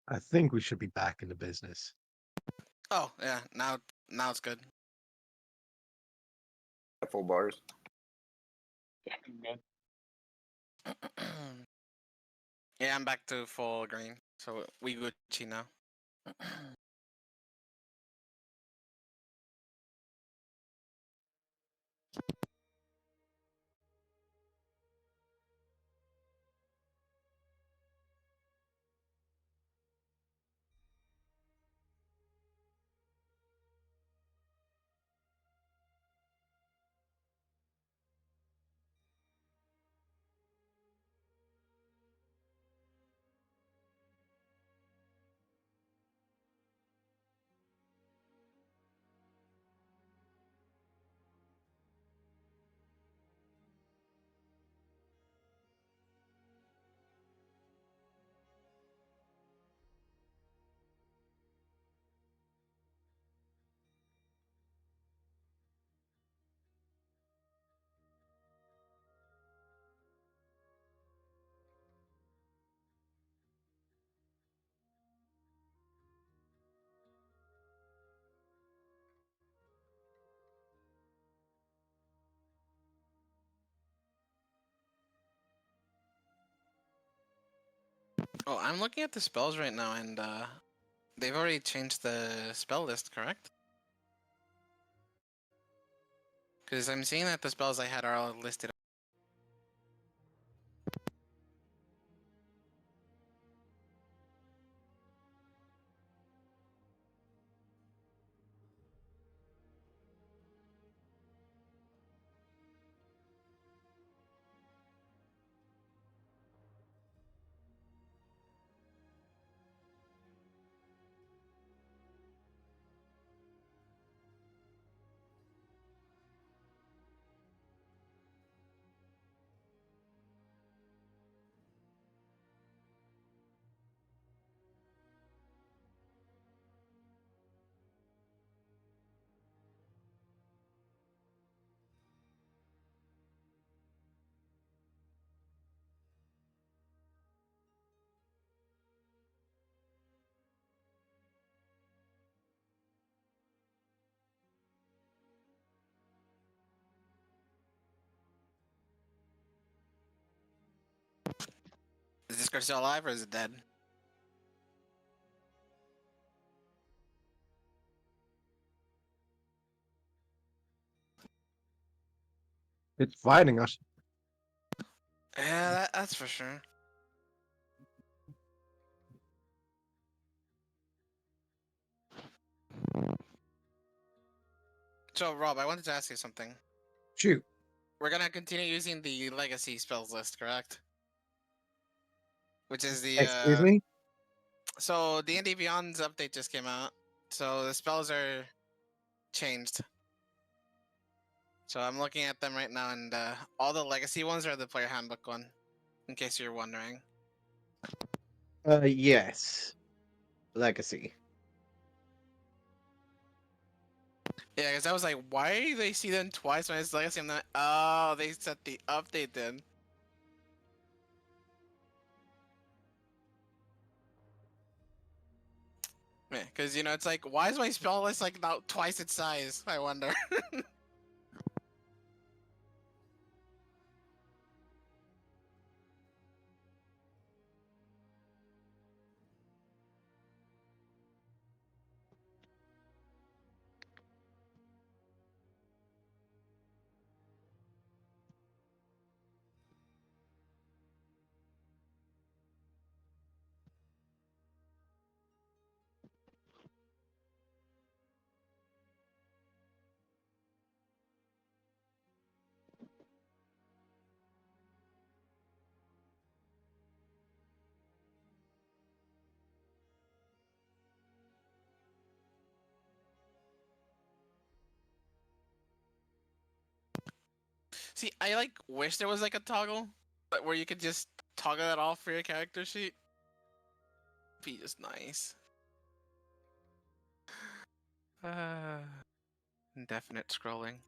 I think we should be back into business. Oh yeah, now it's good. Full bars. Yeah, I'm good. Yeah, I'm back to full green, so we Gucci now. Oh, I'm looking at the spells right now, and they've already changed the spell list, correct? Because I'm seeing that the spells I had are all listed. Is this card still alive or is it dead? It's fighting us. Yeah, that's for sure. So, Rob, I wanted to ask you something. Shoot. We're gonna continue using the legacy spells list, correct? Which is the Excuse me? So D&D Beyond's update just came out, so the spells are changed. So I'm looking at them right now, and all the legacy ones are the player handbook one, in case you're wondering. Yes. Legacy. Yeah, because I was like, why do they see them twice when it's legacy? I'm not. Oh, they set the update then. Yeah, because you know it's like, why is my spell list like now twice its size? I wonder. See, I like wish there was like a toggle, but where you could just toggle it off for your character sheet. Be just nice. Indefinite scrolling.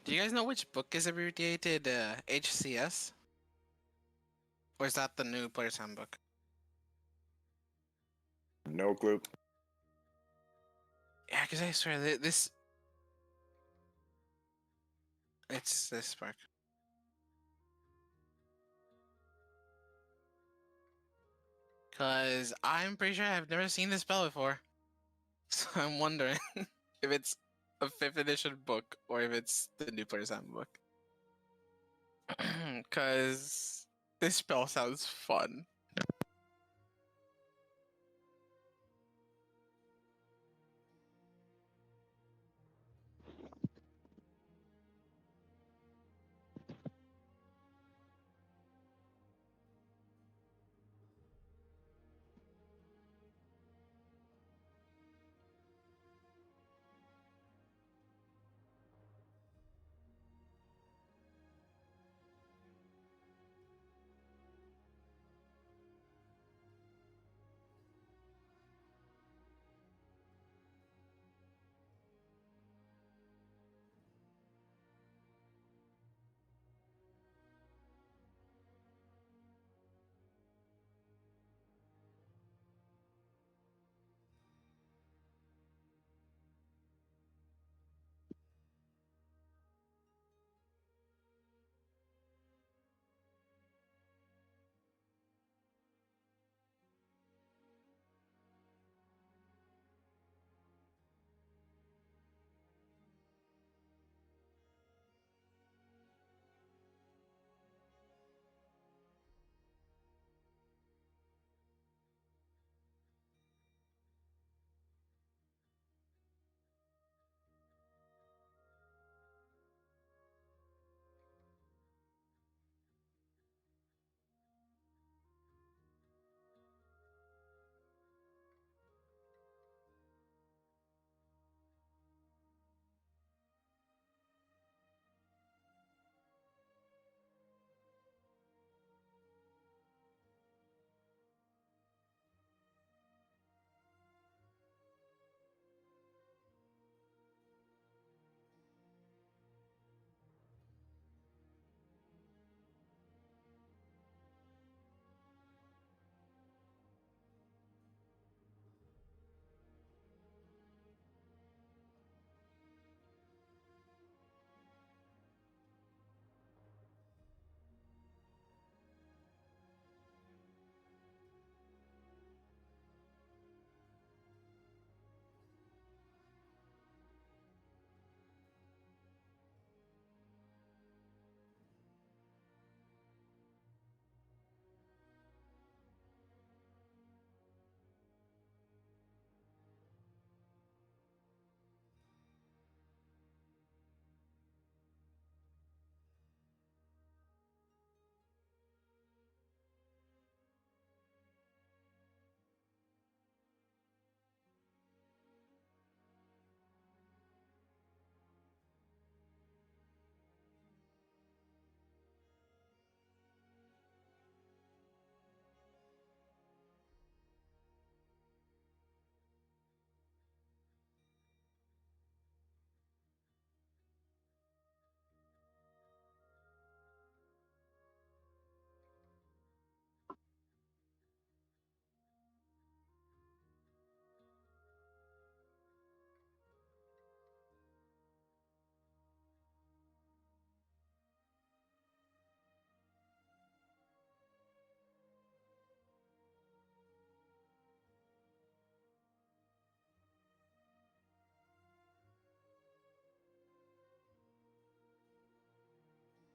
Do you guys know which book is abbreviated HCS? Or is that the new player's handbook? No clue. Yeah, because I swear this. It's this book. Because I'm pretty sure I've never seen this spell before. So I'm wondering if it's a 5th edition book or if it's the new player's handbook. Because this spell sounds fun.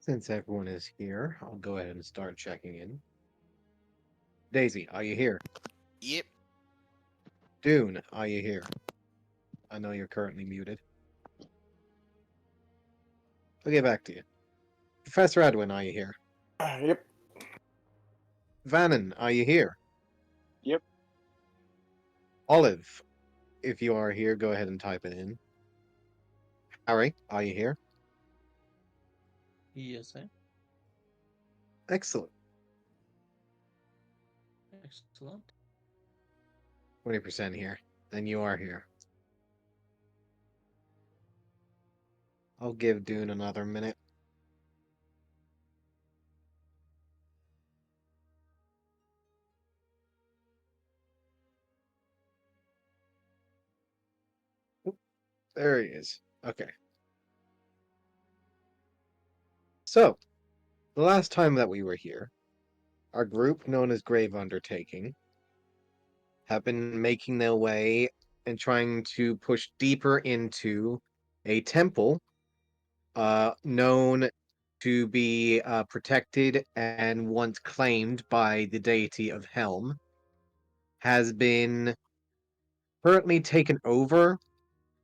Since everyone is here, I'll go ahead and start checking in. Daisy, are you here? Yep. Dune, are you here? I know you're currently muted. I'll get back to you. Professor Edwin, are you here? Yep. Vannon, are you here? Yep. Olive, if you are here, go ahead and type it in. Harry, are you here? Yes, sir. Excellent. Excellent. 20% here. Then you are here. I'll give Dune another minute. Oop, there he is. Okay. So, the last time that we were here, our group, known as Grave Undertaking, have been making their way and trying to push deeper into a temple known to be protected and once claimed by the deity of Helm, has been currently taken over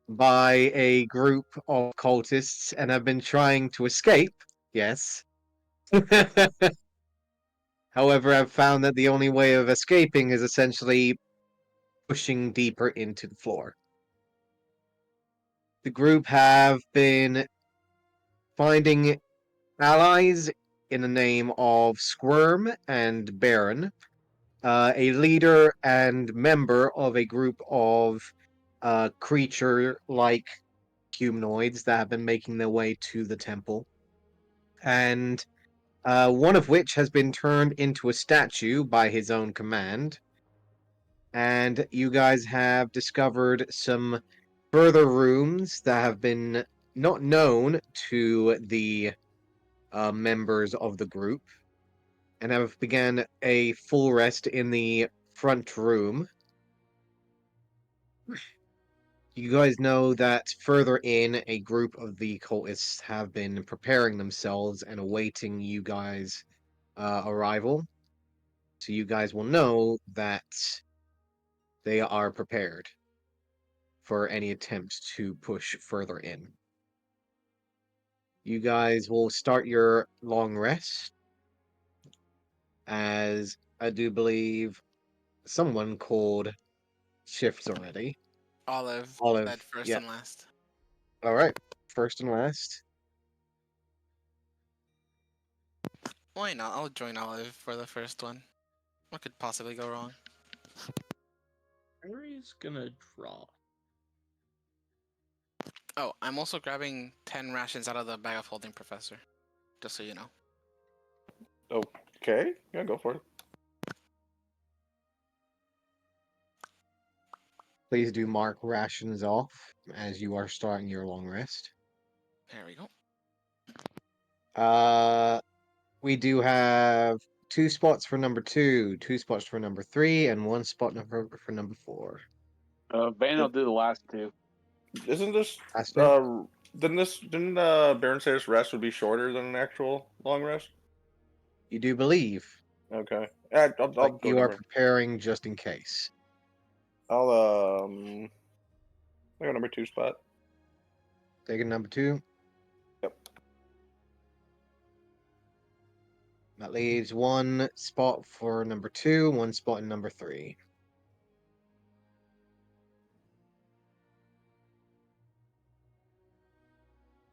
by a group of cultists and have been trying to escape. Yes. However, I've found that the only way of escaping is essentially pushing deeper into the floor. The group have been finding allies in the name of Squirm and Baron, a leader and member of a group of creature like humanoids that have been making their way to the temple. And one of which has been turned into a statue by his own command. And you guys have discovered some further rooms that have been not known to the members of the group and have began a full rest in the front room. You guys know that further in, a group of the cultists have been preparing themselves and awaiting you guys' arrival. So you guys will know that they are prepared for any attempt to push further in. You guys will start your long rest, as I do believe someone called shifts already. Olive Olive, said first yeah. and last. All right, first and last. Why not? I'll join Olive for the first one. What could possibly go wrong? Harry's gonna draw. Oh, I'm also grabbing 10 rations out of the bag of holding, Professor. Just so you know. Okay, yeah, go for it. Please do mark rations off as you are starting your long rest. There we go. We do have 2 spots for number 2, 2 spots for number 3, and 1 spot for number 4. Van will do the last two. Isn't this Aston, didn't Baron say this rest would be shorter than an actual long rest? you do believe, Okay, I'll but go you are number. preparing just in case. I'll I got number 2 spot. Taking number 2. Yep. That leaves 1 spot for number 2, 1 spot in number 3.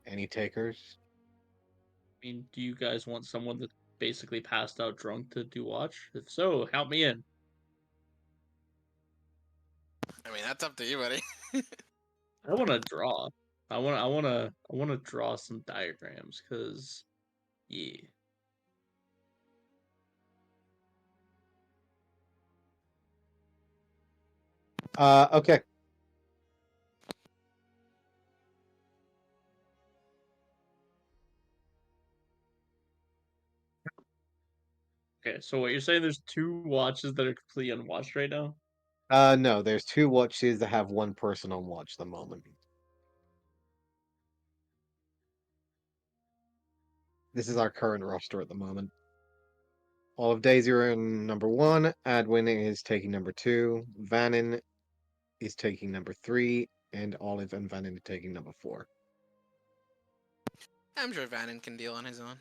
Any takers? I mean, do you guys want someone that basically passed out drunk to do watch? If so, help me in. I mean, that's up to you, buddy. I want to draw. I want to draw some diagrams because, yeah. Okay. Okay, so what you're saying? There's 2 watches that are completely unwatched right now. No, there's 2 watches that have 1 person on watch at the moment. This is our current roster at the moment. All of Daisy are in number 1. Adwin is taking number 2. Vannon is taking number 3. And Olive and Vannon are taking number 4. I'm sure Vannon can deal on his own.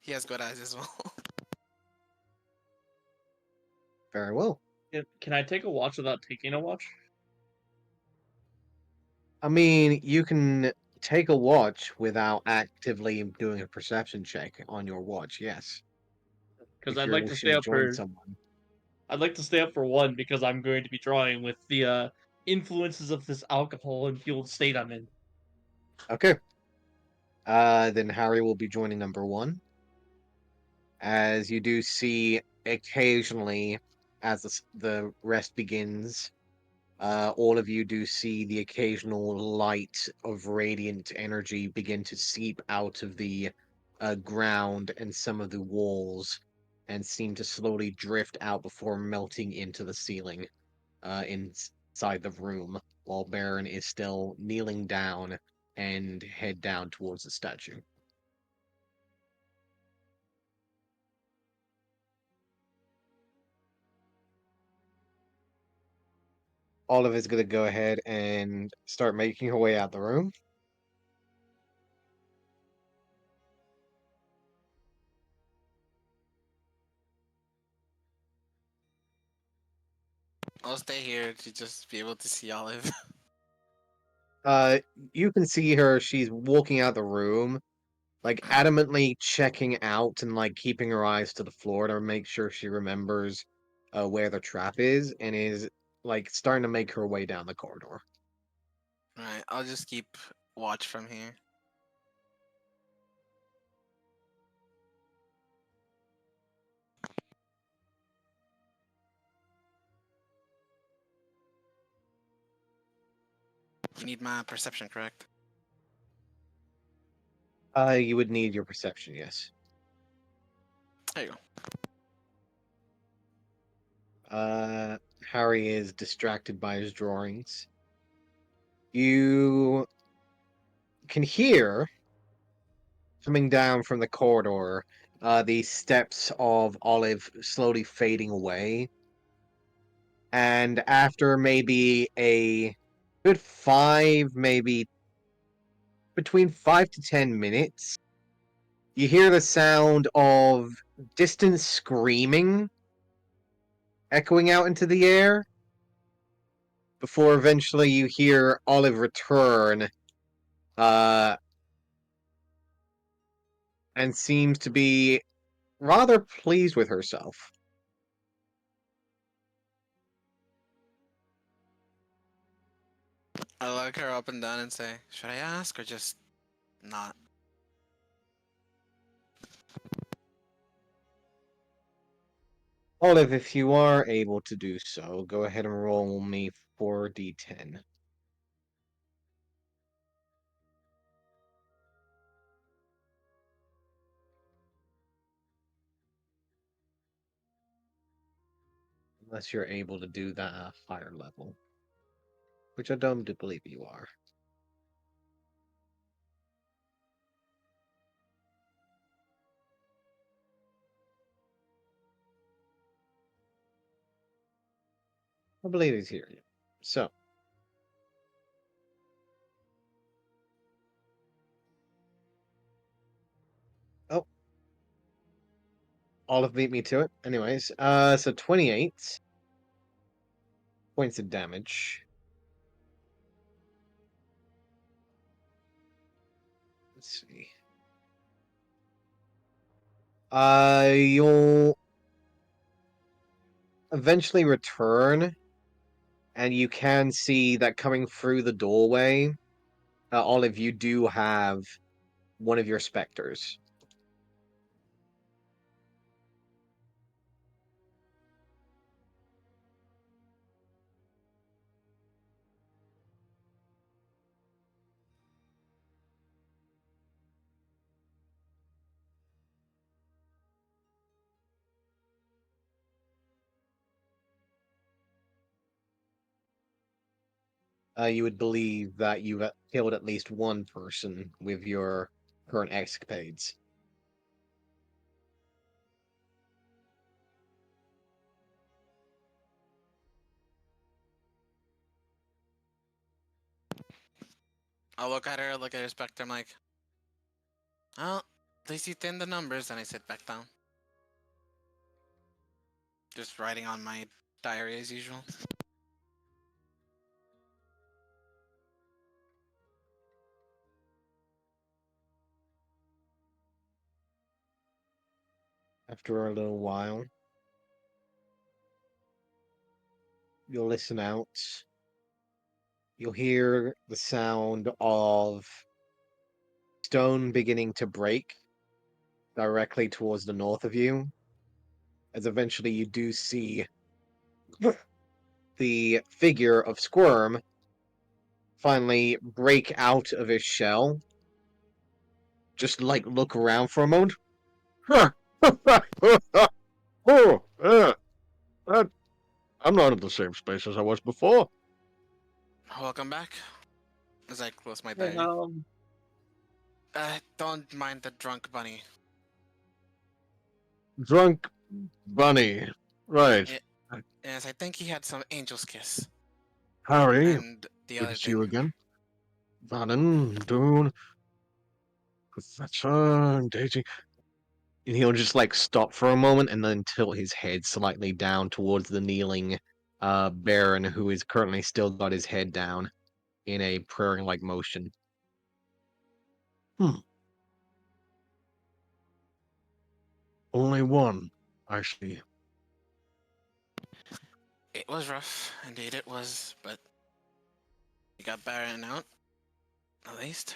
He has good eyes as well. Very well. Can I take a watch without taking a watch? I mean, you can take a watch without actively doing a perception check on your watch, yes. Because If I'd you're like to stay wishing to up join for. someone. I'd like to stay up for 1 because I'm going to be drawing with the influences of this alcohol-fueled state I'm in. Okay. Then Harry will be joining number one. As you do see occasionally, as the rest begins, all of you do see the occasional light of radiant energy begin to seep out of the ground and some of the walls and seem to slowly drift out before melting into the ceiling inside the room, while Baron is still kneeling down and head down towards the statue. Olive is going to go ahead and start making her way out the room. I'll stay here to just be able to see Olive. Uh, you can see her. She's walking out the room, like adamantly checking out and like keeping her eyes to the floor to make sure she remembers where the trap is, and is like starting to make her way down the corridor. Right, I'll just keep watch from here. You need my perception, correct? You would need your perception, yes. There you go. Harry is distracted by his drawings. You can hear coming down from the corridor, the steps of Olive slowly fading away. And after maybe a good five, maybe between 5 to 10 minutes, you hear the sound of distant screaming echoing out into the air before eventually you hear Olive return, uh, and seems to be rather pleased with herself. I look her up and down and say, should I ask or just not? Olive, if you are able to do so, go ahead and roll me 4d10. Unless you're able to do that at a higher level, which I don't believe you are. I believe he's here. So, oh, Olive beat me to it. Anyways, so 28 points of damage. Let's see. You'll eventually return, and you can see that coming through the doorway, Olive, you do have one of your specters. You would believe that you've killed at least one person with your current escapades. I'll look at her spectrum like, oh, at least you thinned the numbers, and I sit back down. Just writing on my diary as usual. After a little while, you'll listen out. You'll hear the sound of stone beginning to break directly towards the north of you, as eventually you do see the figure of Squirm finally break out of his shell. Just like look around for a moment. Huh. Oh, I'm not in the same space as I was before. Welcome back. As I close my Hey, diary. Don't mind the drunk bunny. Drunk bunny. Right. Yes, I think he had some angel's kiss. Harry, And the good other to see you thing. again. Vannon, Dune, Professor, Daisy. And he'll just like stop for a moment and then tilt his head slightly down towards the kneeling Baron, who is currently still got his head down in a prayer like motion. Only one, I see. It was rough, indeed it was, but you got Baron out, at least.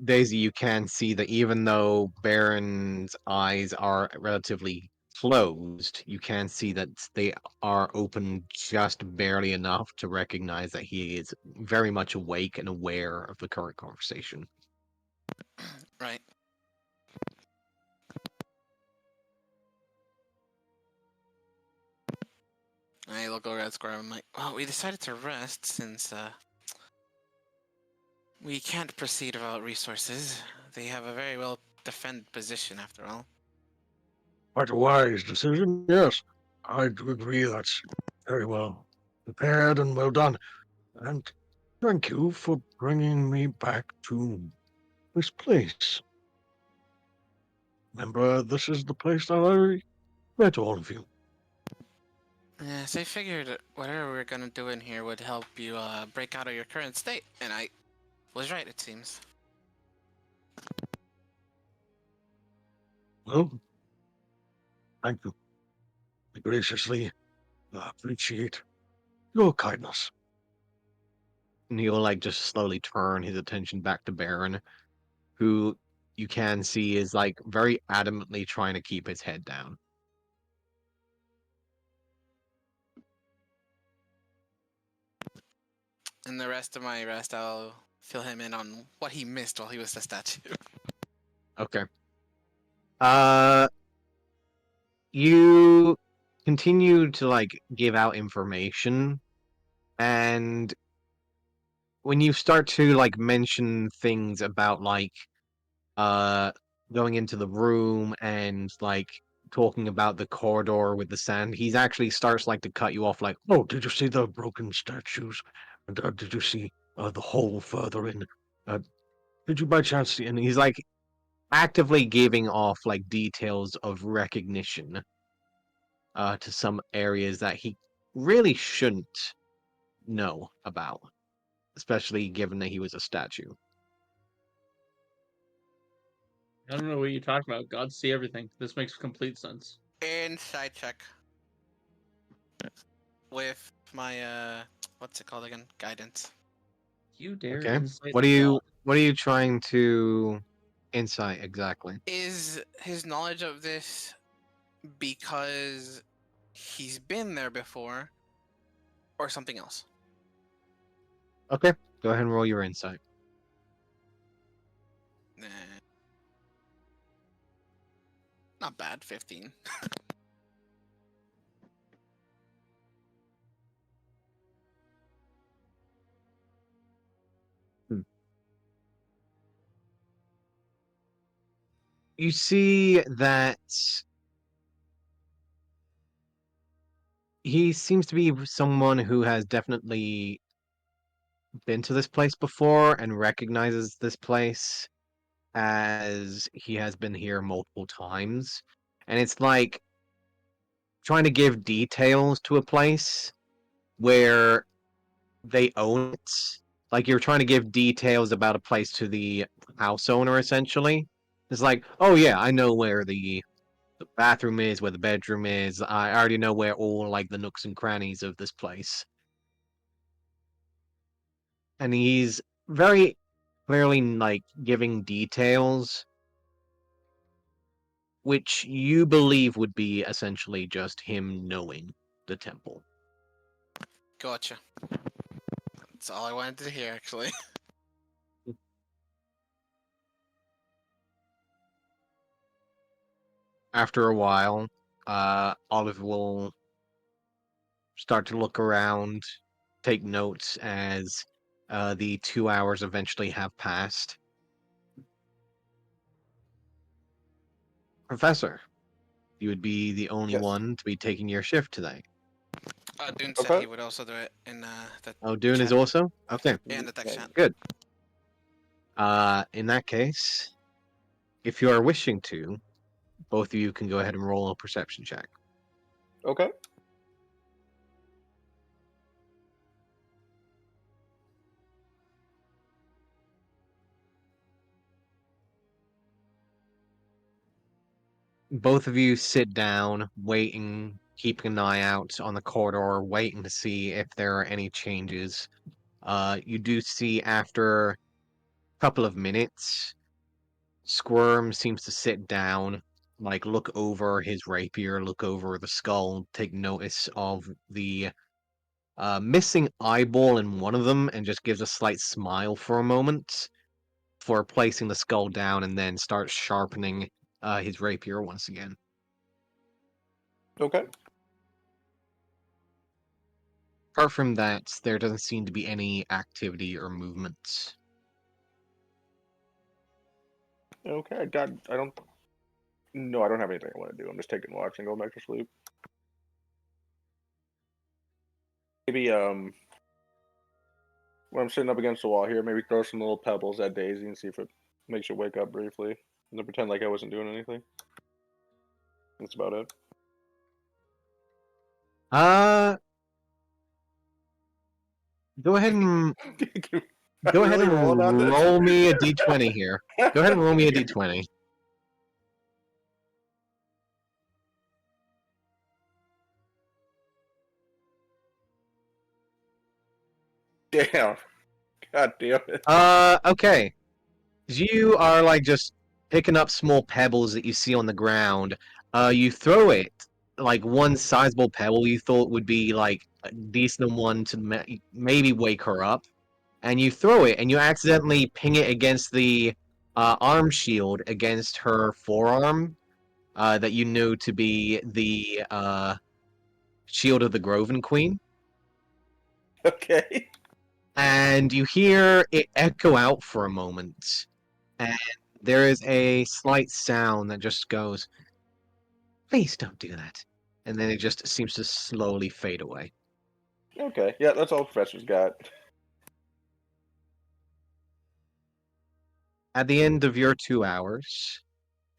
Daisy, you can see that even though Baron's eyes are relatively closed, you can see that they are open just barely enough to recognize that he is very much awake and aware of the current conversation. Right. I look over at Square. I'm like, well, we decided to rest since we can't proceed without resources. They have a very well defended position, after all. Quite a wise decision, yes. I do agree that's very well prepared and well done. And thank you for bringing me back to this place. Remember, this is the place that I met all of you. Yes, I figured whatever we're gonna do in here would help you break out of your current state, and I was right, it seems. Well, thank you. I graciously appreciate your kindness. And he'll like just slowly turn his attention back to Baron, who you can see is like very adamantly trying to keep his head down. And the rest of my rest, I'll fill him in on what he missed while he was a statue. Okay. You continue to like give out information, and when you start to like mention things about like uh going into the room and like talking about the corridor with the sand, he's actually starts like to cut you off like, Oh, did you see the broken statues? And did you see the hole further in? Did you by chance see and any? he's like actively giving off like details of recognition to some areas that he really shouldn't know about, especially given that he was a statue. I don't know what you're talking about. God see everything. This makes complete sense. Inside check. With my, what's it called again? Guidance. You dare Okay. insight What a are god? you trying to insight exactly? Is his knowledge of this because he's been there before, or something else? Okay. Go ahead and roll your insight. Nah. Not bad, 15. You see that he seems to be someone who has definitely been to this place before and recognizes this place as he has been here multiple times. And it's like trying to give details to a place where they own it. Like you're trying to give details about a place to the house owner, essentially. It's like, oh yeah, I know where the bathroom is, where the bedroom is. I already know where all like the nooks and crannies of this place. and he's very clearly like giving details which you believe would be essentially just him knowing the temple. Gotcha. That's all I wanted to hear, actually. After a while, Olive will start to look around, take notes as the 2 hours eventually have passed. Professor, you would be the only Yes. one to be taking your shift today. Dune said Okay. he would also do it in the Oh, Dune is chat. also? Okay, Yeah, in the text Yeah. chat. good. In that case, if you are wishing to, both of you can go ahead and roll a perception check. Okay. Both of you sit down, waiting, keeping an eye out on the corridor, waiting to see if there are any changes. You do see after a couple of minutes, Squirm seems to sit down, like look over his rapier, look over the skull, take notice of the missing eyeball in one of them, and just gives a slight smile for a moment before placing the skull down and then starts sharpening his rapier once again. Okay. Apart from that, there doesn't seem to be any activity or movements. Okay. I don't. No, I don't have anything I want to do. I'm just taking watch and going back to sleep. Maybe when I'm sitting up against the wall here, maybe throw some little pebbles at Daisy and see if it makes her wake up briefly, and then pretend like I wasn't doing anything. That's about it. Uh, go ahead and go ahead Really and rolling on this? roll me a d20 here. Go ahead and roll me a d20. Damn. God damn it. Okay. You are like just picking up small pebbles that you see on the ground. You throw it, like one sizable pebble you thought would be like a decent one to maybe wake her up, and you throw it, and you accidentally ping it against the arm shield against her forearm, that you knew to be the shield of the Groven Queen. Okay. And you hear it echo out for a moment, and there is a slight sound that just goes, "Please don't do that," and then it just seems to slowly fade away. Okay. Yeah, that's all the Professor's got. At the end of your 2 hours,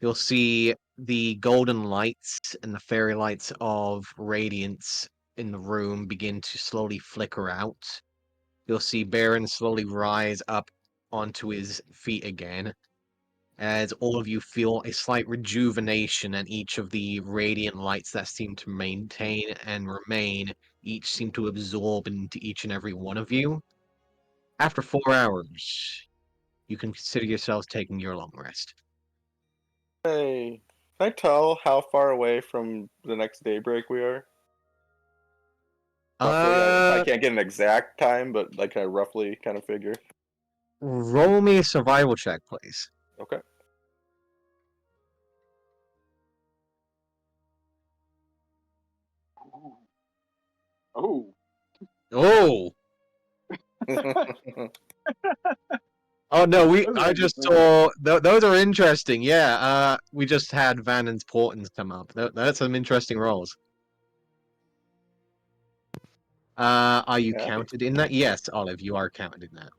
you'll see the golden lights and the fairy lights of radiance in the room begin to slowly flicker out. You'll see Baron slowly rise up onto his feet again, as all of you feel a slight rejuvenation, and each of the radiant lights that seem to maintain and remain each seem to absorb into each and every one of you. After 4 hours, you can consider yourselves taking your long rest. Hey, can I tell how far away from the next daybreak we are? Roughly, I can't get an exact time, but like I roughly kind of figure. Roll me a survival check, please. Okay. Oh, Oh, oh no, those are I just interesting. saw those are interesting. Yeah, we just had Vanden's Portents come up. That's some interesting rolls. Are you Yeah. counted in that? Yes, Olive, you are counted in that.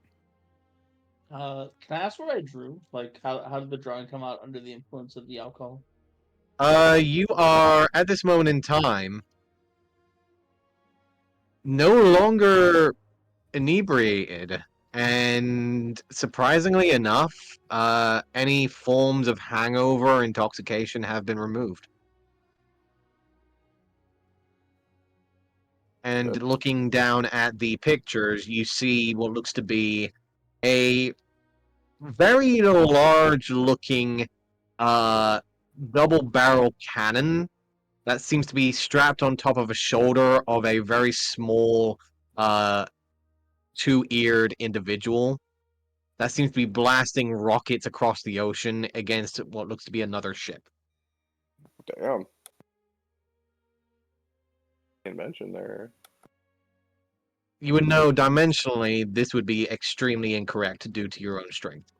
Can I ask what I drew? Like, how did the drawing come out under the influence of the alcohol? You are at this moment in time no longer inebriated, and surprisingly enough, any forms of hangover or intoxication have been removed. And Yep. looking down at the pictures, you see what looks to be a very large-looking double-barrel cannon that seems to be strapped on top of a shoulder of a very small two-eared individual that seems to be blasting rockets across the ocean against what looks to be another ship. Damn. Invention there. You would know dimensionally this would be extremely incorrect due to your own strength.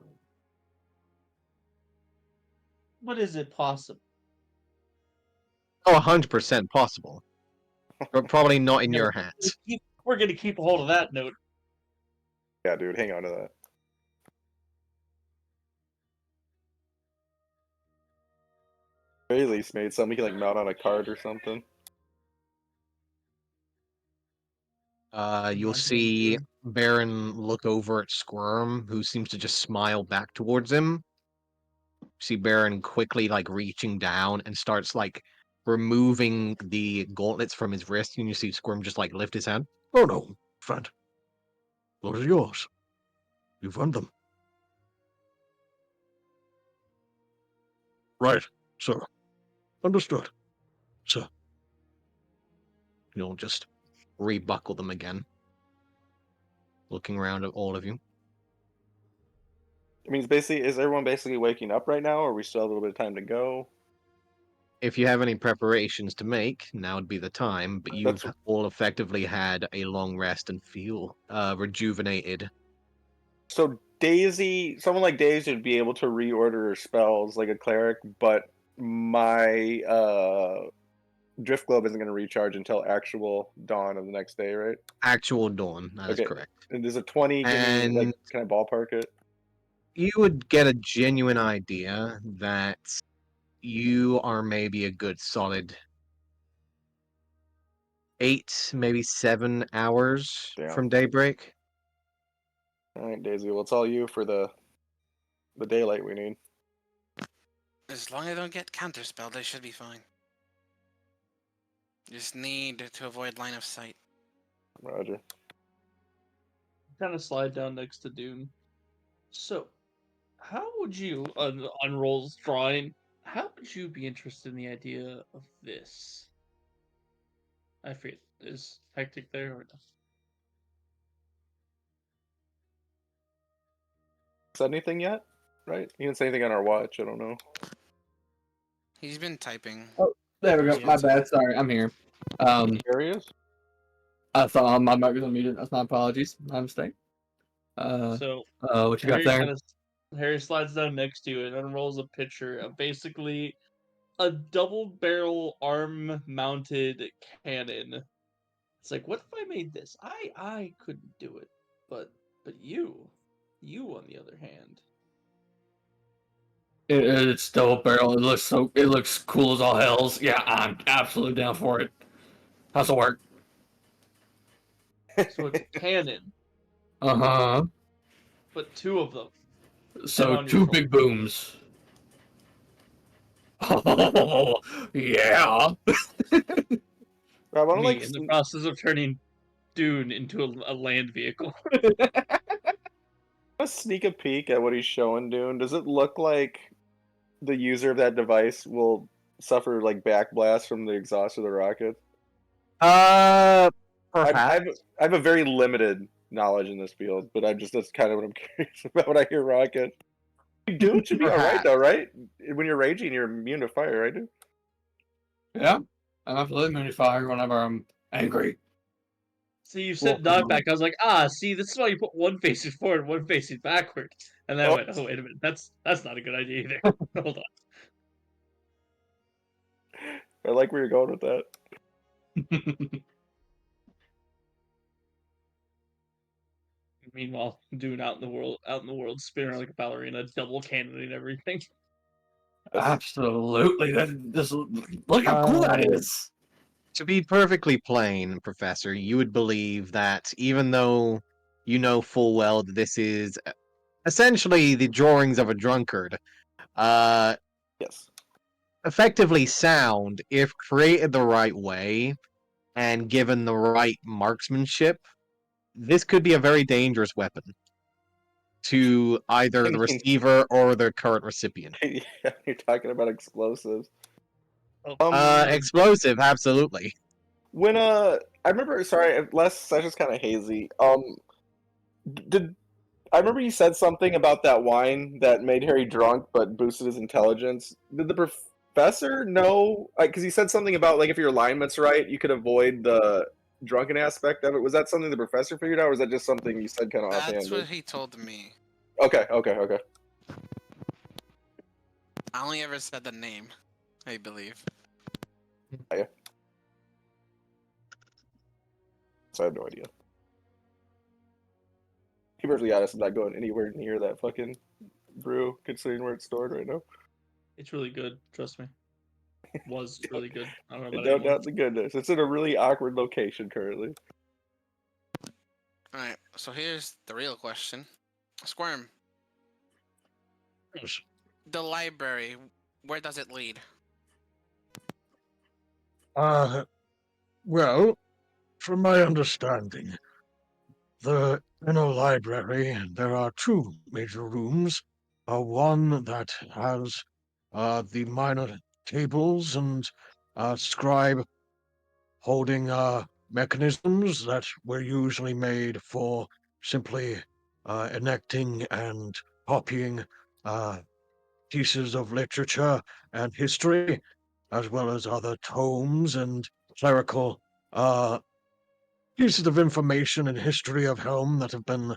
But is it possible? Oh, 100% possible. But probably not in No, your hands. we're gonna keep a hold of that note. Yeah, dude, hang on to that. Very least made something you can like mount on a card or something. You'll Mine's see good. Baron look over at Squirm, who seems to just smile back towards him. See Baron quickly reaching down and starts removing the gauntlets from his wrist, and you see Squirm just lift his hand. Oh no, friend. Those are yours. You've earned them. Right, sir. Understood, sir. You'll just rebuckle them again. Looking around at all of you. I mean, is everyone basically waking up right now, or we still have a little bit of time to go? If you have any preparations to make, now would be the time, but you've That's- all effectively had a long rest and feel rejuvenated. So Daisy, someone like Daisy would be able to reorder her spells like a cleric, but my drift globe isn't going to recharge until actual dawn of the next day, right? Actual dawn, that is Okay. correct. And there's a 20. Give me And can I ballpark it? you would get a genuine idea that you are maybe a good solid 8, maybe 7 hours Damn. from daybreak. All right, Daisy. Well, it's all you for the daylight we need. As long as I don't get counterspelled, I should be fine. Just need to avoid line of sight. Roger. Kind of slide down next to Dune. So, how would you, on Roll's drawing, how would you be interested in the idea of this? I forget, is Hectic there or no? Said anything yet? Right? He didn't say anything on our watch. I don't know. He's been typing. Oh, there we go. Yeah, My so- bad. Sorry, I'm here. Here he is. I thought my mic was unmuted. That's my apologies. My mistake. So, What you got Harry, there? Harry slides down next to you and unrolls a picture of basically a double barrel arm mounted cannon. It's like, what if I made this? I couldn't do it, but you on the other hand. It's double barrel. It looks cool as all hells. Yeah, I'm absolutely down for it. How's it work? So it's a cannon, Uh-huh. but 2 of them. So on your 2 shoulder. big booms. Oh, yeah. Rob, I don't Me in the process of turning Dune into a land vehicle. Let's sneak a peek at what he's showing, Dune. Does it look like the user of that device will suffer backblast from the exhaust of the rocket? Perhaps. I have a very limited knowledge in this field, but that's kind of what I'm curious about when I hear rocket. Dune should be alright though, right? When you're raging, you're immune to fire, right, dude? Yeah. I'm absolutely immune to fire whenever I'm angry. So you said knockback. I was like, see, this is why you put one facing forward and one facing backward. And then I went, oh, wait a minute, that's not a good idea either. Hold on. I like where you're going with that. Meanwhile, Dune out in the world, spinning around like a ballerina, double cannoning everything. Absolutely. Look how cool that is. To be perfectly plain, Professor, you would believe that even though you know full well that this is essentially the drawings of a drunkard, Yes. effectively sound if created the right way, and given the right marksmanship, this could be a very dangerous weapon to either the receiver or the current recipient. Yeah, you're talking about explosives. Oh, Explosive, absolutely. When I remember, sorry, last session's kind of hazy. Did I remember you said something about that wine that made Harry drunk but boosted his intelligence? Did the professor know? Because he said something about like if your alignment's right, you could avoid the drunken aspect of it. Was that something the professor figured out, or was that just something you said kind of That's what offhanded? he told me. Okay. I only ever said the name, I believe. So I have no idea. To be perfectly honest, I'm not going anywhere near that fucking brew, considering where it's stored right now. it's really good. Trust me. Was really good. I don't know I about don't anymore. doubt the goodness. It's in a really awkward location currently. Alright, so here's the real question. Squirm, Yes. the library, where does it lead? Well, from my understanding, the inner library, there are two major rooms. One that has the minor tables and scribe holding mechanisms that were usually made for simply enacting and copying uh, pieces of literature and history, as well as other tomes and clerical pieces of information and history of Helm that have been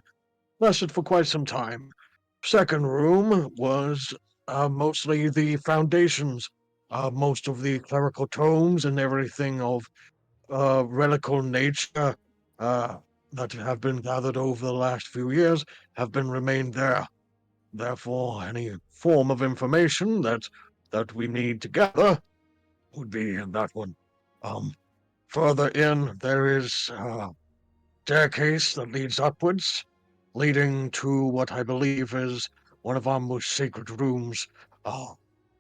lasted for quite some time. Second room was mostly the foundations, most of the clerical tomes and everything of relical nature uh, that have been gathered over the last few years have been remained there. Therefore, any form of information that we need to gather would be in that one. Further in, there is a staircase that leads upwards, leading to what I believe is one of our most sacred rooms.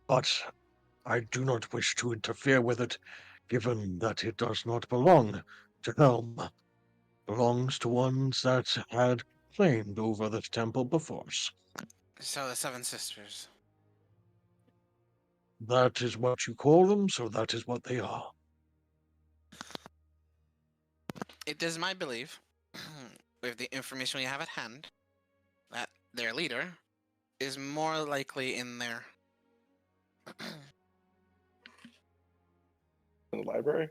But I do not wish to interfere with it, given that it does not belong to Helm. Belongs to ones that had claimed over this temple before us. So the Seven Sisters. That is what you call them, so that is what they are. It is my belief, with the information we have at hand, that their leader is more likely in there. In the library?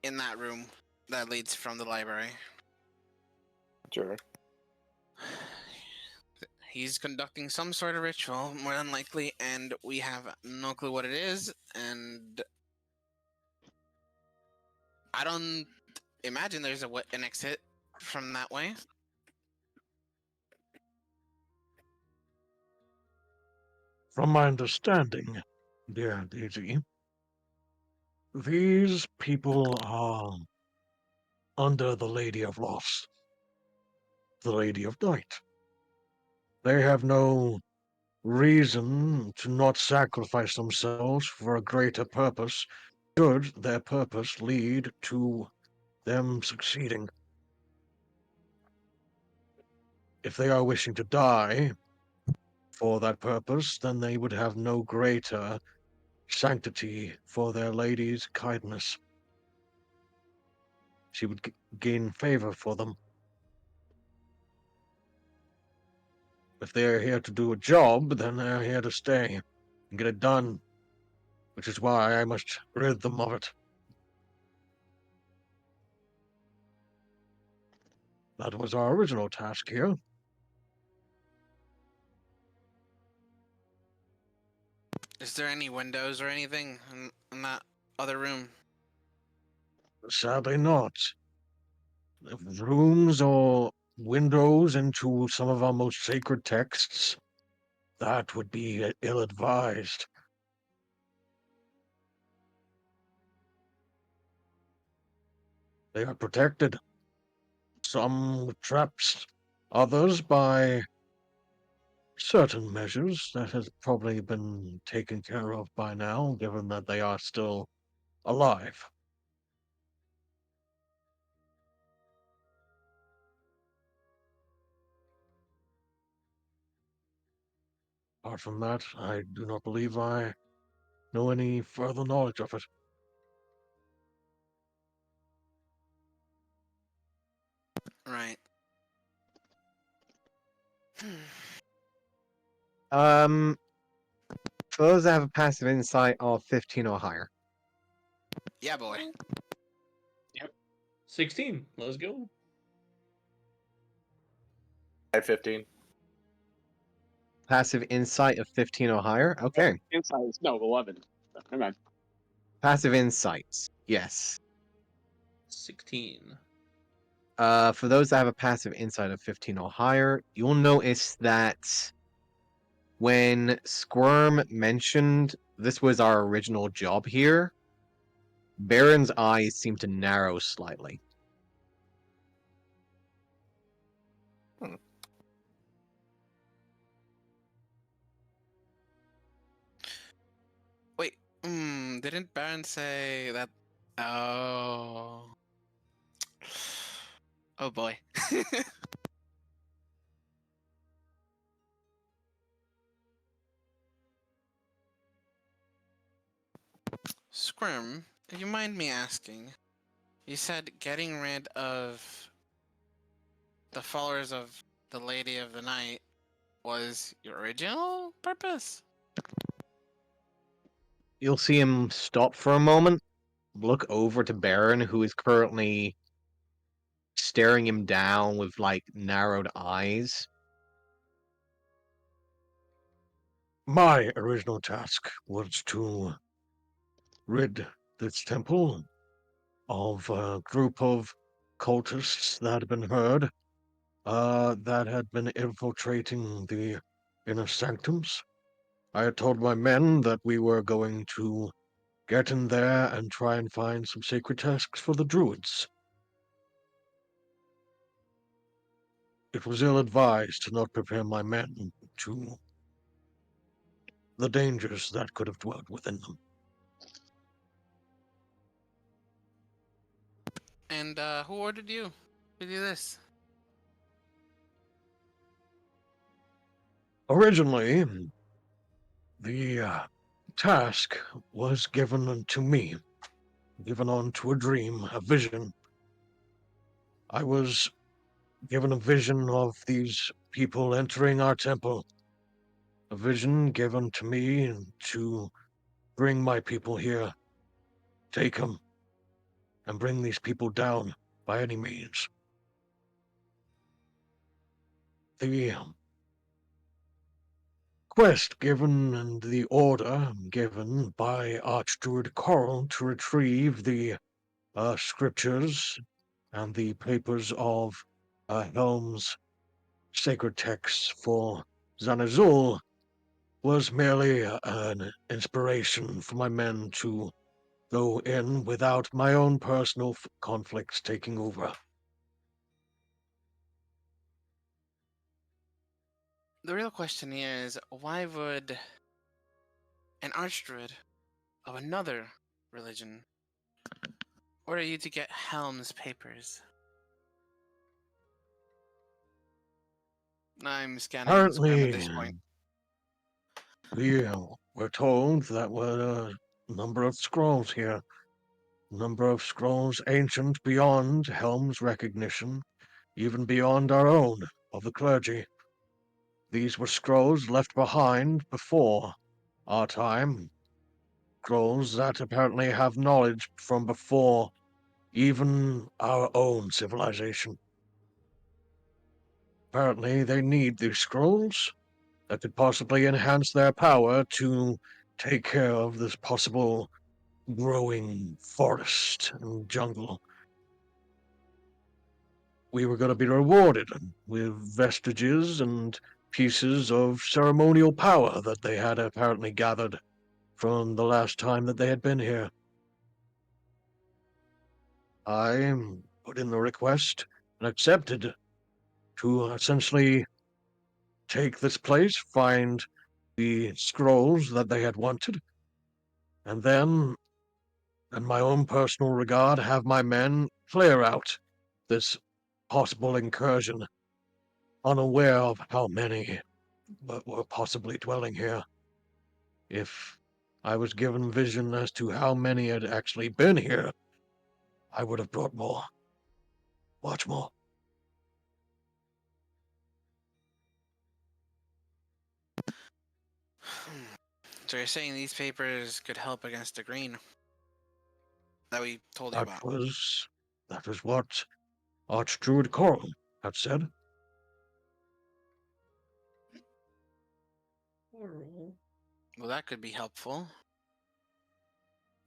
In that room that leads from the library. Sure. He's conducting some sort of ritual, more than likely, and we have no clue what it is, and I don't imagine there's an exit from that way. From my understanding, dear Daisy, these people are under the Lady of Loss, the Lady of Night. They have no reason to not sacrifice themselves for a greater purpose, should their purpose lead to them succeeding. If they are wishing to die for that purpose, then they would have no greater sanctity for their lady's kindness. She would gain favor for them. If they are here to do a job, then they are here to stay and get it done, which is why I must rid them of it. That was our original task here. Is there any windows or anything in that other room? Sadly not. If rooms or windows into some of our most sacred texts, that would be ill-advised. They are protected. Some with traps, others by certain measures that has probably been taken care of by now, given that they are still alive. Apart from that, I do not believe I know any further knowledge of it. Right. For those that have a passive insight of 15 or higher. Yeah, boy. 16. Let's go. I have 15. Passive insight of 15 or higher. Okay. Inside is no 11. Never mind. Passive insights. Yes. 16. For those that have a passive insight of 15 or higher, you'll notice that when Squirm mentioned this was our original job here, Baron's eyes seem to narrow slightly. Wait. Didn't Baron say that? Oh. Oh boy. Squirm, if you mind me asking, you said getting rid of the followers of the Lady of the Night was your original purpose? You'll see him stop for a moment, look over to Baron, who is currently staring him down with like narrowed eyes. My original task was to rid this temple of a group of cultists that had been heard, that had been infiltrating the inner sanctums. I had told my men that we were going to get in there and try and find some sacred tasks for the druids. It was ill-advised to not prepare my men to the dangers that could have dwelt within them. And who ordered you to do this? Originally, the task was given to me, given onto a dream, a vision. I was given a vision of these people entering our temple, a vision given to me to bring my people here, take them, and bring these people down by any means. The quest given and the order given by Archdruid Coral to retrieve the scriptures and the papers of Helm's sacred texts for Zanazul was merely an inspiration for my men to go in without my own personal conflicts taking over. The real question here is why would an archdruid of another religion order you to get Helm's papers? I'm scanning Squirm at Apparently, this point. we were told that were a number of scrolls here, number of scrolls ancient beyond Helm's recognition, even beyond our own, of the clergy. These were scrolls left behind before our time, scrolls that apparently have knowledge from before even our own civilization. Apparently, they need these scrolls that could possibly enhance their power to take care of this possible growing forest and jungle. We were going to be rewarded with vestiges and pieces of ceremonial power that they had apparently gathered from the last time that they had been here. I put in the request and accepted to essentially take this place, find the scrolls that they had wanted, and then, in my own personal regard, have my men clear out this possible incursion, unaware of how many were possibly dwelling here. If I was given vision as to how many had actually been here, I would have brought more. Watch more. So you're saying these papers could help against the green that we told you That about? was what Archdruid Coral had said. Coral. Well, that could be helpful.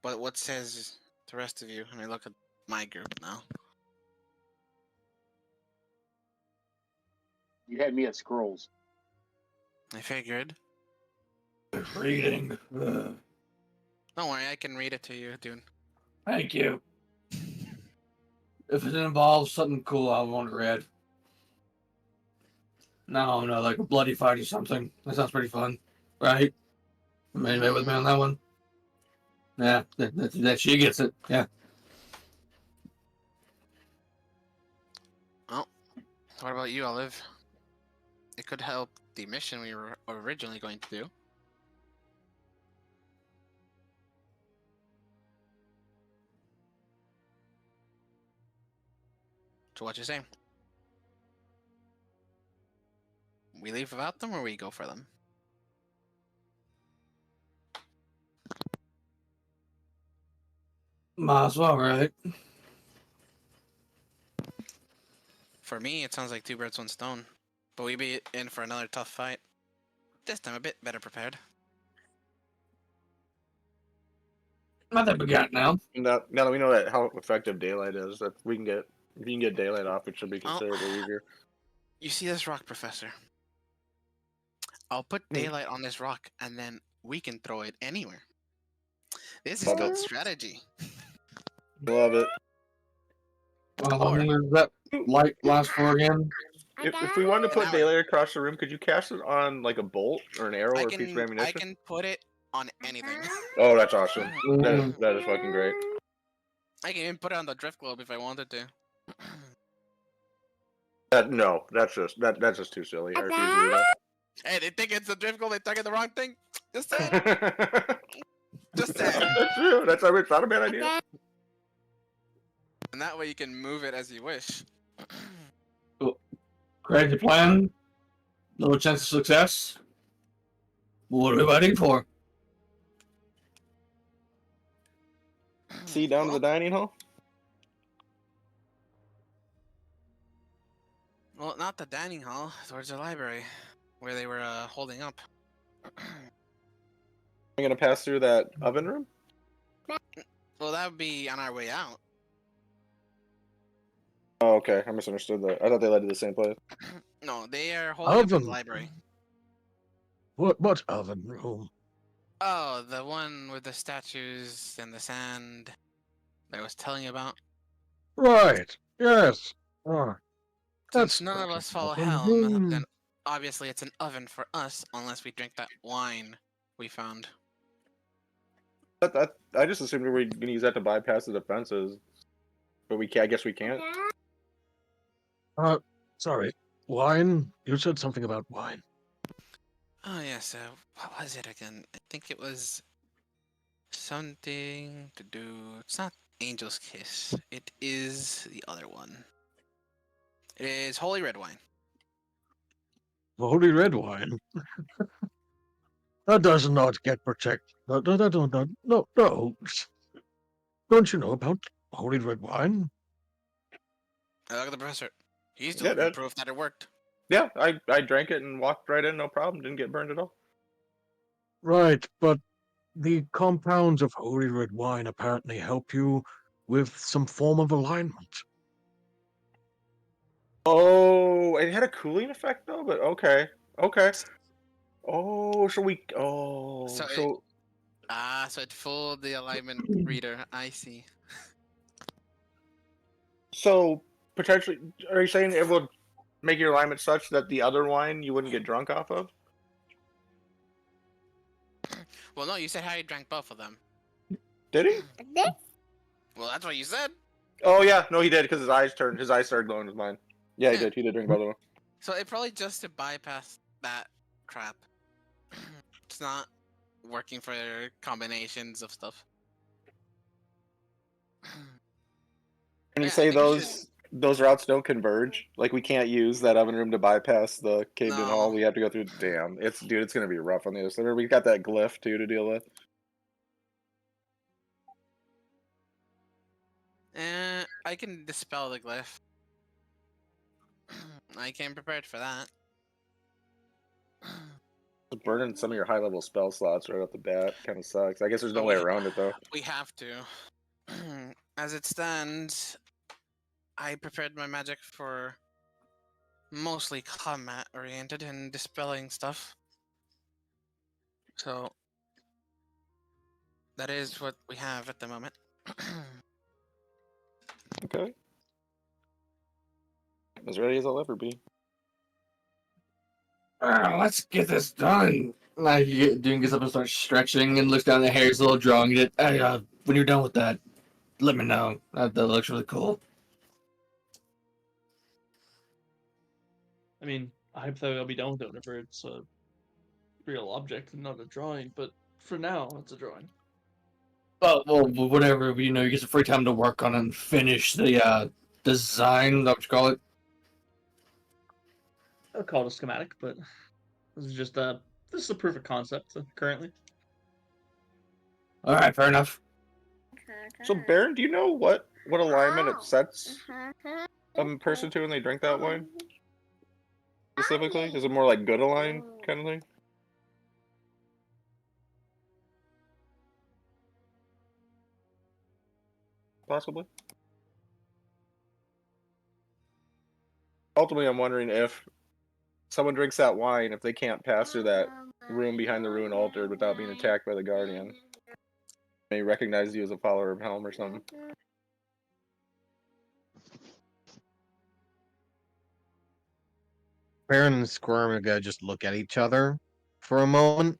But what says the rest of you? I mean, look at my group now. You had me at scrolls. I figured. Reading. Don't worry, I can read it to you, dude. Thank you. If it involves something cool, I want it read. No, like a bloody fight or something. That sounds pretty fun, right? Anybody with me on that one? Yeah, that she gets it. Yeah. Well, what about you, Olive? It could help the mission we were originally going to do. So what you say? We leave without them, or we go for them? Might as well, right? For me, it sounds like two birds, one stone. But we be in for another tough fight. This time a bit better prepared. Not that we got now. Now that we know that how effective daylight is, that we can get if you can get daylight off, it should be considerably easier. You see this rock, Professor? I'll put daylight on this rock, and then we can throw it anywhere. This is Love good it. strategy. Love it. Well, how long does that light last for again? If we wanted to put An hour. daylight across the room, could you cast it on like a bolt or an arrow or a piece of I ammunition? can put it on anything. Oh, that's awesome. That is fucking great. I can even put it on the drift globe if I wanted to. No, that's just too silly. I refuse to do that. Hey, they think it's the drift globe. They target the wrong thing. Just saying. Just saying. That's true. That's it's not a bad idea. And that way you can move it as you wish. Crazy plan. Little chance of success. What are we waiting for? See down to the dining hall. Well, not the dining hall, towards the library, where they were holding up. I'm gonna pass through that oven room. Well, that would be on our way out. Oh, okay. I misunderstood that. I thought they led to the same place. No, they are holding up in the Oven. library. What oven room? Oh, the one with the statues and the sand that I was telling you about. Right. Yes. Oh, Since that's none of not us an follow oven Helm, room. then obviously it's an oven for us unless we drink that wine we found. I just assumed we were gonna use that to bypass the defenses, but we can't. I guess we can't. Sorry. Wine? You said something about wine. Oh yes, what was it again? I think it was something to do. It's not Angel's Kiss. It is the other one. It is Holy Red Wine. Holy red wine. That does not get protected. No. Don't you know about holy red wine? Look at the professor. He's the Yeah, living proof that it worked. Yeah, I drank it and walked right in, no problem. Didn't get burned at all. Right, but the compounds of holy red wine apparently help you with some form of alignment. Oh, it had a cooling effect though. But okay. Oh, so we. Oh, So so so it fooled the alignment reader. I see. so potentially, are you saying it would make your alignment such that the other wine you wouldn't get drunk off of? Well, no, you said Harry drank both of them. Did he? Well, that's what you said. Oh yeah, no, he did because his eyes started glowing with mine. Yeah, he Yeah. did. He did drink both of them. So it probably just to bypass that crap. It's not working for combinations of stuff. Can you Yeah, I say think we should- those routes don't converge? Like we can't use that oven room to bypass the caved-in No. hall. We have to go through. Damn, it's gonna be rough on the other side. We got that glyph too to deal with. I can dispel the glyph. I came prepared for that. Burning some of your high-level spell slots right off the bat kind of sucks. I guess there's no But way we- around it though. We have to. As it stands, I prepared my magic for mostly combat oriented and dispelling stuff. So that is what we have at the moment. Okay. As ready as I'll ever be. Let's get this done. Like, Dune gets up and starts stretching and looks down the hair. He's a little drawing it. Hey, when you're done with that, let me know. That looks really cool. I mean, hypothetically, I'll be done with it whenever it's a real object and not a drawing. But for now, it's a drawing. Well, whatever. You know, you get some free time to work on and finish the design. Is that what you call it? I'll call it a schematic, but this is just this is a proof of concept currently. All right, fair enough. So Baron, do you know what alignment it sets a person to when they drink that wine? Specifically, is it more like good aligned kind of thing? Possibly. Ultimately, I'm wondering if someone drinks that wine, if they can't pass through that room behind the ruin altar without being attacked by the guardian, may recognize you as a follower of Helm or something. Baron and Squirm are gonna just look at each other for a moment.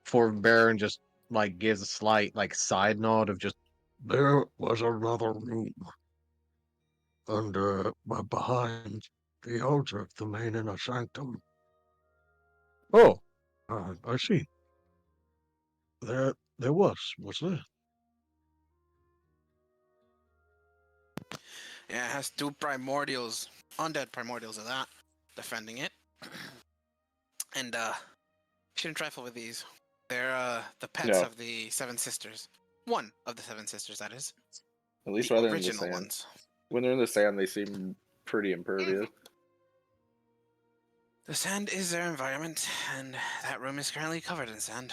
Before Baron just like gives a slight like side nod of just There was another room under behind the altar of the main inner sanctum. Oh, I see. There was there? Yeah, it has two primordials, undead primordials of that, defending it. And shouldn't trifle with these. They're the pets No. of the Seven Sisters. One of the Seven Sisters, that is. At least The while they're in the original sand. ones. When they're in the sand, they seem pretty impervious. The sand is their environment, and that room is currently covered in sand.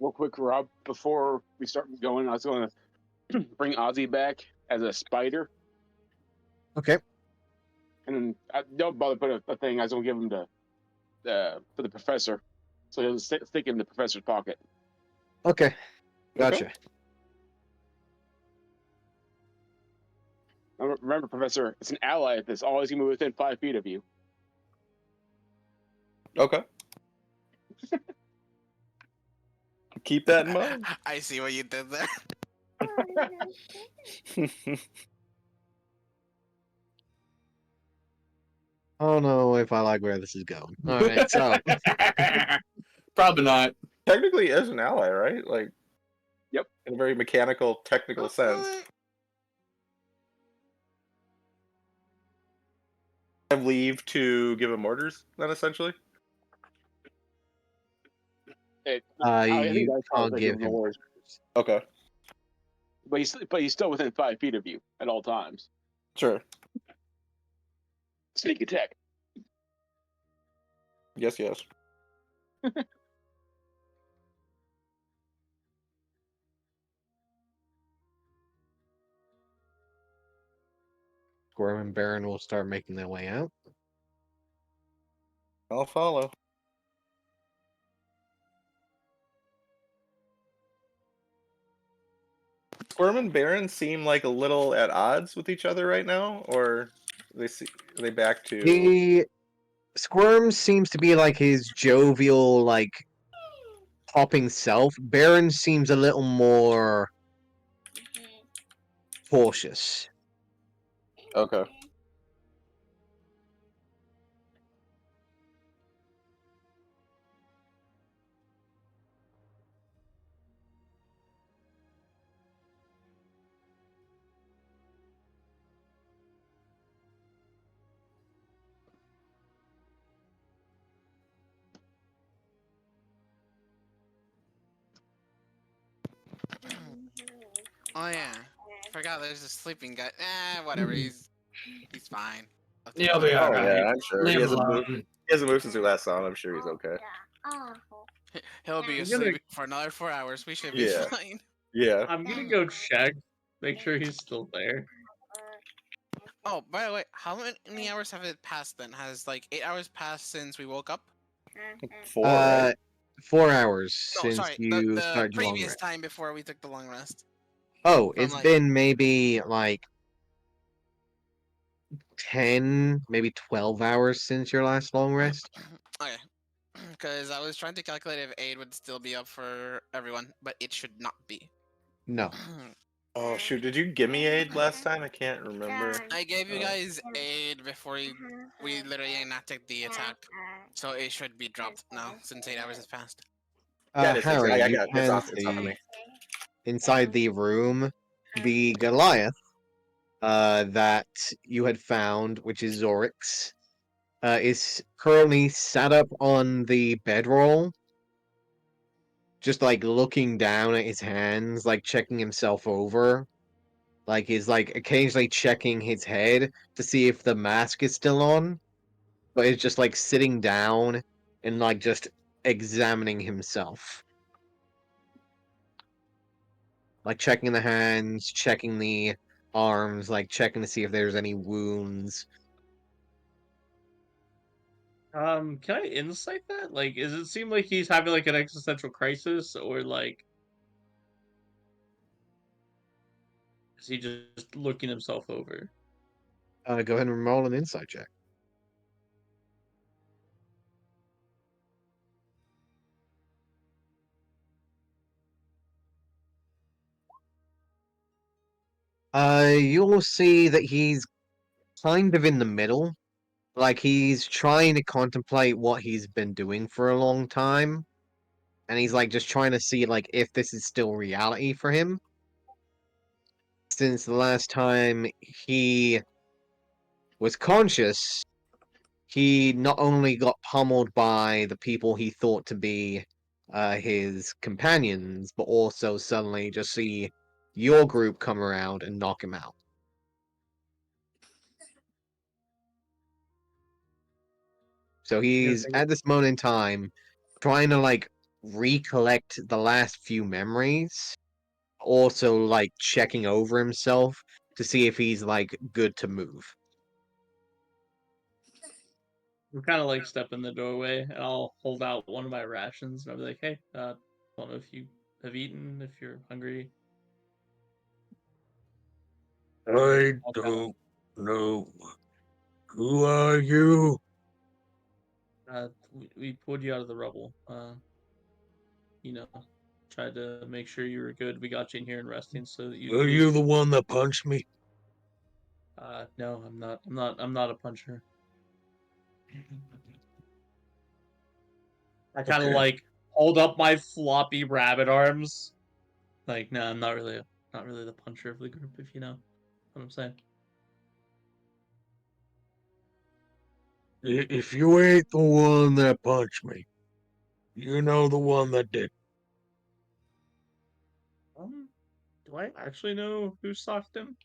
Real quick, Rob, before we start going, I was going to bring Ozzy back as a spider. okay. And then don't bother put a thing. I was going to give him for the professor. So he'll stick in the professor's pocket. Okay. Gotcha. Remember, Professor, it's an ally at this. Always gonna be within 5 feet of you. Okay. Keep that in mind. I see what you did there. I don't know if I like where this is going. All right, so Probably not. Technically, as an ally, right? Like, Yep. In a very mechanical, technical sense. Have leave to give him orders, then essentially. I think you that's how can't they give the him orders. Okay, But he's still within 5 feet of you at all times. sure. Sneak attack. Yes. Squirm and Baron will start making their way out. I'll follow. Squirm and Baron seem like a little at odds with each other right now, or are they back to? The Squirm seems to be like his jovial, like hopping self. Baron seems a little more cautious. Okay. Oh yeah, forgot there's a sleeping guy. Whatever. He's fine. I'll take He'll care be of Oh him. alright. yeah, I'm sure. Leave He him hasn't moved. alone. He hasn't moved since we last saw him. I'm sure he's okay. He'll be I'm gonna asleep for another 4 hours. We should be Yeah. fine. Yeah. I'm gonna go check, make sure he's still there. Oh, by the way, how many hours have it passed then? Has like 8 hours passed since we woke up? 4, right? 4 hours No, since sorry, you the started your long previous rest. time before we took the long rest. Oh, From it's like been maybe like 10, maybe 12 hours since your last long rest. okay, because I was trying to calculate if aid would still be up for everyone, but it should not be. No. Oh shoot! Did you give me aid last time? I can't remember. I gave you Oh. guys aid before we literally enacted the attack, so it should be dropped now since 8 hours has passed. Yeah, it is. Harry, I you got it. can It's on me. see inside the room the Goliath that you had found, which is Zorix, is currently sat up on the bedroll, just like looking down at his hands, like checking himself over. Like he's like occasionally checking his head to see if the mask is still on, but he's just like sitting down and like just examining himself. Like checking the hands, checking the arms, like checking to see if there's any wounds. Can I insight that? Like, does it seem like he's having like an existential crisis, or like is he just looking himself over? Go ahead and roll an insight check. You'll see that he's kind of in the middle. Like he's trying to contemplate what he's been doing for a long time, and he's like just trying to see like if this is still reality for him. Since the last time he was conscious, he not only got pummeled by the people he thought to be his companions, but also suddenly just see your group come around and knock him out. So he's at this moment in time trying to like recollect the last few memories, also like checking over himself to see if he's like good to move. I'm kind of like step in the doorway, and I'll hold out one of my rations, and I'll be like, "Hey, don't know if you have eaten, if you're hungry." I I'll don't know. Who are you? we pulled you out of the rubble. You know, tried to make sure you were good. We got you in here and resting so that you. Are you the one that punched me? No, I'm not. I'm not a puncher. I kind of Okay. like hold up my floppy rabbit arms. Like, no, I'm not really the puncher of the group, if you know what I'm saying. If you ain't the one that punched me, you know the one that did. Do I actually know who socked him?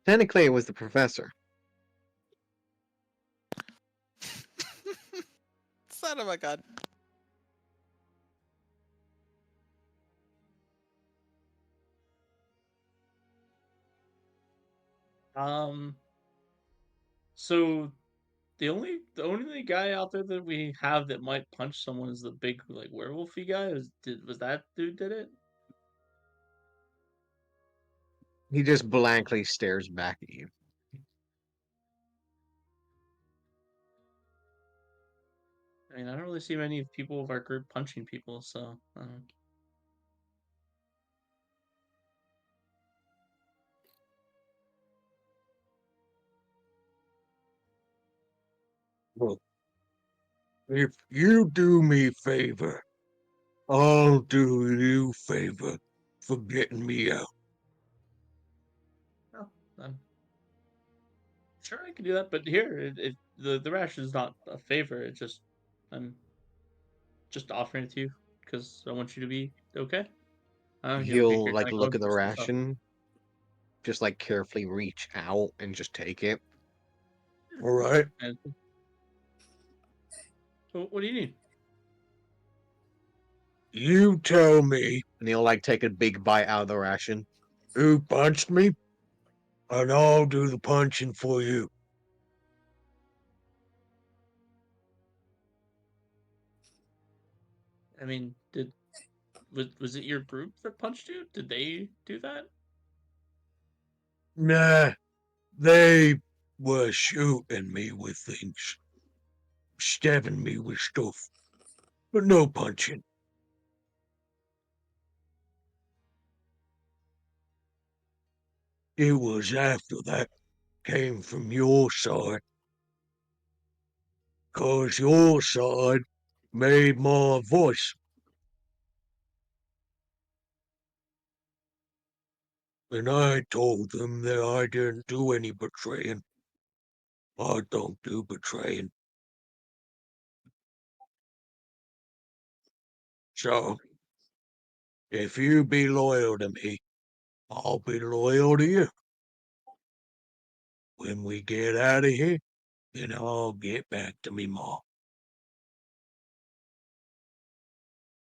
Technically, it was the professor. Son of a gun. So the only guy out there that we have that might punch someone is the big like werewolfy guy. Was that dude did it? He just blankly stares back at you. I mean, I don't really see many people of our group punching people, so Well, if you do me favor, I'll do you favor for getting me out. no, I'm sure I can do that. But here, the ration is not a favor. It's just I'm just offering it to you. because I want you to be okay. He'll you're like kind of going look at the through some stuff. ration, just like carefully reach out and just take it. All right. And, what do you need? You tell me And he'll like take a big bite out of the ration. who punched me, and I'll do the punching for you. I mean, was it your group that punched you? Did they do that? Nah, they were shooting me with things, stabbing me with stuff, but no punching. It was after that came from your side, 'cause your side made my voice. And I told them that I didn't do any betraying. I don't do betraying. So, if you be loyal to me, I'll be loyal to you. When we get out of here, then I'll get back to me ma.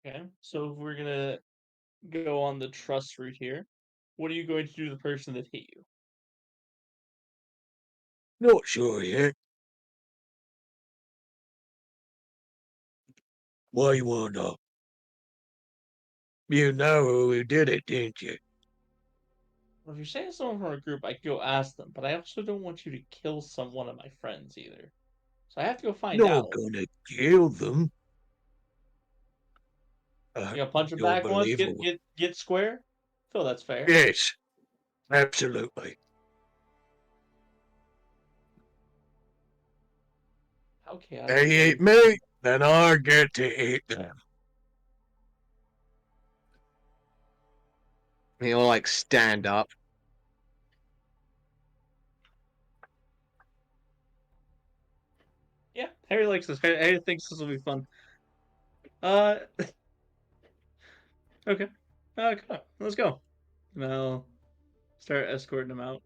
Okay, so if we're gonna go on the trust route here, what are you going to do to the person that hit you? Not sure yet. Why you want to know? You know who did it, didn't you? Well, if you're saying someone from our group, I could go ask them, but I also don't want you to kill one of my friends either. So I have to go find Not out. gonna kill them. You gonna punch him You'll back once? believe it. Get square? Phil, that's fair. Yes, absolutely. How chaotic. They eat me, then I get to eat them. He'll like stand up. Yeah, Harry likes this. Harry thinks this will be fun. Uh, okay. Come on, let's go. And I'll start escorting him out.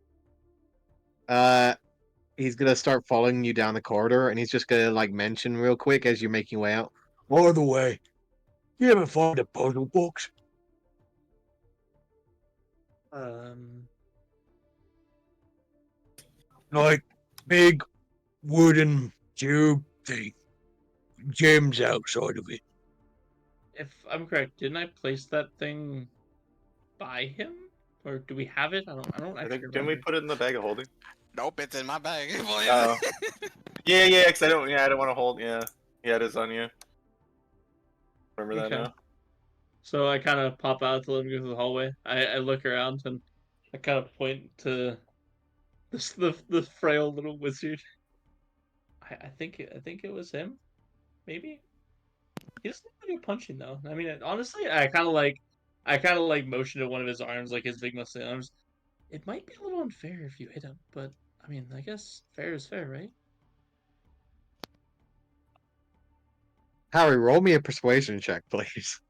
He's gonna start following you down the corridor, and he's just gonna like mention real quick as you're making your way out. By the way, you ever find a puzzle box? Like big wooden tube thing, gems outside of it. If I'm correct, didn't I place that thing by him, or do we have it? I don't I actually think didn't we remember. put it in the bag of holding? Nope, it's in my bag. Oh. Yeah, because I don't want to hold. Yeah, it is on you. Remember that Okay. now? So I kind of pop out to let him go through the hallway. I look around and I kind of point to the frail little wizard. I think it was him. Maybe he doesn't have any punching though. I mean, honestly, I kind of like motion to one of his arms, like his big muscly arms. It might be a little unfair if you hit him, but I mean, I guess fair is fair, right? Harry, roll me a persuasion check, please.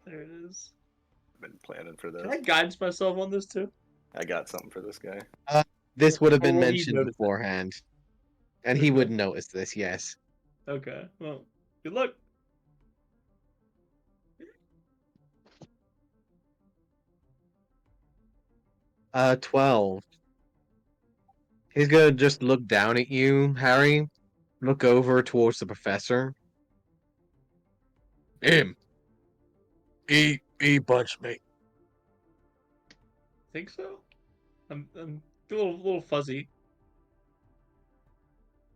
There it is. I've been planning for this. Can I guidance myself on this too? I got something for this guy. This would have Or been will he mentioned notice it? beforehand, and he Okay. would notice this. Yes. Okay. Well, good luck. 12. He's gonna just look down at you, Harry. Look over towards the professor. Him. He punched me. Think so? I'm a little fuzzy.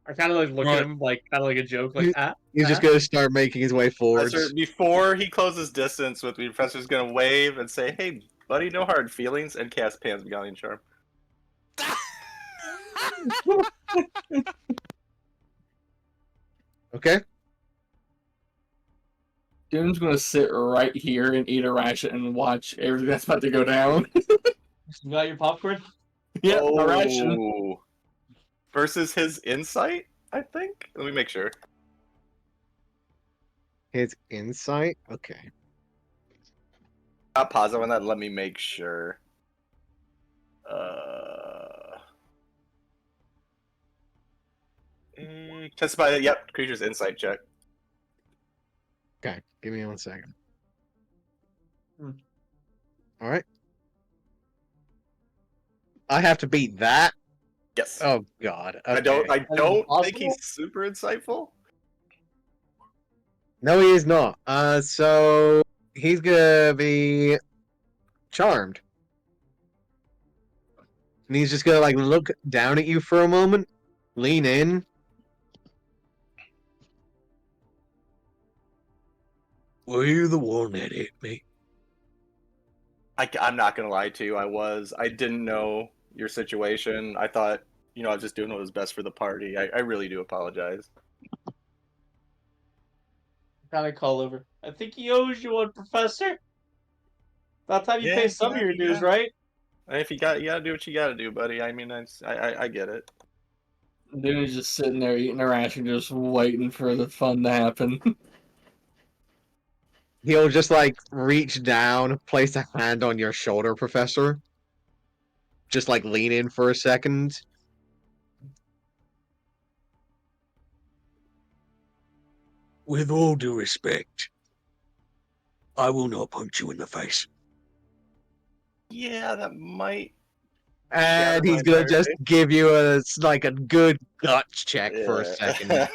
I kind of like look at Right. him like kind of like a joke, like He's just gonna start making his way Professor, forwards. before he closes distance with me, Professor's gonna wave and say, "Hey, buddy, no hard feelings," and cast Pan's Beguiling Charm. Okay. Dune's gonna sit right here and eat a ration and watch everything that's about to go down. You got your popcorn? Yep, a ration. Oh. Versus his insight, I think. Let me make sure. His insight? Okay. Not positive on that. Let me make sure. Tested by, yep, creature's insight check. Okay. Give me 1 second. Hmm. All right. I have to beat that. Yes. Oh God. Okay. I don't That is think impossible? he's super insightful. No, he is not. So he's gonna be charmed, and he's just gonna like look down at you for a moment, lean in. Were you the one that hit me? I'm not gonna lie to you. I didn't know your situation. I thought, I was just doing what was best for the party. I really do apologize. Kind of call over. I think he owes you one, Professor. About time you pay some of your dues, right? If you gotta do what you gotta do, buddy. I mean, I get it. Dune's just sitting there eating a ration, just waiting for the fun to happen. He'll just like reach down, place a hand on your shoulder, Professor. Just like lean in for a second. With all due respect, I will not punch you in the face. Yeah, that might. And Yeah, he's gonna that's just give you a good guts check for a second.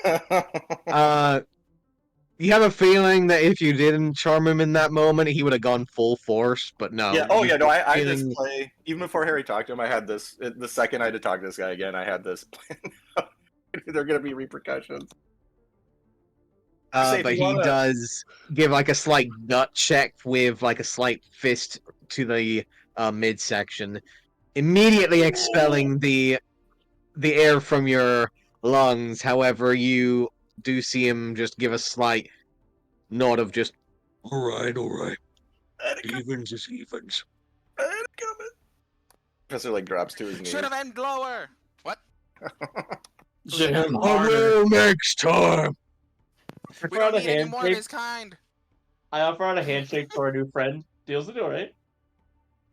You have a feeling that if you didn't charm him in that moment, he would have gone full force, but no. Yeah. Oh you yeah. No. get I just feeling- play even before Harry talked to him. I had this. The second I had to talk to this guy again, I had this plan. There are gonna be repercussions. Say, if but you he wanna- does give like a slight gut check with like a slight fist to the midsection, immediately expelling the air from your lungs. However, you do see him just give a slight nod of just All right, all right. I had it coming, Evens is evens. I had it coming. Professor like drops to his knees. Should have ended lower. What? Shit hit him I harder. will next time. We don't need any more of his kind. I offer out a handshake to our new friend. Deal's the deal, right?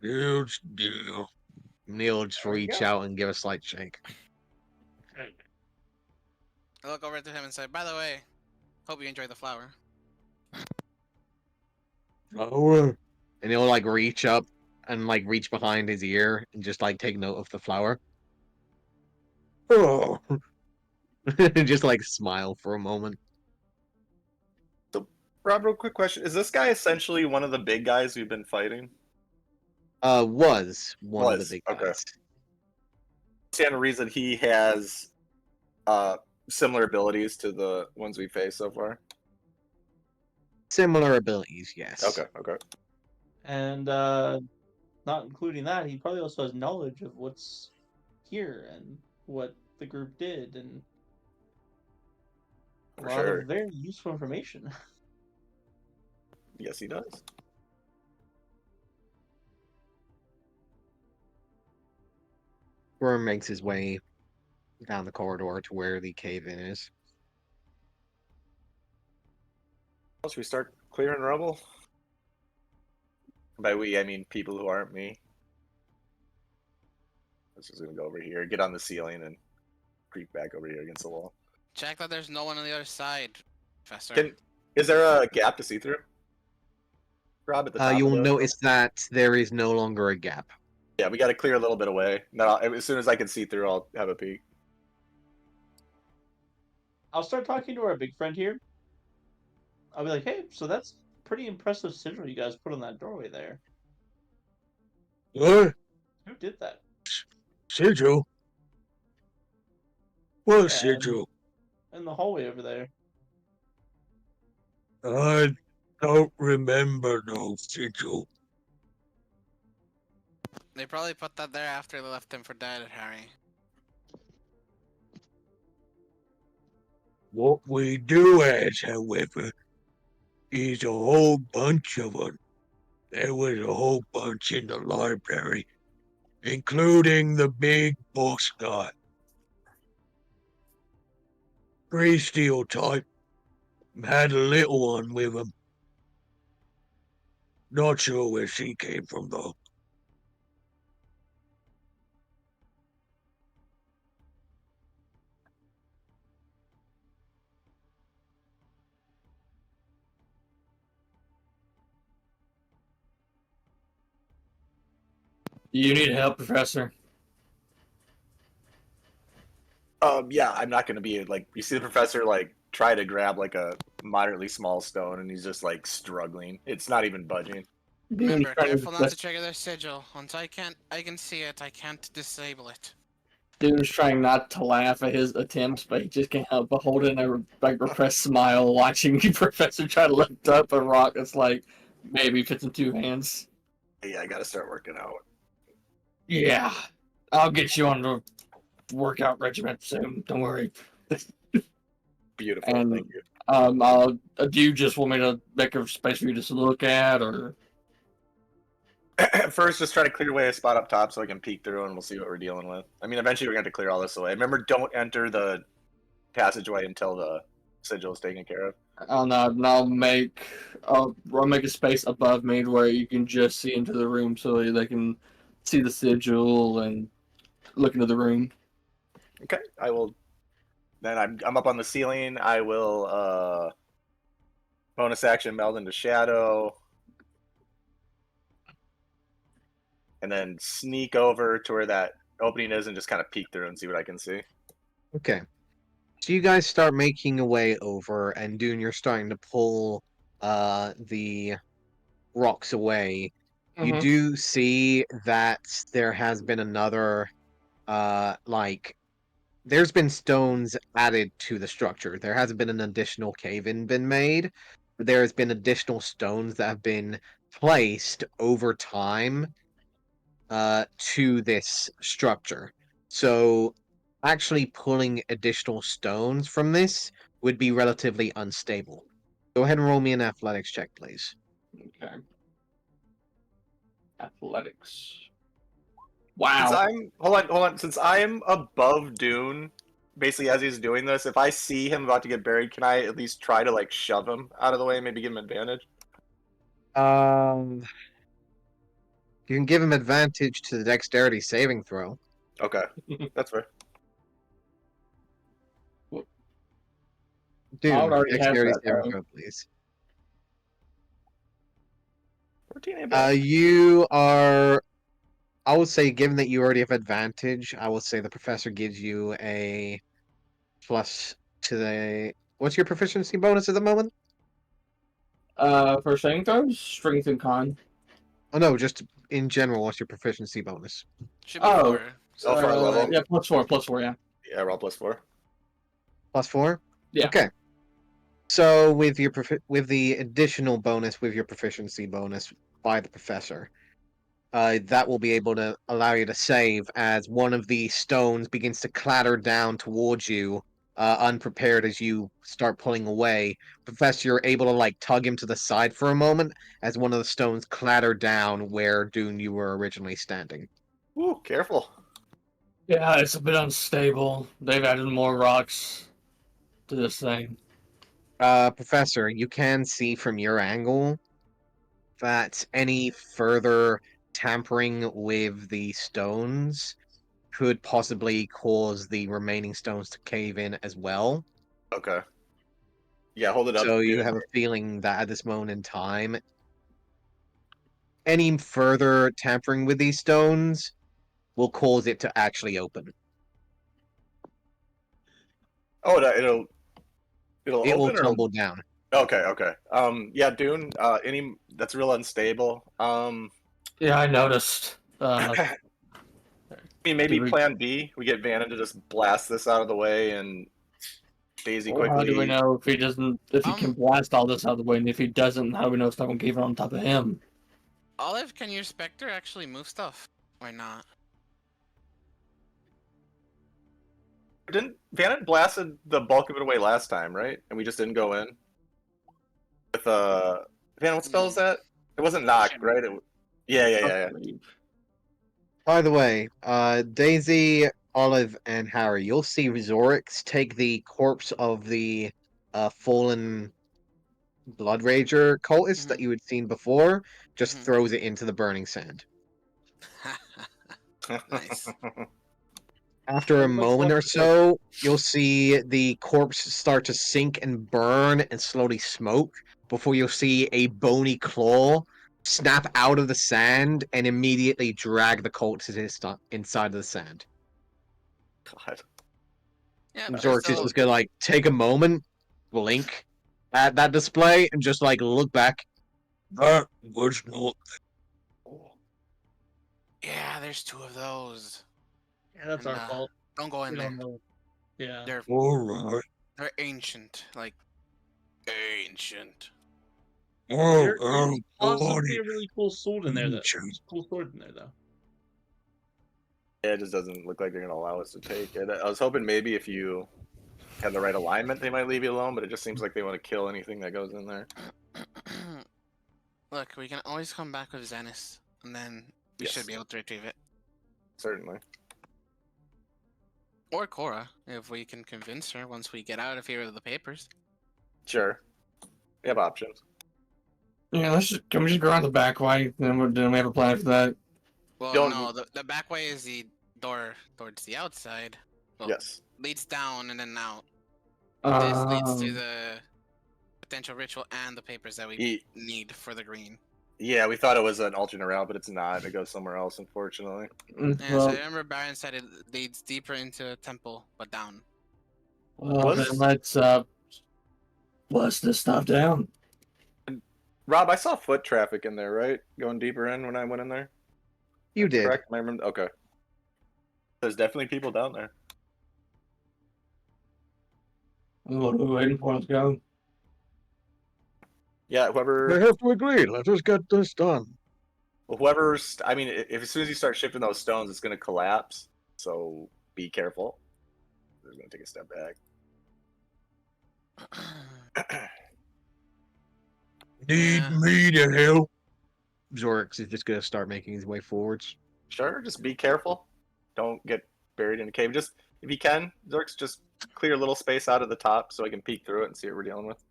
Huge deal. Neil just There we reach go. out and give a slight shake. I look over to him and say, "By the way, hope you enjoy the flower." Flower. And he'll like reach up and like reach behind his ear and just like take note of the flower. Oh, And just like smile for a moment. Rob, real quick question: is this guy essentially one of the big guys we've been fighting? Was one of the big okay. guys. Stand a reason he has similar abilities to the ones we faced so far. Similar abilities, yes. Okay. And not including that, he probably also has knowledge of what's here and what the group did and a For lot sure. of very useful information. Yes, he does. Worm makes his way down the corridor to where the cave-in is. Should we start clearing rubble? By we, I mean people who aren't me. I'm just gonna go over here, get on the ceiling, and creep back over here against the wall. Check that there's no one on the other side, Professor. Is there a gap to see through? Rob, at the top. You of will the- notice that there is no longer a gap. Yeah, we got to clear a little bit away. No, as soon as I can see through, I'll have a peek. I'll start talking to our big friend here. I'll be like, hey, so that's pretty impressive sigil you guys put on that doorway there. what? Who did that? Sigil? What Yeah, sigil? in the hallway over there. I don't remember no sigil. They probably put that there after they left him for dead, Harry. What we do as, however, is a whole bunch of them. There was a whole bunch in the library, including the big boss guy. Grey steel type. Had a little one with him. Not sure where she came from, though. You need help, Professor. Yeah, I'm not gonna be like. You see the professor like try to grab like a moderately small stone, and he's just like struggling. It's not even budging. Remember, careful not to trigger their sigil. Once I can see it, I can't disable it. Dude's trying not to laugh at his attempts, but he just can't help but hold in a repressed smile watching Professor try to lift up a rock that's like maybe fits in 2 hands. Yeah, I gotta start working out. Yeah, I'll get you on the workout regiment soon. Don't worry. Beautiful, And thank you. do you just want me to make a space for you to just look at, or? First, just try to clear away a spot up top so I can peek through, and we'll see what we're dealing with. I mean, eventually we're going to have to clear all this away. Remember, don't enter the passageway until the sigil is taken care of. I'll make a space above me where you can just see into the room, so they can see the sigil and look into the room. Okay, I will. Then I'm up on the ceiling. I will bonus action meld into shadow, and then sneak over to where that opening is and just kind of peek through and see what I can see. Okay. So you guys start making your way over, and Dune, you're starting to pull the rocks away. You Mhm. do see that there has been another there's been stones added to the structure. There hasn't been an additional cave-in been made, but there has been additional stones that have been placed over time to this structure. So actually pulling additional stones from this would be relatively unstable. Go ahead and roll me an athletics check, please. Okay. Athletics. Since Wow. I'm hold on. Since I'm above Dune, basically as he's doing this, if I see him about to get buried, can I at least try to like shove him out of the way, maybe give him advantage? Um, you can give him advantage to the dexterity saving throw. Okay, that's fair. I Dune, already have dexterity that saving though. throw, please. 14 ain't bad. You are. I would say, given that you already have advantage, I will say the professor gives you a plus to the. What's your proficiency bonus at the moment? For saving throws, strength and con. Oh no, just in general, what's your proficiency bonus? Should be Oh, 4. Oh, for our level? yeah, +4, yeah. Yeah, roll +4. +4? Yeah. Okay. So with your with the additional bonus with your proficiency bonus by the professor, that will be able to allow you to save as one of the stones begins to clatter down towards you, unprepared as you start pulling away. Professor, you're able to like tug him to the side for a moment as one of the stones clatter down where Dune you were originally standing. Ooh, careful. Yeah, it's a bit unstable. They've added more rocks to this thing. Professor, you can see from your angle that any further tampering with the stones could possibly cause the remaining stones to cave in as well. Okay. Yeah, hold it up, So you dude. have a feeling that at this moment in time, any further tampering with these stones will cause it to actually open. Oh, it'll It will open or tumble down. okay, okay. Yeah, Dune. Any that's real unstable. Yeah, I noticed. I mean, maybe Plan B. We get Vanna to just blast this out of the way, and Daisy Well, how do we quickly. know if he doesn't? If he can blast all this out of the way, and if he doesn't, how do we know it's not going to cave in on top of him? Olive, can your Spectre actually move stuff? Or not? Didn't Vanna blasted the bulk of it away last time, right? And we just didn't go in. With man, what spell is that? It wasn't knock, Shit. right? Yeah. By the way, Daisy, Olive, and Harry, you'll see Zorix take the corpse of the fallen Blood Rager cultist that Mhm. you had seen before, just Mhm. throws it into the burning sand. Nice. After a What about moment or left? so, you'll see the corpse start to sink and burn and slowly smoke before you'll see a bony claw snap out of the sand and immediately drag the cultist inside of the sand. God. Yeah, they're Zorix is still. just gonna like take a moment, blink at that display, and just like look back. That was not. Yeah, there's 2 of those. Yeah, that's And our fault. don't go in We there. don't know. Yeah. They're All right. they're ancient, like ancient. Oh, There's possibly bloody a really cool sword in there. ancient. Cool sword in there though. Yeah, it just doesn't look like they're gonna allow us to take it. I was hoping maybe if you had the right alignment, they might leave you alone, but it just seems like they want to kill anything that goes in there. Look, we can always come back with Zenith, and then we Yes. should be able to retrieve it. Certainly. Or Cora, if we can convince her once we get out of here with the papers. Sure. We have options. Yeah, can we just go around the back way? Then we have a plan for that. Well, Don't- no, the back way is the door towards the outside. Well, Yes. leads down and then out. This leads to Um, the potential ritual and the papers that we Ye- need for the green. Yeah, we thought it was an alternate route, but it's not. It goes somewhere else, unfortunately. Yeah, so I well, remember Baron said it leads deeper into a temple, but down. well, then let's bust this stuff down. Rob, I saw foot traffic in there, right? Going deeper in when I went in there. You That's did. correct? Am I remember? Okay. There's definitely people down there. What are we waiting for? Let's go. Yeah, We whoever, have to agree. Let us get this done. whoever's. I mean, if as soon as you start shifting those stones, it's going to collapse. So be careful. We're going to take a step back. Need Yeah. me to help? Zorix is just gonna start making his way forwards. Sure, just be careful. Don't get buried in a cave. Just if you can, Zorks, just clear a little space out of the top so I can peek through it and see what we're dealing with.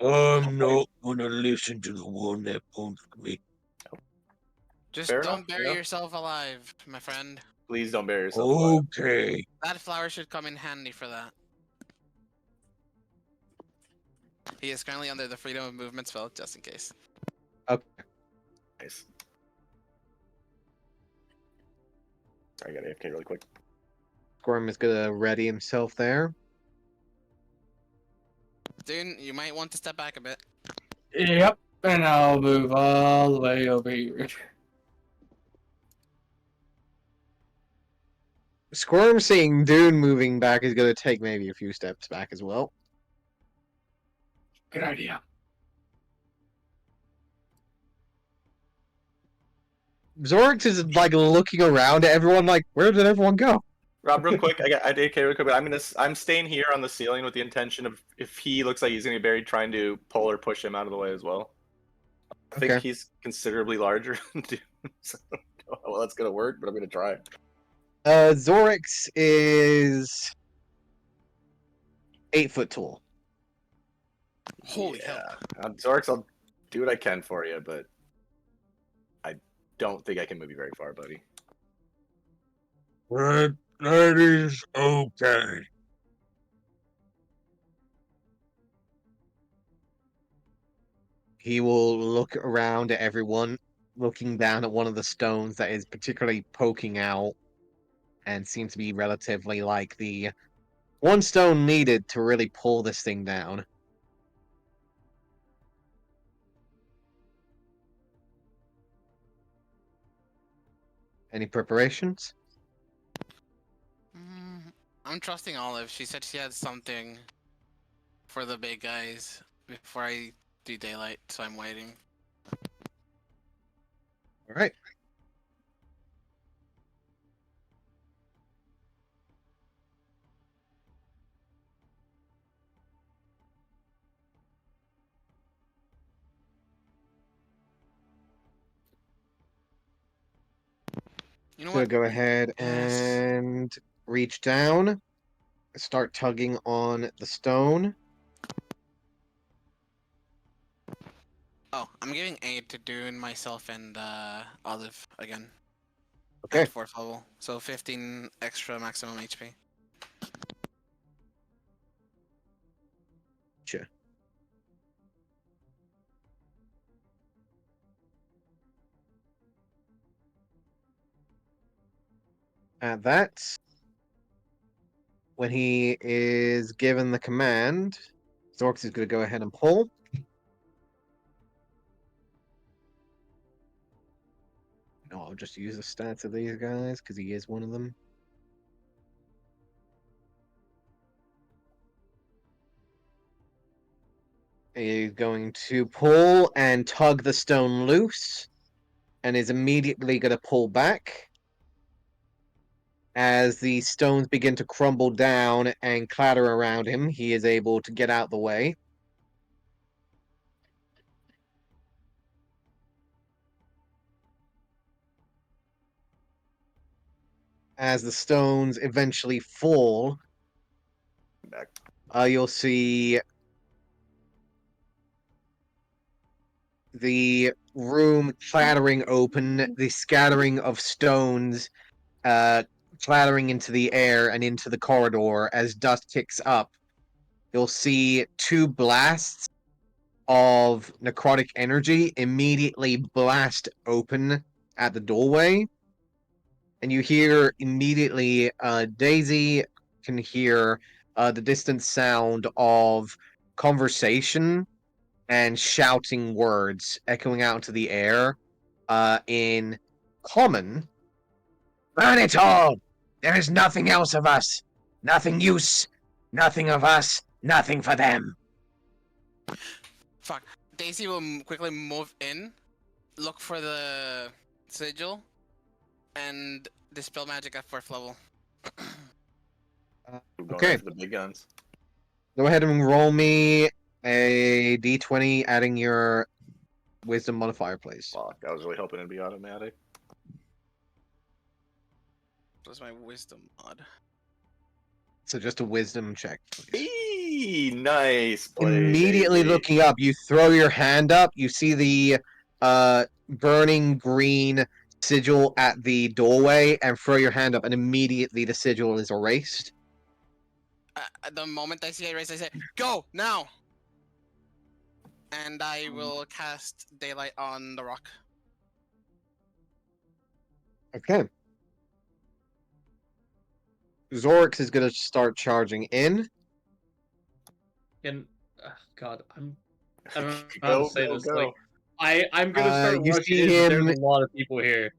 I'm not gonna listen to the one that punted me. Just Fair don't enough, bury yeah. yourself alive, my friend. Please don't bury yourself alive. Okay. That flower should come in handy for that. He is currently under the freedom of movement spell, just in case. Okay. Nice. Sorry, I got AFK really quick. Squirm is gonna ready himself there. Dude, you might want to step back a bit. Yep, and I'll move all the way over here. Squirm seeing Dune moving back is gonna take maybe a few steps back as well. Good idea. Zorix is like looking around at everyone like, where did everyone go? Rob, real quick, I AFK real quick, but I'm staying here on the ceiling with the intention of if he looks like he's gonna be buried, trying to pull or push him out of the way as well. I think Okay. he's considerably larger than Dune, so I don't know how well that's gonna work, but I'm gonna try. Zorix is 8 foot tall. Holy hell. Zorks, I'll do what I can for you, but I don't think I can move you very far, buddy. That is okay. He will look around at everyone, looking down at one of the stones that is particularly poking out and seems to be relatively like the one stone needed to really pull this thing down. Any preparations? I'm trusting Olive. She said she had something for the big guys before I do daylight, so I'm waiting. All right. You know So what? go ahead Yes. and reach down, start tugging on the stone. Oh, I'm giving aid to Dune, myself, and Olive again Okay. at 4th level. So 15 extra maximum HP. Gotcha. At that, when he is given the command, Zorx is going to go ahead and pull. No, I'll just use the stats of these guys because he is one of them. He's going to pull and tug the stone loose, and is immediately going to pull back. As the stones begin to crumble down and clatter around him, he is able to get out the way. As the stones eventually fall, Back. you'll see the room clattering open, the scattering of stones clattering into the air and into the corridor as dust kicks up. You'll see two blasts of necrotic energy immediately blast open at the doorway. And you hear immediately, Daisy can hear the distant sound of conversation and shouting words echoing out into the air in common. Burn it all! There is nothing else of us! Nothing use! Nothing of us! Nothing for them! Fuck. Daisy will quickly move in, look for the sigil, and dispel magic at 4th level. We're going Okay. after the big guns. Go ahead and roll me a d20, adding your wisdom modifier, please. Fuck, I was really hoping it'd be automatic. What's my wisdom mod? So just a wisdom check, please. Eee, nice play, Immediately Daisy. looking up, you throw your hand up, you see the burning green sigil at the doorway, and throw your hand up, and immediately the sigil is erased. At the moment I see it raise, I say, "Go now!" And I will cast daylight on the rock. Okay. Zorix is going to start charging in. And God, I don't know how Go, to say go, this. go. Like, I'm gonna start You rushing see in, but there's him. a lot of people here.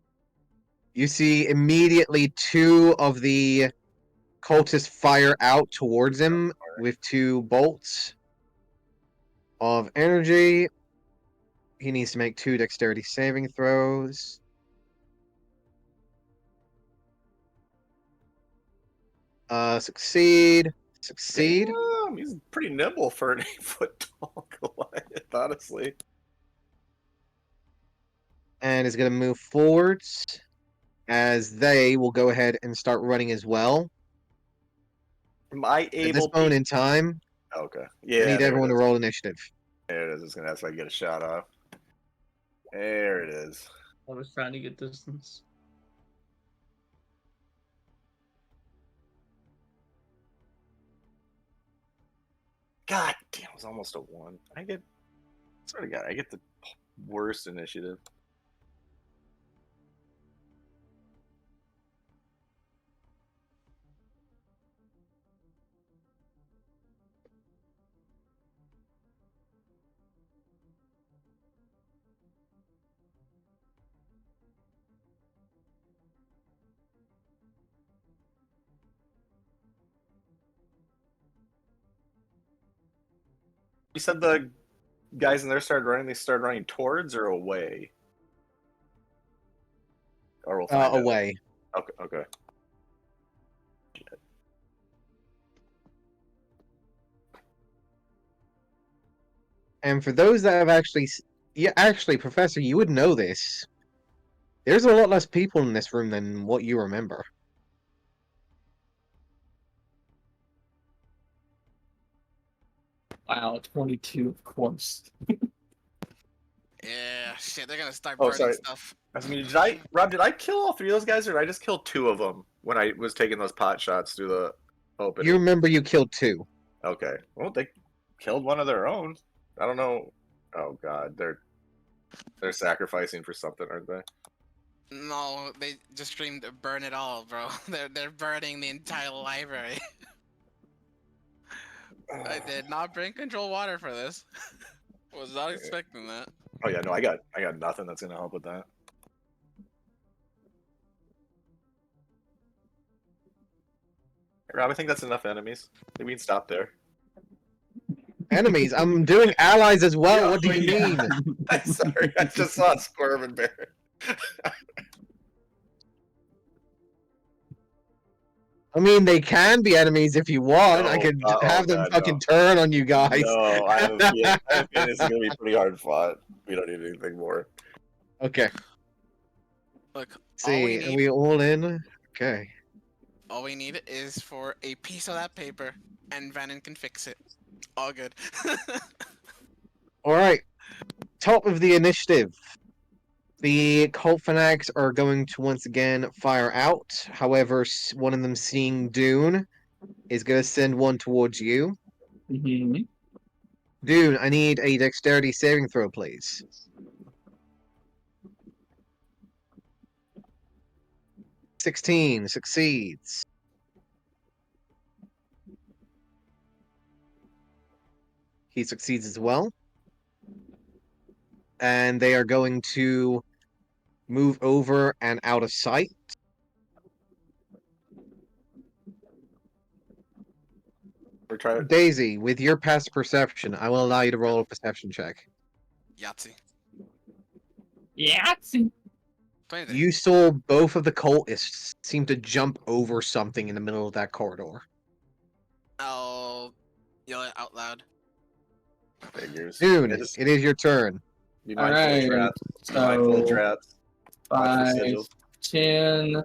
You see immediately two of the cultists fire out towards him with two bolts of energy. He needs to make 2 dexterity saving throws. Succeed. Succeed. Damn, he's pretty nimble for an 8-foot tall Goliath, honestly. And is going to move forwards as they will go ahead and start running as well. Am I At this able moment to... in time, Okay. I Yeah, need there everyone it to is. roll initiative. There it is. I was going to ask if I can get a shot off. There it is. I was trying to get distance. God damn, it was almost a 1. I swear to God, I get the worst initiative. You said the guys in there started running. They started running towards or away? Or we'll find out. Away. Okay, okay. And for those that have actually, yeah, actually, Professor, you would know this. There's a lot less people in this room than what you remember. Wow, 22, of course. Yeah, shit, they're gonna start Oh, burning sorry. stuff. I mean, Rob, did I kill all 3 of those guys, or did I just kill 2 of them when I was taking those pot shots through the opening? You remember you killed 2. Okay. Well, they killed one of their own. I don't know. Oh God, they're sacrificing for something, aren't they? No, they just screamed burn it all, bro. They're burning the entire library. I did not bring control water for this. Was not expecting that. Oh yeah, no, I got nothing that's gonna help with that. Hey, Rob, I think that's enough enemies. Maybe we can stop there. Enemies. I'm doing allies as well. Yeah, What do you yeah. mean? I'm sorry, I just saw Squirm and Baron. I mean, they can be enemies if you want. I No, could oh have them God, fucking no. turn on you guys. No, I have a feeling this is gonna be pretty hard fought. We don't need anything more. Okay. Look, See, are we all in? Okay. all we need is for a piece of that paper, and Vannon can fix it. All good. All right. Top of the initiative. The cult fanatics are going to once again fire out. However, one of them, seeing Dune, is going to send one towards you. Mhm. Dune, I need a dexterity saving throw, please. 16 succeeds. He succeeds as well. And they are going to move over and out of sight. We're trying. Daisy, with your past perception, I will allow you to roll a perception check. Yahtzee. Yahtzee. 20. You saw both of the cultists seem to jump over something in the middle of that corridor. I'll yell it out loud. Figures. Dune, Yeah, just it is your turn. be mindful of Alright, traps. Be mindful of so traps. Watch for 5, sigils. 10,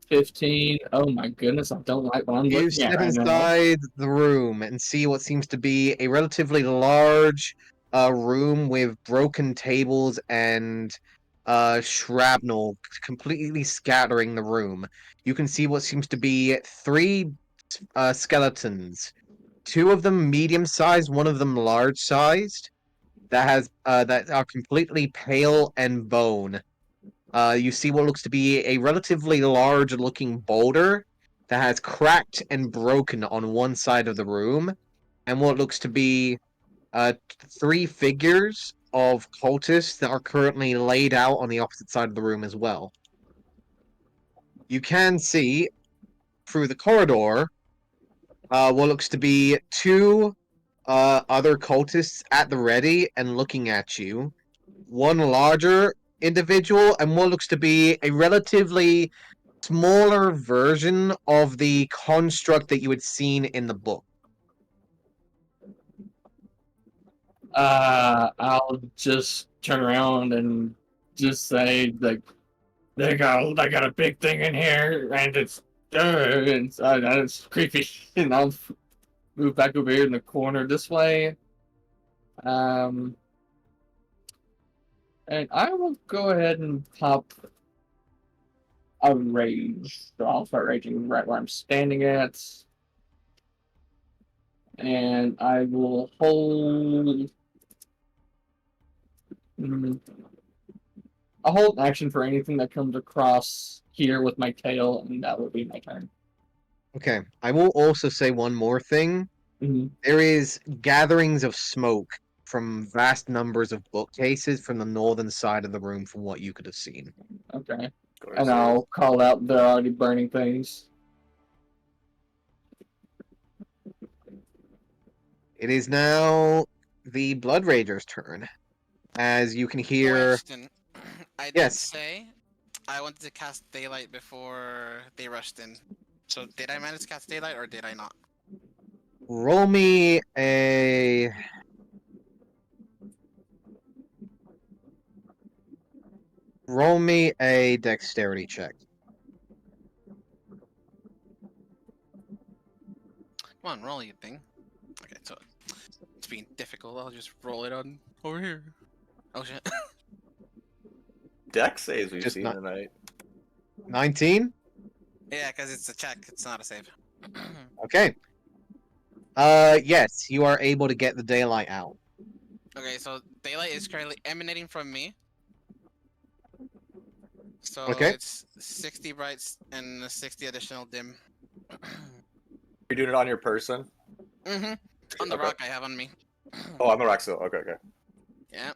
15. Oh my goodness, I don't like what I'm You looking at step right now. inside the room and see what seems to be a relatively large room with broken tables and shrapnel completely scattering the room. You can see what seems to be 3 skeletons. 2 of them medium-sized, one of them large-sized. That are completely pale and bone. You see what looks to be a relatively large-looking boulder that has cracked and broken on one side of the room, and what looks to be 3 figures of cultists that are currently laid out on the opposite side of the room as well. You can see through the corridor what looks to be 2 other cultists at the ready and looking at you. One larger individual and what looks to be a relatively smaller version of the construct that you had seen in the book. I'll just turn around and just say like they got a big thing in here and it's creepy and I'll move back over here in the corner this way. And I will go ahead and pop a rage. So I'll start raging right where I'm standing at. And I will hold. I'll hold action for anything that comes across here with my tail, and that will be my turn. Okay, I will also say one more thing. Mhm. There is gatherings of smoke from vast numbers of bookcases from the northern side of the room from what you could have seen. Okay. Of course, And yeah. I'll call out they're already burning things. It is now the Blood Rager's turn. As you can hear... Question. I did Yes. say I wanted to cast daylight before they rushed in. So did I manage to cast daylight or did I not? Roll me a... Roll me a dexterity check. Come on, roll you thing. Okay, so it's being difficult. I'll just roll it on over here. Oh shit. Dex saves we've Just seen not- tonight. 19? Yeah, because it's a check. It's not a save. Okay. Yes, you are able to get the daylight out. Okay, so daylight is currently emanating from me. So Okay. it's 60 brights and 60 additional dim. You're doing it on your person? Mm-hmm. On the Okay. rock I have on me. Oh, on the rock still. Okay, okay. Yeah.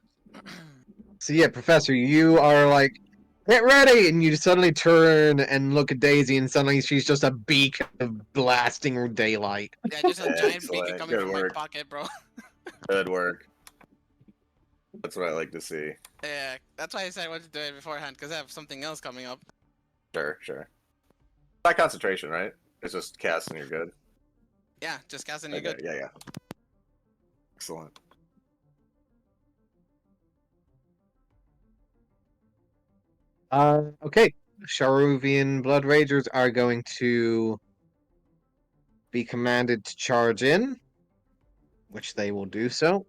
So yeah, Professor, you are like, get ready, and you suddenly turn and look at Daisy, and suddenly she's just a beacon of blasting daylight. Yeah, just a giant beacon Excellent. coming Good from work. my pocket, bro. Good work. That's what I like to see. Yeah, that's why I said I wanted to do it beforehand, because I have something else coming up. Sure, sure. Not concentration, right? It's just cast and you're good. Yeah, just casting you Okay, good. yeah, yeah. Excellent. Okay. Sharuvian Blood Ragers are going to be commanded to charge in, which they will do so.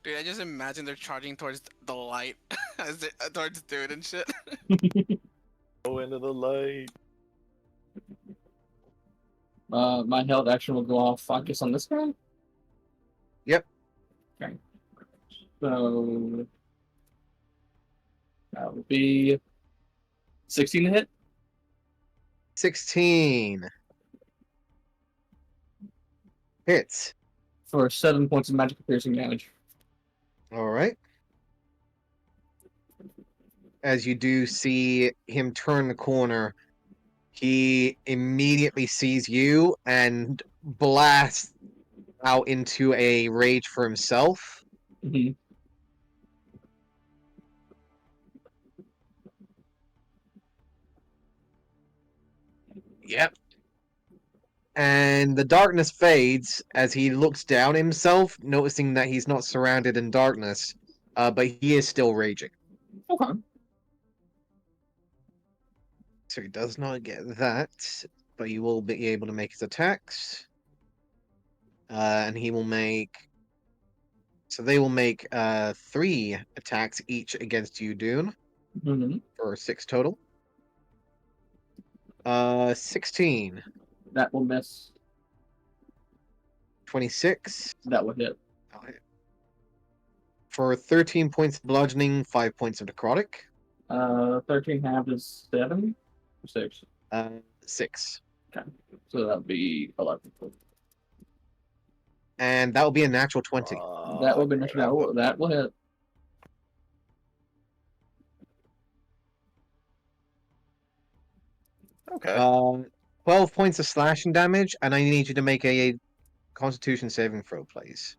Dude, I just imagine they're charging towards the light, as they, towards dude and shit. Go into the light. My held action will go off focus on this guy. Yep. Okay. So that would be 16 to hit 16. Hits. for 7 points of magical piercing damage. All right. As you do see him turn the corner, he immediately sees you and blasts out into a rage for himself. Mhm. Yep. And the darkness fades as he looks down himself, noticing that he's not surrounded in darkness, but he is still raging. Okay. So he does not get that, but he will be able to make his attacks. And he will make. So they will make 3 attacks each against you, Dune, Mm-hmm. for 6 total. 16, That will miss. 26. That will hit. For 13 points of bludgeoning, 5 points of necrotic. 13 half is 7 or 6. 6. Okay. So that'll be 11. And that will be a natural 20. That will be that will hit. Okay. 12 points of slashing damage, and I need you to make a Constitution saving throw, please.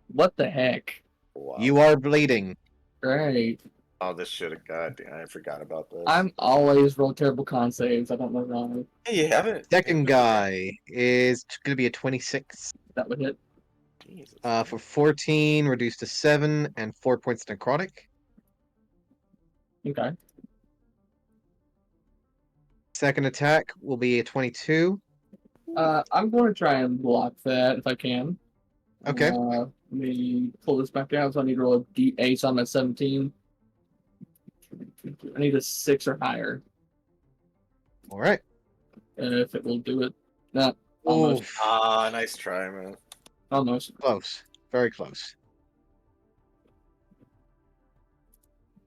What the heck? Wow. You are bleeding. Great. Oh, this should have. God damn, I forgot about this. I'm always roll terrible con saves. I don't know why. Hey, you haven't. Second guy is going to be a 26. That would hit. Jesus. For 14, reduced to 7, and 4 points of necrotic. Okay. Second attack will be a 22. I'm going to try and block that if I can. Okay. Let me pull this back out. So I need to roll a D8. So I'm at 17. I need a 6 or higher. All right. If it will do it. Not almost. Oof. Ah, nice try, man. Almost. Close. Very close.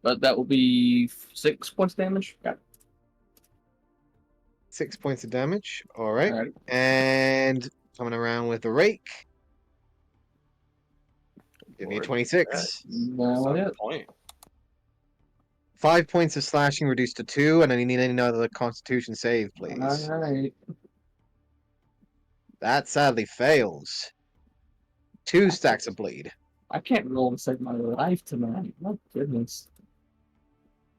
But that will be 6 points of damage. Got it. 6 points of damage. All right. Alright. And coming around with the rake. Give me a Lord. 26. That will hit. Point. 5 points of slashing reduced to 2, and I need another Constitution save, please. Alright. That sadly fails. 2 stacks of bleed. I can't roll and save my life tonight. My goodness.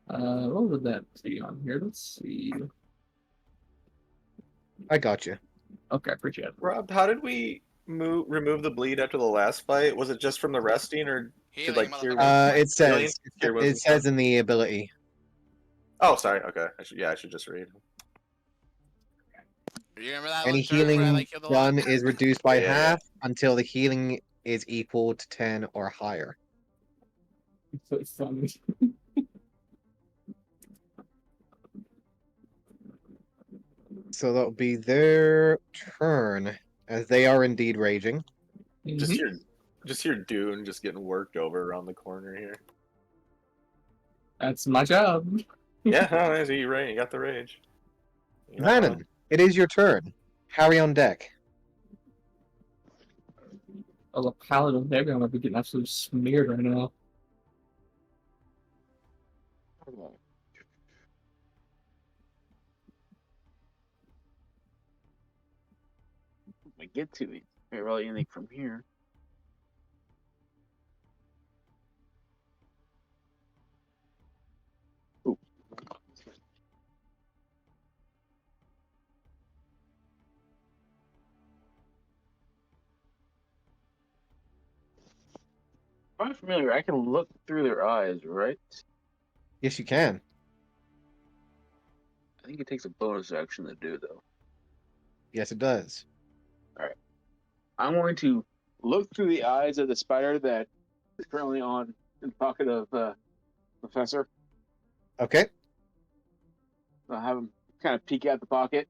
What would that be on here? Let's see. I got you. Okay, appreciate it. Rob, how did we remove the bleed after the last fight? Was it just from the resting, or Healing, like, cure motherfucker. It Healing? says Cure wounds it and stuff? says in the ability. Oh, sorry. Okay. I should just read. You remember that Any one turn where I healing like healed a lot? done is reduced by Yeah, yeah, yeah. half until the healing is equal to 10 or higher. So it's funny. So that'll be their turn, as they are indeed raging. Just Mhm. hear, just hear Dune just getting worked over around the corner here. That's my job. Yeah, no, you're right. You got the rage. You're not wrong. Vannon, it is your turn. Harry on deck. Oh, the paladin of Heavy, I'm gonna be getting absolutely smeared right now. I get to it. Can't really anything from here. Ooh. I'm familiar. I can look through their eyes, right? Yes, you can. I think it takes a bonus action to do though. Yes, it does. I'm going to look through the eyes of the spider that is currently on in the pocket of the professor. Okay. I'll have him kind of peek out the pocket.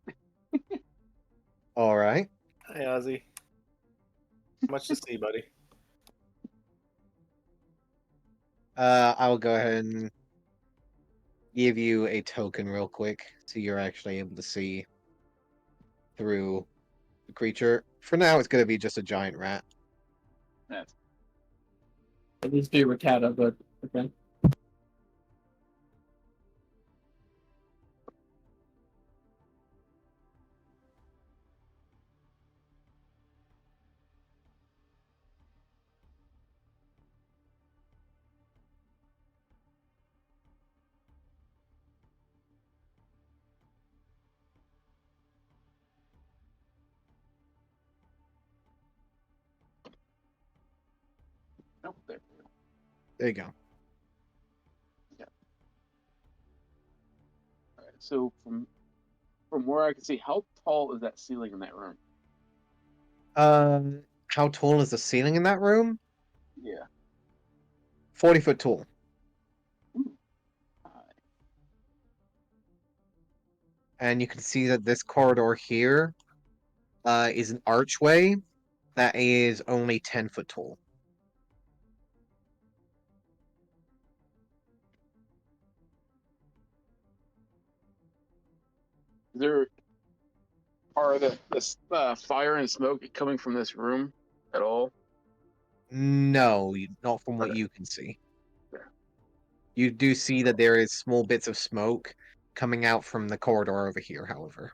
All right. Hey, Ozzy. Much to see, buddy. I will go ahead and give you a token real quick, so you're actually able to see through the creature. For now, it's going to be just a giant rat. That's It needs to be Rakata, but okay. oh, there. There you go. All right. So from where I can see, how tall is that ceiling in that room? How tall is the ceiling in that room? Yeah. 40-foot tall. Ooh. And you can see that this corridor here is an archway that is only 10-foot tall. There are the fire and smoke coming from this room at all? No, not from what Okay. you can see. Yeah. You do see that there is small bits of smoke coming out from the corridor over here, however.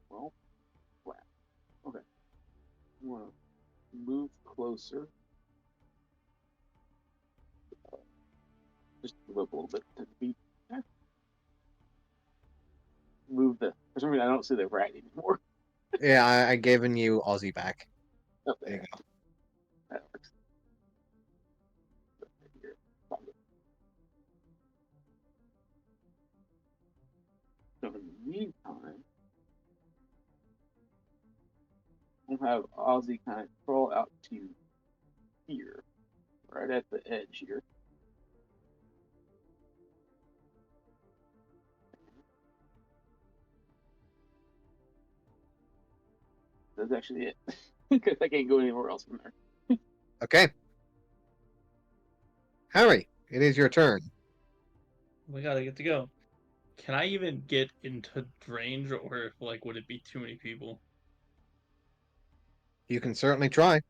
Well, flat. Okay. I'm gonna move closer. Just move up a little bit to be. Move the. For some reason, I don't see the rat anymore. Yeah, I given you Aussie back. Oh, There you there. go. That works. Here. So in the meantime, we'll have Ozzy kind of crawl out to here, right at the edge here. That's actually it. Because I can't go anywhere else from there. Okay. Harry, it is your turn. Oh my god, I get to go. Can I even get into range, or like would it be too many people? You can certainly try.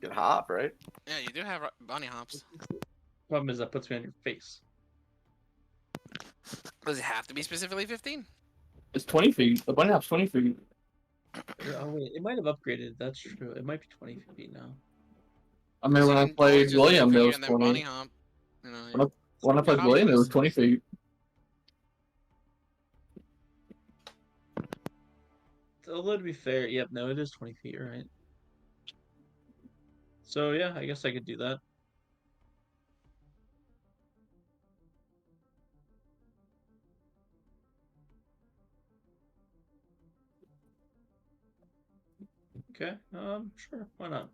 Get hop, right? Yeah, you do have bunny hops. Problem is that puts me on your face. Does it have to be specifically 15? It's 20 feet. The bunny hop's 20 feet. Oh wait, it might have upgraded. That's true. It might be 20 feet now. I mean, when I played William, it was and then bunny 20. hop. You know, When I played got William, it was options. 20 feet. Although to be fair, yep, no, it is 20 feet, you're right. So yeah, I guess I could do that. Okay, sure, why not?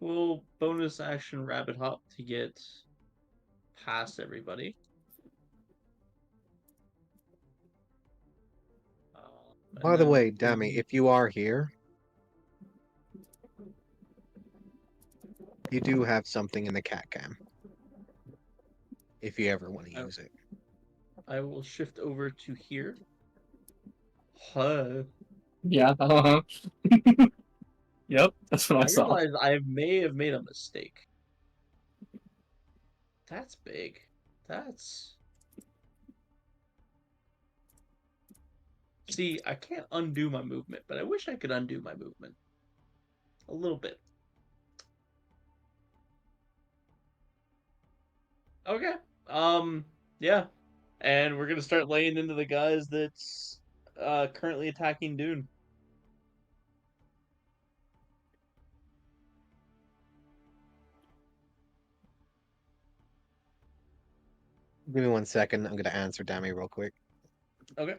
We'll bonus action rabbit hop to get past everybody. By the way, Dammy, if you are here, you do have something in the cat cam. If you ever want to use it. I will shift over to here. Huh. Yeah. Yep, that's what I saw. Realize I may have made a mistake. That's big. That's... See, I can't undo my movement, but I wish I could undo my movement. A little bit. Okay. Yeah. And we're gonna start laying into the guys that's currently attacking Dune. Give me 1 second. I'm going to answer Dammy real quick. Okay.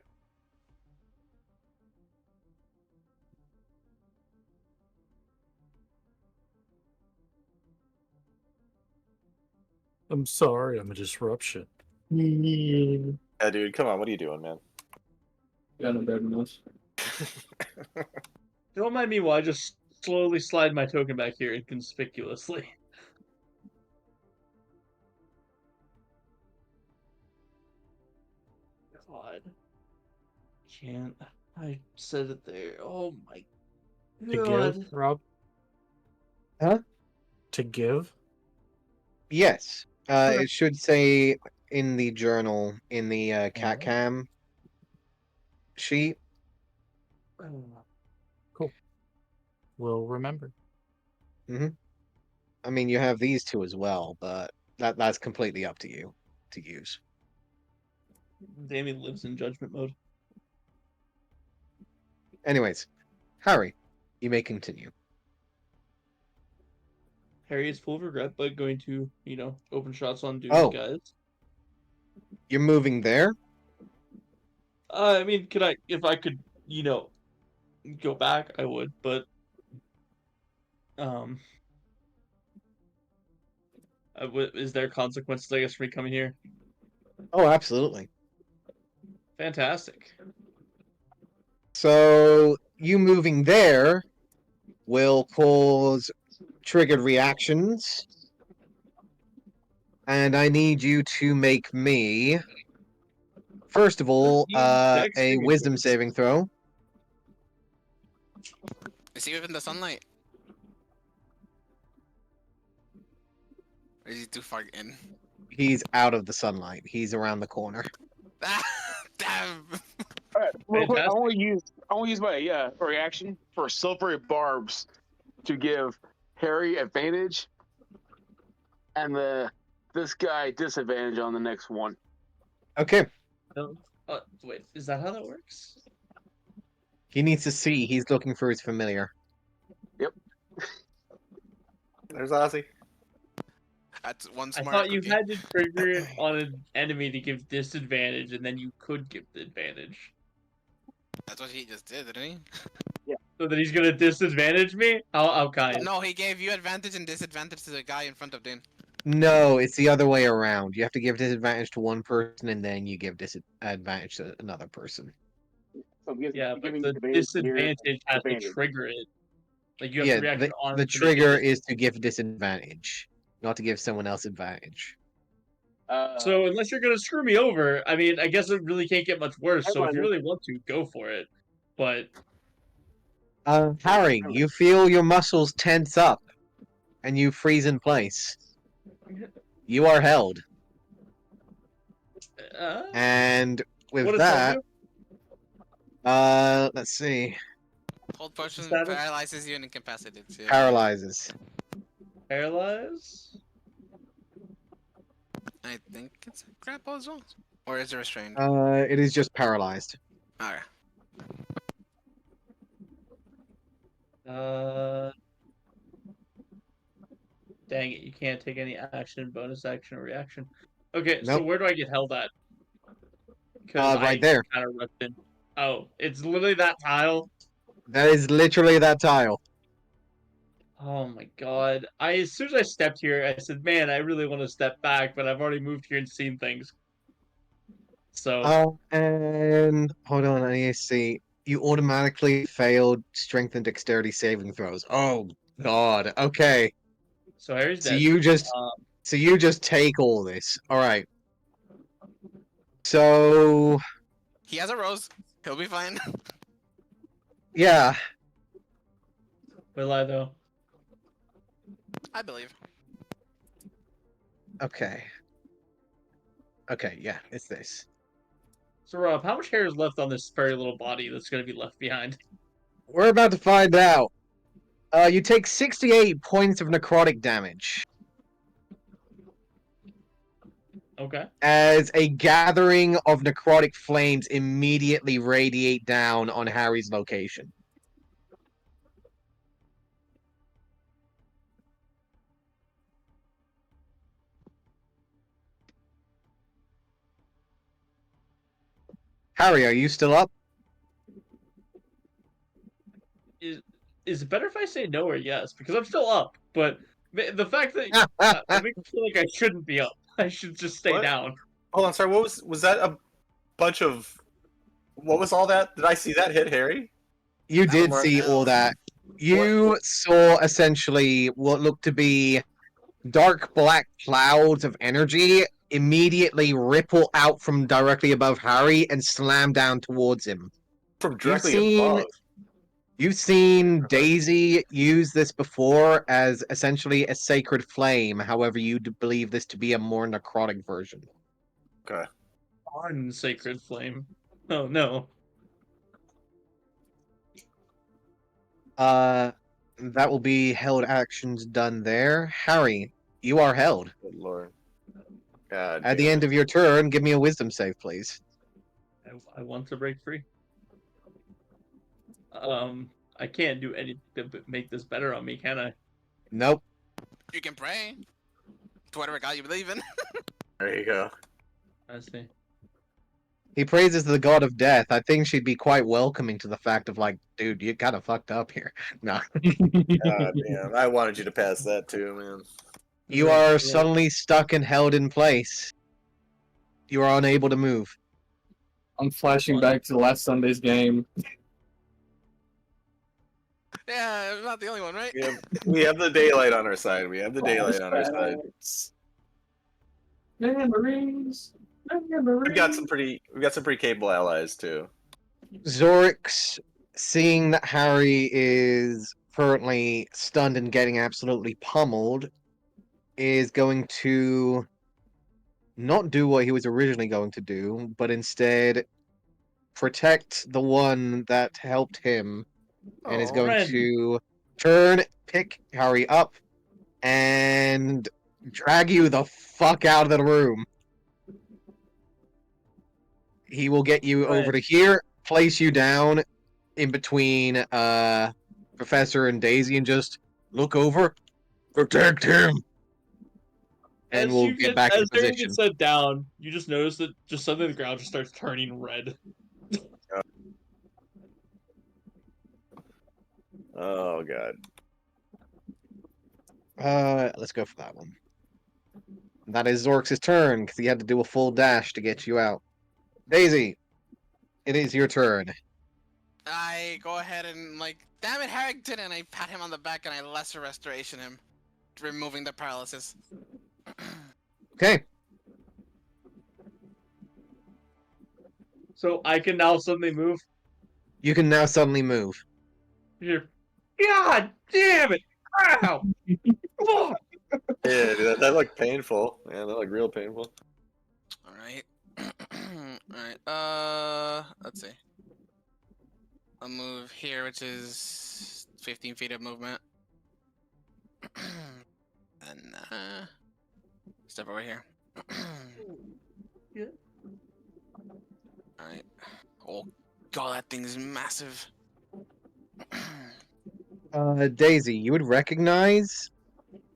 I'm sorry, I'm a disruption. Yeah, dude, come on. What are you doing, man? Got no better than this. Don't mind me while I just slowly slide my token back here inconspicuously. God. Can't. I said it there. Oh my To god. give, Rob? Huh? To give? Yes. Okay. It should say in the journal, in the cat Alright. cam sheet. Cool. We'll remember. I mean, you have these two as well, but that's completely up to you to use. Dammy lives in judgment mode. Anyways, Harry, you may continue. Harry is full of regret, but going to, open shots on Dune's Oh. guys. You're moving there? I mean, if I could, go back, I would, but, is there consequences, I guess, for me coming here? Oh, absolutely. Fantastic. So you moving there will cause triggered reactions. And I need you to make me, first of all, Dex a saving wisdom throws. saving throw. Is he within the sunlight? Or is he too far in? He's out of the sunlight. He's around the corner. Damn! All right, real quick, I Fantastic. want to use my reaction for silvery barbs to give Harry advantage, and this guy disadvantage on the next one. Okay. Wait, is that how that works? He needs to see. He's looking for his familiar. There's Ozzy. That's one I smart thought you cookie. had to trigger it on an enemy to give disadvantage, and then you could give the advantage. That's what he just did, didn't he? So that he's gonna disadvantage me? How kind? No, he gave you advantage and disadvantage to the guy in front of Dane. No, it's the other way around. You have to give disadvantage to one person, and then you give disadvantage to another person. So I'm Yeah, but giving the advantage here, disadvantage has to advantage. trigger it. Like you have Yeah, to react on the to make it trigger a is to give disadvantage, not to give someone else advantage. So unless you're gonna screw me over, I mean, I guess it really can't get much worse. So if you really want to, go for it. But Harry, you feel your muscles tense up. and you freeze in place. You are held. And what with does Hell that, do? let's see. Hold potion Status? paralyzes you and incapacitates you. Paralyzes. Paralyze? I think it's a grapple as well. Or is it restrained? It is just paralyzed. Alright. Dang it, you can't take any action, bonus action, or reaction. Okay, so Nope. where do I get held at? Because Right there. kind of rushed in. Oh, it's literally that tile? That is literally that tile. Oh my god. As soon as I stepped here, I said, man, I really want to step back, but I've already moved here and seen things. So, And hold on, I need to see. You automatically failed strength and dexterity saving throws. Oh god. Okay. so Harry's So dead. you just take all this. All right. So He has a rose. He'll be fine. yeah. Will I, though? I believe. Okay. Okay. Yeah. It's this. So, Rob, how much hair is left on this very little body that's going to be left behind? We're about to find out. You take 68 points of necrotic damage Okay. as a gathering of necrotic flames immediately radiate down on Harry's location. Harry, are you still up? Is it better if I say no or yes? Because I'm still up, but the fact that it makes me feel like I shouldn't be up. I should just stay What? down. Hold on, sorry. What was that? A bunch of what was all that? Did I see that hit Harry? You did was see all hell. that. You saw essentially what looked to be dark black clouds of energy immediately ripple out from directly above Harry and slam down towards him. From directly seen- above. You've seen Daisy use this before as essentially a sacred flame. However, you believe this to be a more necrotic version. Okay. On sacred flame. Oh no. That will be held actions done there. Harry, you are held. Good lord. God. At the damn end it. of your turn, give me a wisdom save, please. I want to break free. I can't do anything to make this better on me, can I? Nope. You can pray to whatever God you believe in. There you go. I see. He praises the god of death. I think she'd be quite welcoming to the fact of like, dude, you kind of fucked up here. No. God damn. I wanted you to pass that too, man. You are suddenly stuck and held in place. You are unable to move. I'm flashing back to last Sunday's game. Yeah, I'm not the only one, right? We have the daylight on our side. We have the daylight on our side. Memories. We've got some pretty capable allies too. Zorix, seeing that Harry is currently stunned and getting absolutely pummeled, is going to not do what he was originally going to do, but instead protect the one that helped him, and is going Friend. to pick Harry up, and drag you the fuck out of the room. He will get you over to here, place you down in between Professor and Daisy, and just look over, protect him, and we'll get back in as Harry position. gets set down, you just notice that just suddenly the ground just starts turning red. Oh god. Let's go for that one. That is Zorx's turn, because he had to do a full dash to get you out. Daisy, it is your turn. I go ahead and like, damn it, Harrington, and I pat him on the back and I lesser restoration him, removing the paralysis. Okay. So I can now suddenly move. You can now suddenly move. Here. God damn it! Ow! Yeah, dude, that looked painful. Yeah, that looked real painful. All right. All right. Let's see. I'll move here, which is 15 feet of movement. And step over here. Yeah. All right. Oh god, that thing's massive. Daisy, you would recognize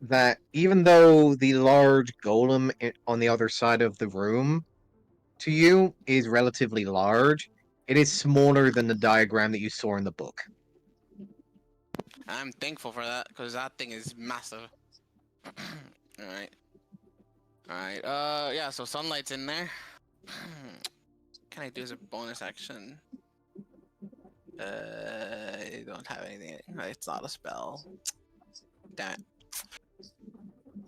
that even though the large golem on the other side of the room to you is relatively large, it is smaller than the diagram that you saw in the book. I'm thankful for that because that thing is massive. All right. All right. Yeah. So sunlight's in there. Can I do as a bonus action? I don't have anything. It's not a spell. Damn it.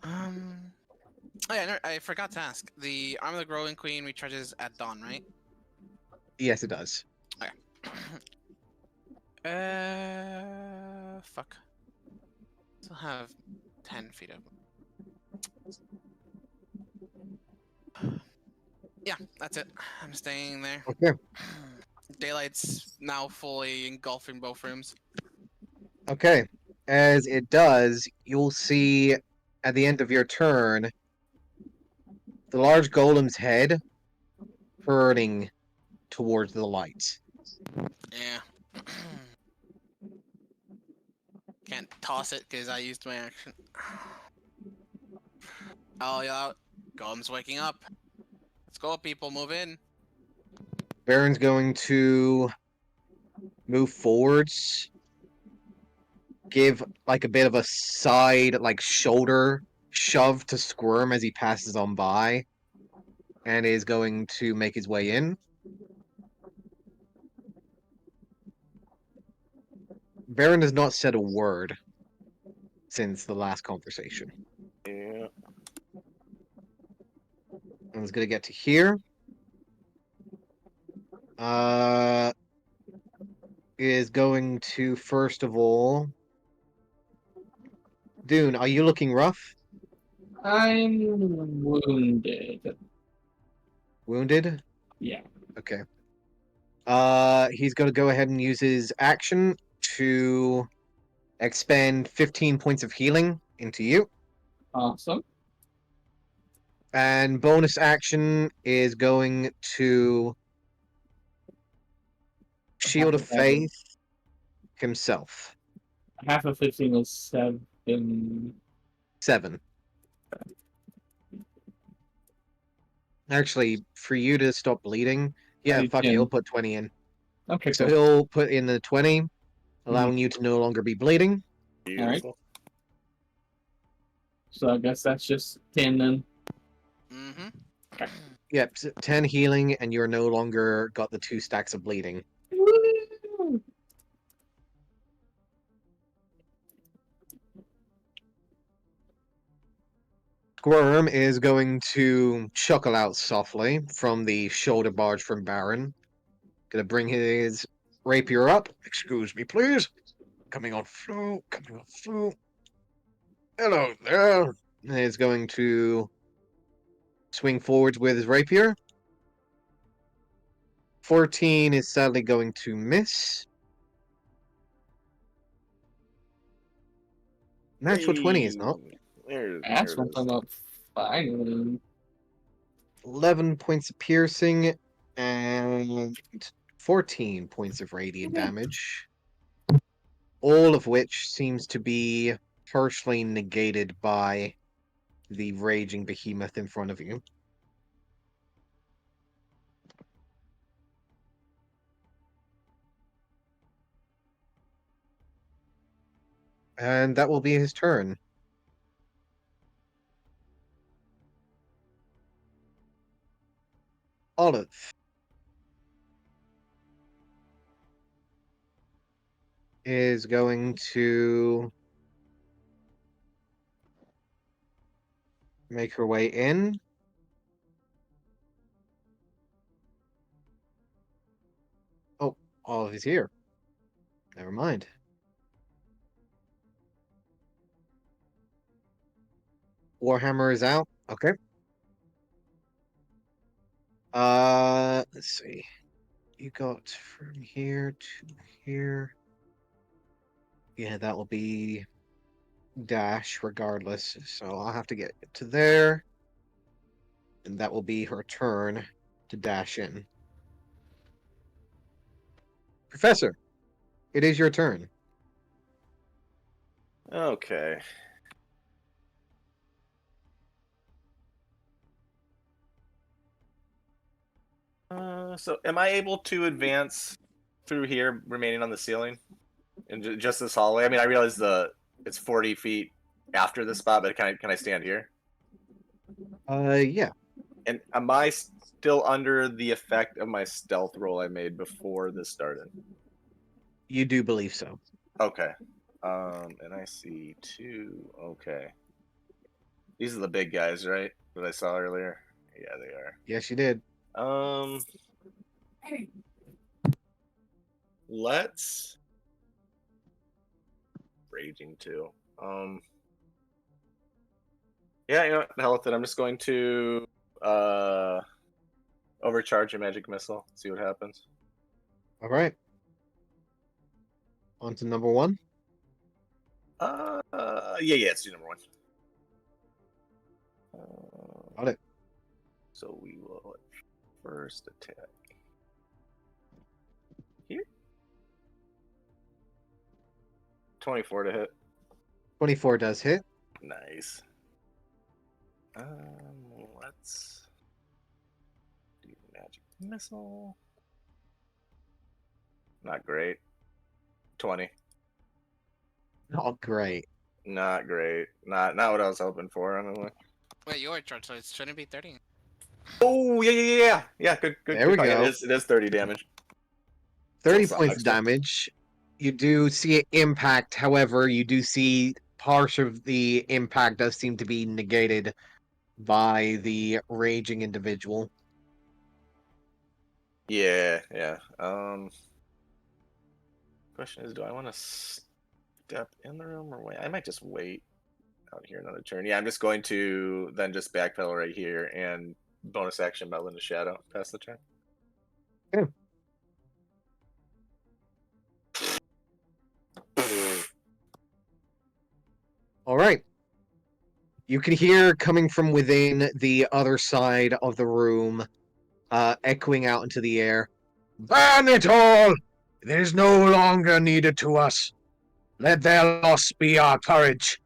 Oh yeah, I forgot to ask. The Arm of the Growing Queen recharges at dawn, right? Yes, it does. Okay. Fuck. Still have 10 feet of. Yeah, that's it. I'm staying there. Okay. Daylight's now fully engulfing both rooms. Okay. As it does, you'll see at the end of your turn the large golem's head hurting towards the light. Yeah. Can't toss it because I used my action. Oh yeah, Golem's waking up. Let's go, people. Move in. Baron's going to move forwards, give like a bit of a side, like shoulder shove to Squirm as he passes on by, and is going to make his way in. Baron has not said a word since the last conversation. Yeah. I was gonna get to here. Is going to first of all. Dune, are you looking rough? I'm wounded. Wounded? Yeah. Okay. He's gonna go ahead and use his action to expend 15 points of healing into you. Awesome. And bonus action is going to Shield of Faith himself. Half of 15 is 7. 7. Actually, for you to stop bleeding, yeah, I fuck it, can. he'll put 20 in. Okay, So cool. he'll put in the 20, allowing you to no longer be bleeding. Beautiful. So I guess that's just 10 then. Mm-hmm. Yep, 10 healing, and you're no longer got the 2 stacks of bleeding. Woo! Squirm is going to chuckle out softly from the shoulder barge from Baron. Gonna bring his rapier up. Excuse me, please. Coming on through, coming on through. Hello there. And is going to swing forwards with his rapier. 14 is sadly going to miss. Natural 20 is not. That's There what it I'm is. up. Finally. 11 points of piercing and 14 points of radiant Okay. damage. All of which seems to be partially negated by the raging behemoth in front of you. And that will be his turn. Olive is going to make her way in. Oh, Olive is here. Never mind. Warhammer is out. Okay. Let's see. You got from here to here. Yeah, that will be dash regardless. So I'll have to get to there. And that will be her turn to dash in. Professor, it is your turn. Okay. So am I able to advance through here, remaining on the ceiling, and just this hallway? I mean, I realize it's 40 feet after the spot, but can I stand here? Yeah. And am I still under the effect of my stealth roll I made before this started? You do believe so. Okay. And I see two. Okay. These are the big guys, right? That I saw earlier. Yeah, they are. Yes, you did. Let's raging too. Yeah, you know what? The hell with it. I'm just going to overcharge a magic missile. See what happens. All right. On to number one. Yeah. Let's do number one. Got it. So we will first attack here. 24 to hit. 24 does hit. Nice. Let's do magic missile. Not great. 20. Oh, great. Not great. Not what I was hoping for. Anyway. Wait, you are charged, so it shouldn't be 30. Oh yeah. Good. There we call. go. It is 30 damage. 30 Still points sucks. of damage. You do see it impact. However, you do see part of the impact does seem to be negated by the raging individual. Yeah. Question is, do I want to step in the room or wait? I might just wait out here another turn. Yeah, I'm just going to then just backpedal right here and bonus action Metal into Shadow past the turn. Yeah. All right. You can hear coming from within the other side of the room, echoing out into the air. Ban it all! It is no longer needed to us. Let their loss be our courage.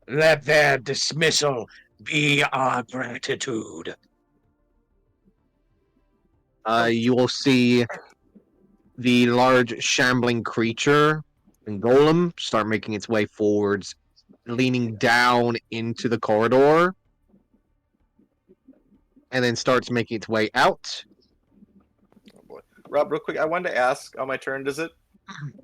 Let their dismissal be our gratitude. You will see the large shambling creature and golem start making its way forwards, leaning down into the corridor, and then starts making its way out. Oh boy, Rob, real quick, I wanted to ask on my turn: is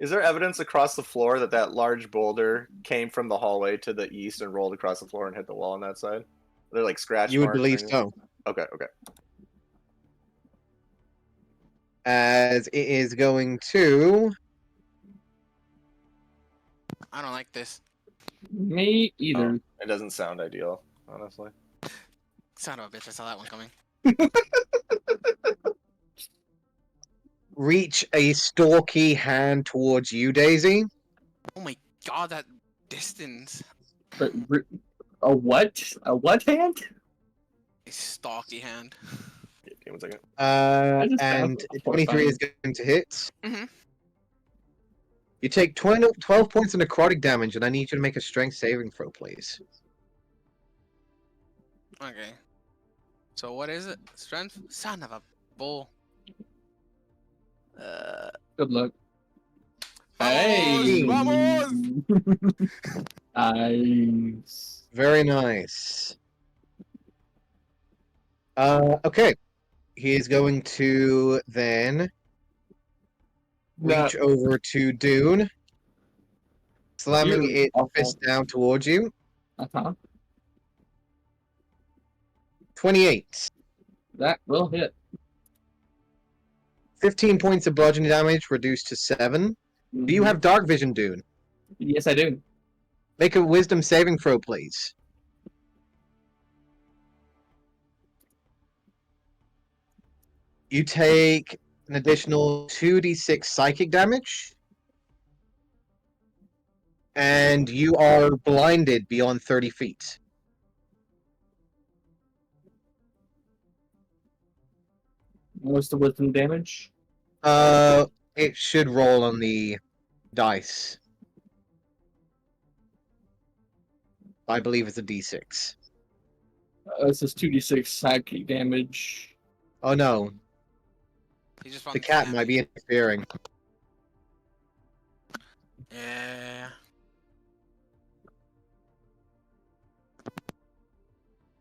there evidence across the floor that large boulder came from the hallway to the east and rolled across the floor and hit the wall on that side? Are there like scratch You would marks? believe so, Okay. as it is going to. I don't like this. Me either. It doesn't sound ideal, honestly. Son of a bitch, I saw that one coming. Reach a stalky hand towards you, Daisy. Oh my god, that distance. But a what? A what hand? A stalky hand. Give me 1 second. just And found 23 is going to hit. Mhm. You take 12 points of necrotic damage, and I need you to make a strength saving throw, please. Okay. So what is it? Strength? Son of a bull. Good luck. Vamos! Nice. Very nice. Okay. He is going to then reach over to Dune, slamming You're its awful. fist down towards you. Uh-huh. 28. That will hit. 15 points of bludgeoning damage, reduced to 7. Do you have dark vision, Dune? Yes, I do. Make a wisdom saving throw, please. You take an additional 2d6 psychic damage, and you are blinded beyond 30 feet. What's the wisdom damage? It should roll on the dice. I believe it's a d6. This is 2d6 psychic damage. Oh no, He just the wants cat might be interfering. Yeah.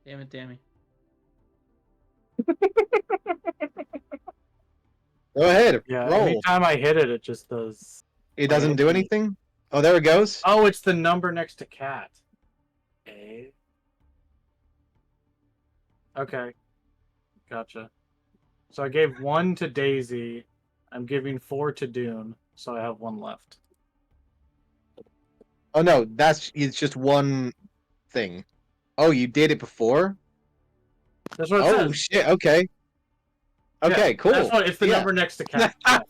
Damn it, Dammy. Go ahead, Yeah, roll. anytime I hit it, it just does. It doesn't do anything? Oh, there it goes. Oh, it's the number next to cat. Okay. Okay. Gotcha. So I gave 1 to Daisy. I'm giving 4 to Dune, so I have 1 left. Oh no, it's just one thing. Oh, you did it before? That's what it Oh says. shit, okay. Okay, Yeah, cool. That's what it's the Yeah. number next to cat. Yeah.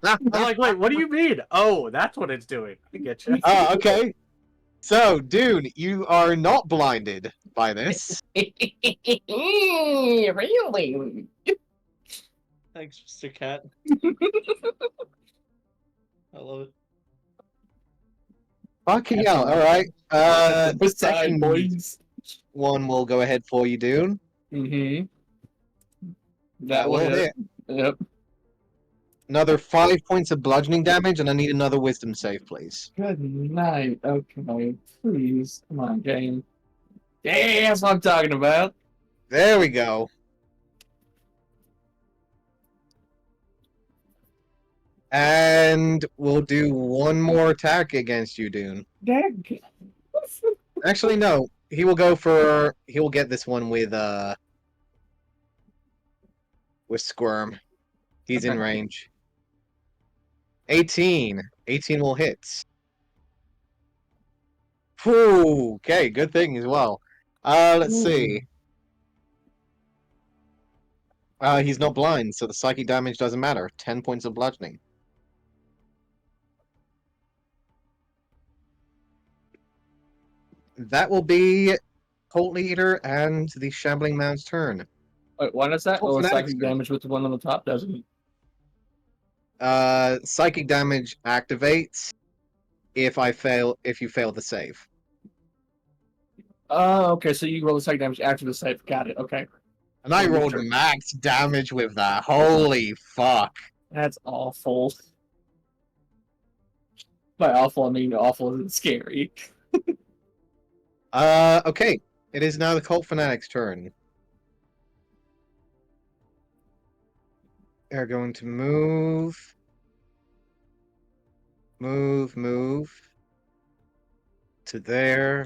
I'm like, wait, what do you mean? Oh, that's what it's doing. I get you. Oh, okay. So, Dune, you are not blinded by this. Really? Thanks, Mr. Cat. I love it. Fucking hell, alright. What's side, Second boys? one will go ahead for you, Dune. Mm-hmm. That will hit. Yep. Another 5 points of bludgeoning damage, and I need another wisdom save, please. Good night. Okay, please. Come on, game. Yeah, that's what I'm talking about. There we go. And we'll do one more attack against you, Dune. Dag. Actually, no. He will get this one with Squirm. He's in range. 18. 18 will hit. Whew, okay, good thing as well. Let's see. He's not blind, so the psychic damage doesn't matter. 10 points of bludgeoning. That will be Cult Leader and the Shambling Man's turn. Wait, why does that? Cult Oh, Fanatic's psychic turn. damage with the one on the top doesn't. Psychic damage activates if you fail the save. Oh, okay. So you roll the psychic damage after the save. Got it. Okay. And I Well, rolled Mr. max damage with that. Holy fuck. That's awful. By awful, I mean awful isn't scary. Okay. It is now the Cult Fanatic's turn. They're going to move. Move. To there.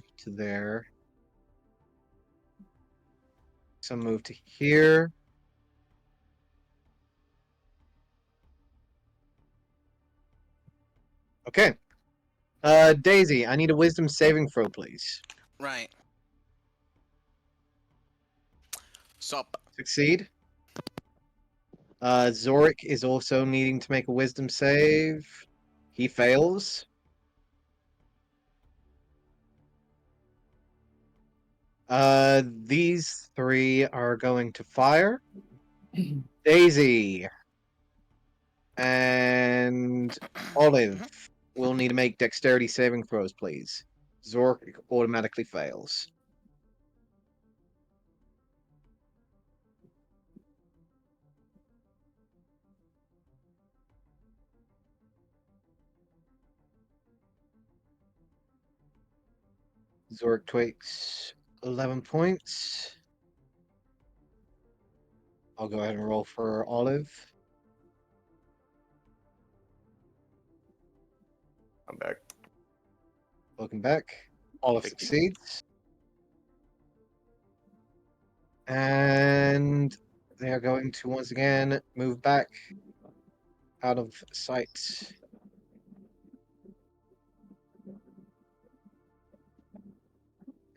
Some move to here. Okay. Daisy, I need a wisdom saving throw, please. Right. Sup. Succeed. Zorik is also needing to make a wisdom save. He fails. These three are going to fire. Daisy and Olive will need to make dexterity saving throws, please. Zorik automatically fails. Zorik takes 11 points. I'll go ahead and roll for Olive. I'm back. Welcome back. Olive Thank you. succeeds. And they are going to once again move back out of sight.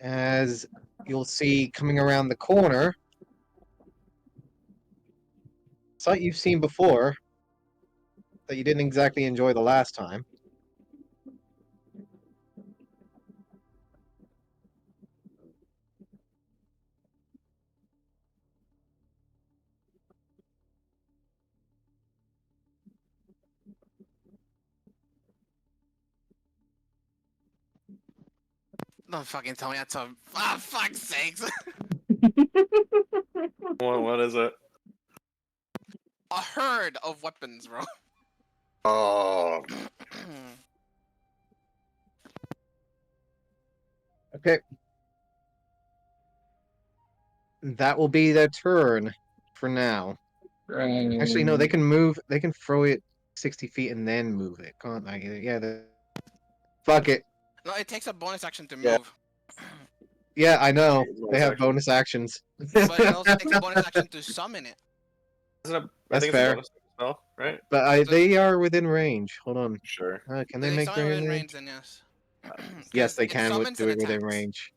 As you'll see coming around the corner, sight you've seen before that you didn't exactly enjoy the last time. Don't fucking tell me that's a. Ah, fuck's sakes! What is it? A herd of weapons, bro. Oh, Okay. That will be their turn for now. Actually, no, they can move. They can throw it 60 feet and then move it, can't they? Yeah. Fuck it. No, it takes a bonus action to Yeah. move. Yeah, I know. Bonus They have action. bonus actions. But it also takes a bonus action to summon it. isn't it? I That's think fair. it's a bonus spell, right? But they are within range. Hold on. Sure. Can If they make summon their within range? range, then yes. Yes, 'Cause they it can summons do and it within attacks. range.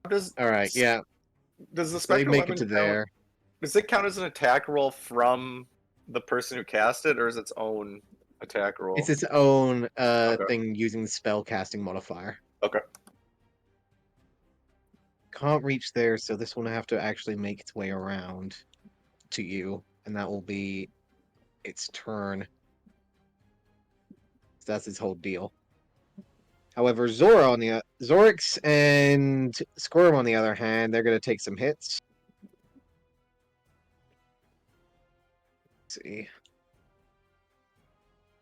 Does All right. Yeah. does the So they spectral make it weapon to count? there. Does it count as an attack roll from the person who cast it, or is its own attack roll? It's its own Okay. thing using the spell casting modifier. Okay. Can't reach there, so this one will have to actually make its way around to you, and that will be its turn. So that's its whole deal. However, Zorix and Squirm on the other hand, they're gonna take some hits. Let's see.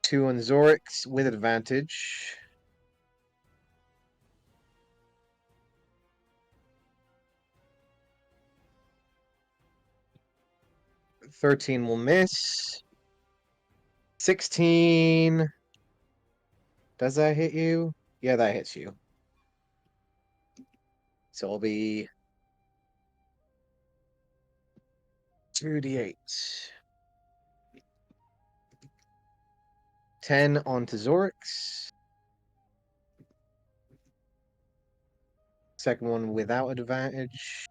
2 on Zorix with advantage. $13 will miss. 16. Does that hit you? Yeah, that hits you. So it'll be 2d8. 10 onto Zorix. Second one without advantage.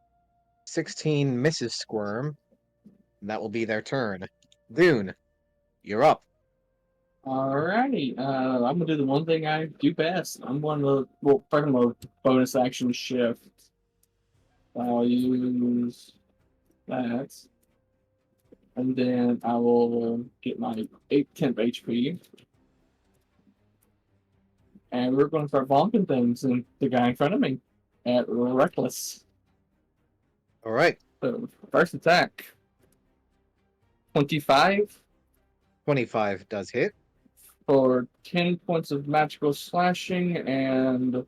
16 misses Squirm. And that will be their turn. Dune, you're up. Alrighty, I'm gonna do the one thing I do best. I'm going to first I'm gonna bonus action shift. I'll use that, and then I will get my 8 temp HP, and we're going to start bonking things. And the guy in front of me at reckless. All right. So first attack, 25 25 does hit. for 10 points of magical slashing and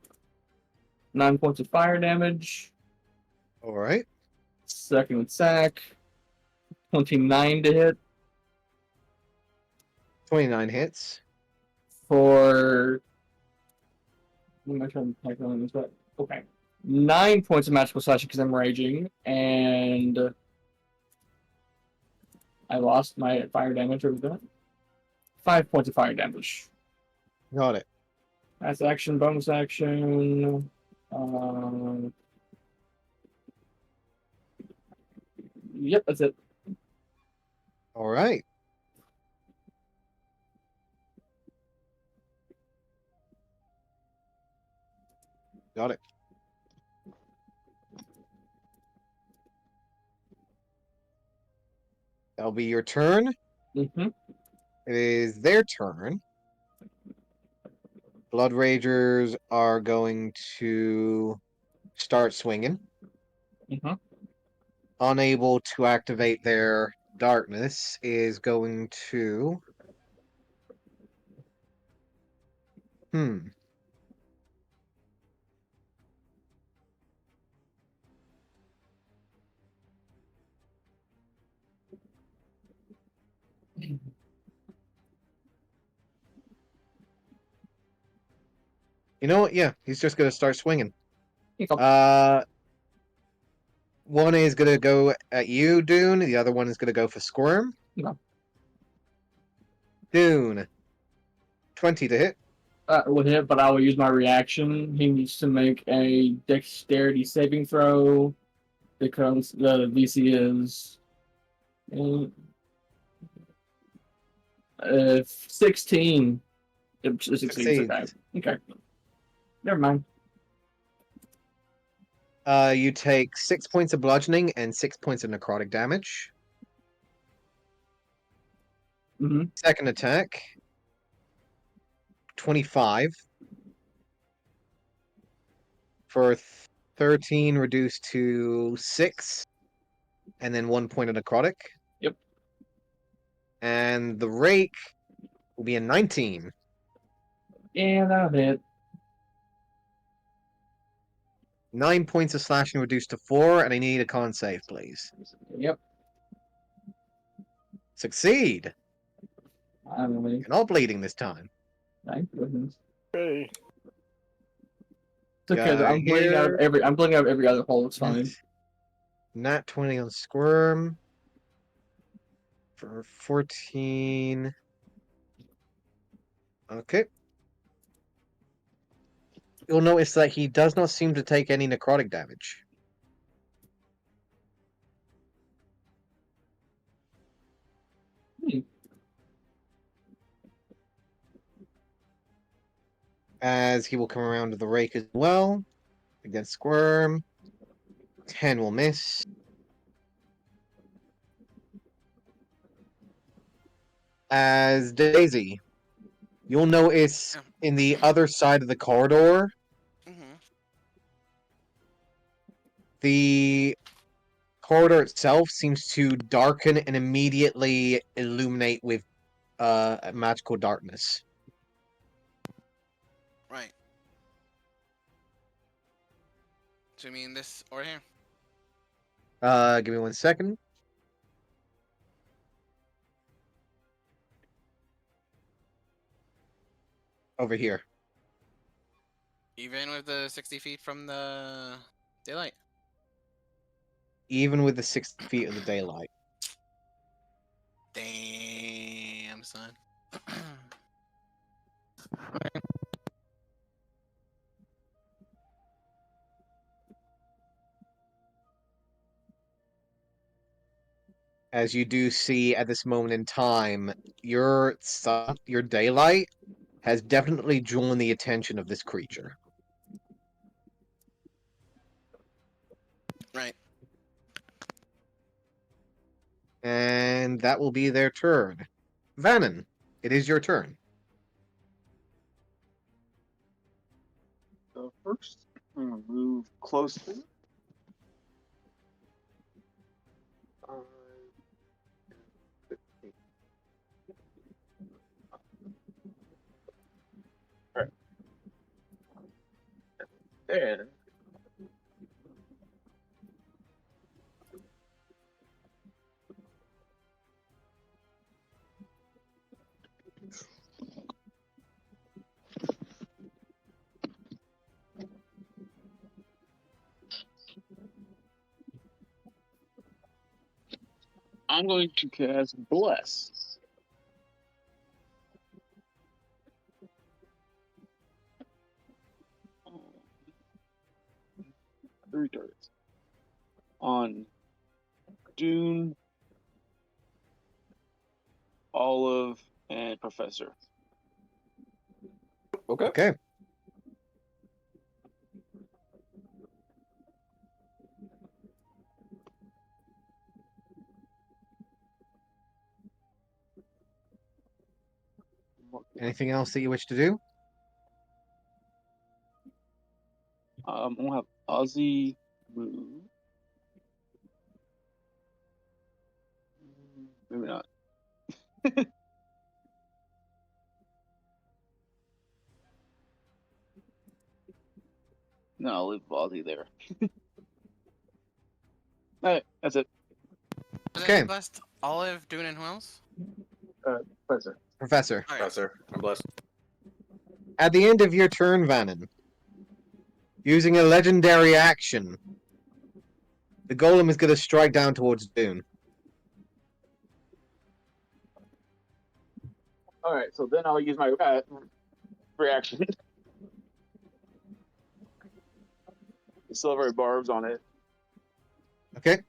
9 points of fire damage. All right. Second attack, 29 to hit 29 hits. for. What am I trying to type on this? But okay, 9 points of magical slashing because I'm raging, and I lost my fire damage over that. 5 points of fire damage. Got it. That's action, bonus action. Yep, that's it. All right. Got it. That'll be your turn. Mm-hmm. It is their turn. Blood Ragers are going to start swinging. Mm-hmm. Unable to activate their darkness is going to. You know what? Yeah, he's just going to start swinging. One is going to go at you, Dune. The other one is going to go for Squirm. No. Dune. 20 to hit. Will hit, but I will use my reaction. He needs to make a dexterity saving throw because the DC is 8, 16. 16 is okay. Succeeds. Okay. Never mind. You take 6 points of bludgeoning and 6 points of necrotic damage. Mm-hmm. Second attack, 25 for 13 reduced to 6, and then 1 point of necrotic. Yep. And the rake will be a 19. Yeah, that'll hit. 9 points of slashing reduced to 4, and I need a con save, please. Yep. Succeed! Finally. You're not bleeding this time. Thank goodness. Hey. It's okay. Guy I'm bleeding out of here. every other hole. It's fine. Nat 20 on Squirm. For 14. Okay. You'll notice that he does not seem to take any necrotic damage. Hmm. As he will come around to the rake as well. Against Squirm. 10 will miss. As Daisy, you'll notice in the other side of the corridor, Mm-hmm. the corridor itself seems to darken and immediately illuminate with magical darkness. Right. So you mean this over here? Give me 1 second. Over here. Even with the 60 feet from the daylight? Even with the 6 feet of the daylight. Damn, son. As you do see at this moment in time, your daylight has definitely drawn the attention of this creature. Right. And that will be their turn. Vannon, it is your turn. So first, I'm gonna move close to it. 5, 15. All right. Then I'm going to cast Bless. Three targets. On Dune, Olive, and Professor. Okay. Okay. Anything else that you wish to do? I'm gonna have Ozzy move. Maybe not. No, I'll leave Ozzy there. Alright, that's it. Okay. Blessed, Olive, Dune, and who else? Professor. Professor. Alright. Professor, I'm blessed. At the end of your turn, Vannon, using a legendary action, the golem is going to strike down towards Dune. Alright, so then I'll use my reaction. Silver barbs on it. Okay.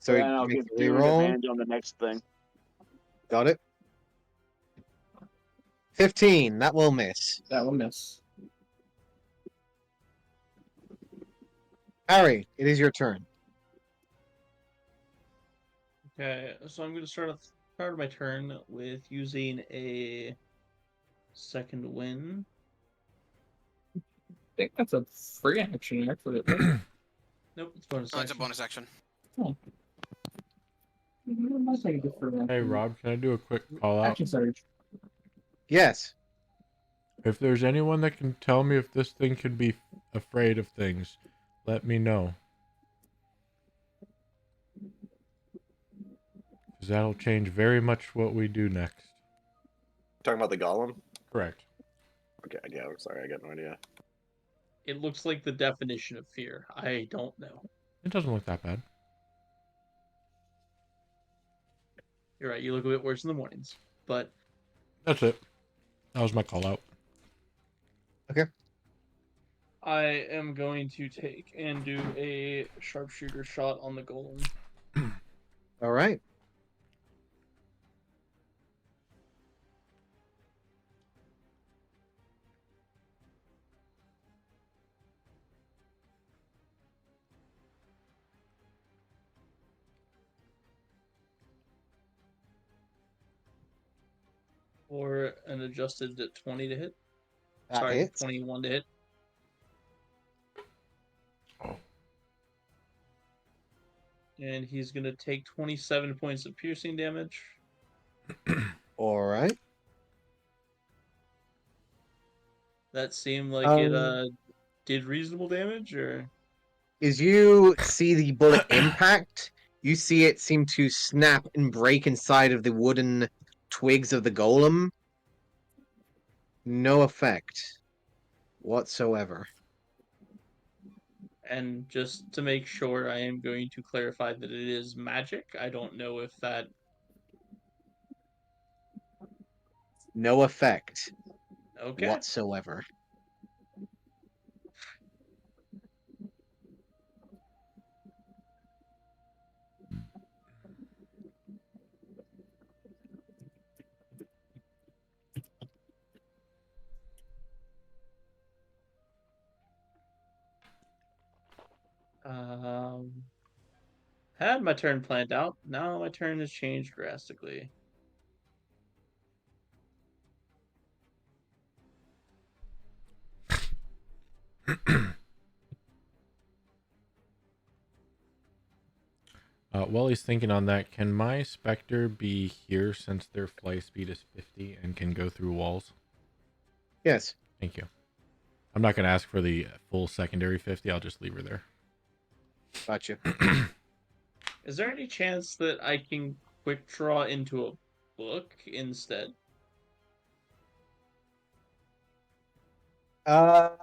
So then he I'll makes give a Dune reroll. advantage on the next thing. Got it. 15. That will miss. That will miss. Harry, it is your turn. Okay, so I'm going to start my turn with using a second win. I think that's a free action, actually. Nope, it's bonus Oh, it's a action. bonus action. What am I saying for free Hey action? Rob, can I do a quick call out? Action surge. Yes. If there's anyone that can tell me if this thing can be afraid of things, let me know. Because that'll change very much what we do next. Talking about the golem? Correct. Okay, yeah, I'm sorry, I got no idea. It looks like the definition of fear. I don't know. It doesn't look that bad. You're right, you look a bit worse in the mornings. But That's it. That was my call out. I am going to take and do a sharpshooter shot on the golem. All right. Or an adjusted 20 to hit. That Sorry, hits. 21 to hit. Oh. And he's going to take 27 points of piercing damage. All right. That seemed like it did reasonable damage, or As you see the bullet impact, you see it seem to snap and break inside of the wooden twigs of the golem. No effect whatsoever. and just to make sure, I am going to clarify that it is magic. I don't know if that No effect okay. whatsoever. Had my turn planned out. Now my turn has changed drastically. While he's thinking on that, can my Spectre be here since their fly speed is 50 and can go through walls? Yes. Thank you. I'm not going to ask for the full secondary 50. I'll just leave her there. Gotcha. Is there any chance that I can quick draw into a book instead? I'm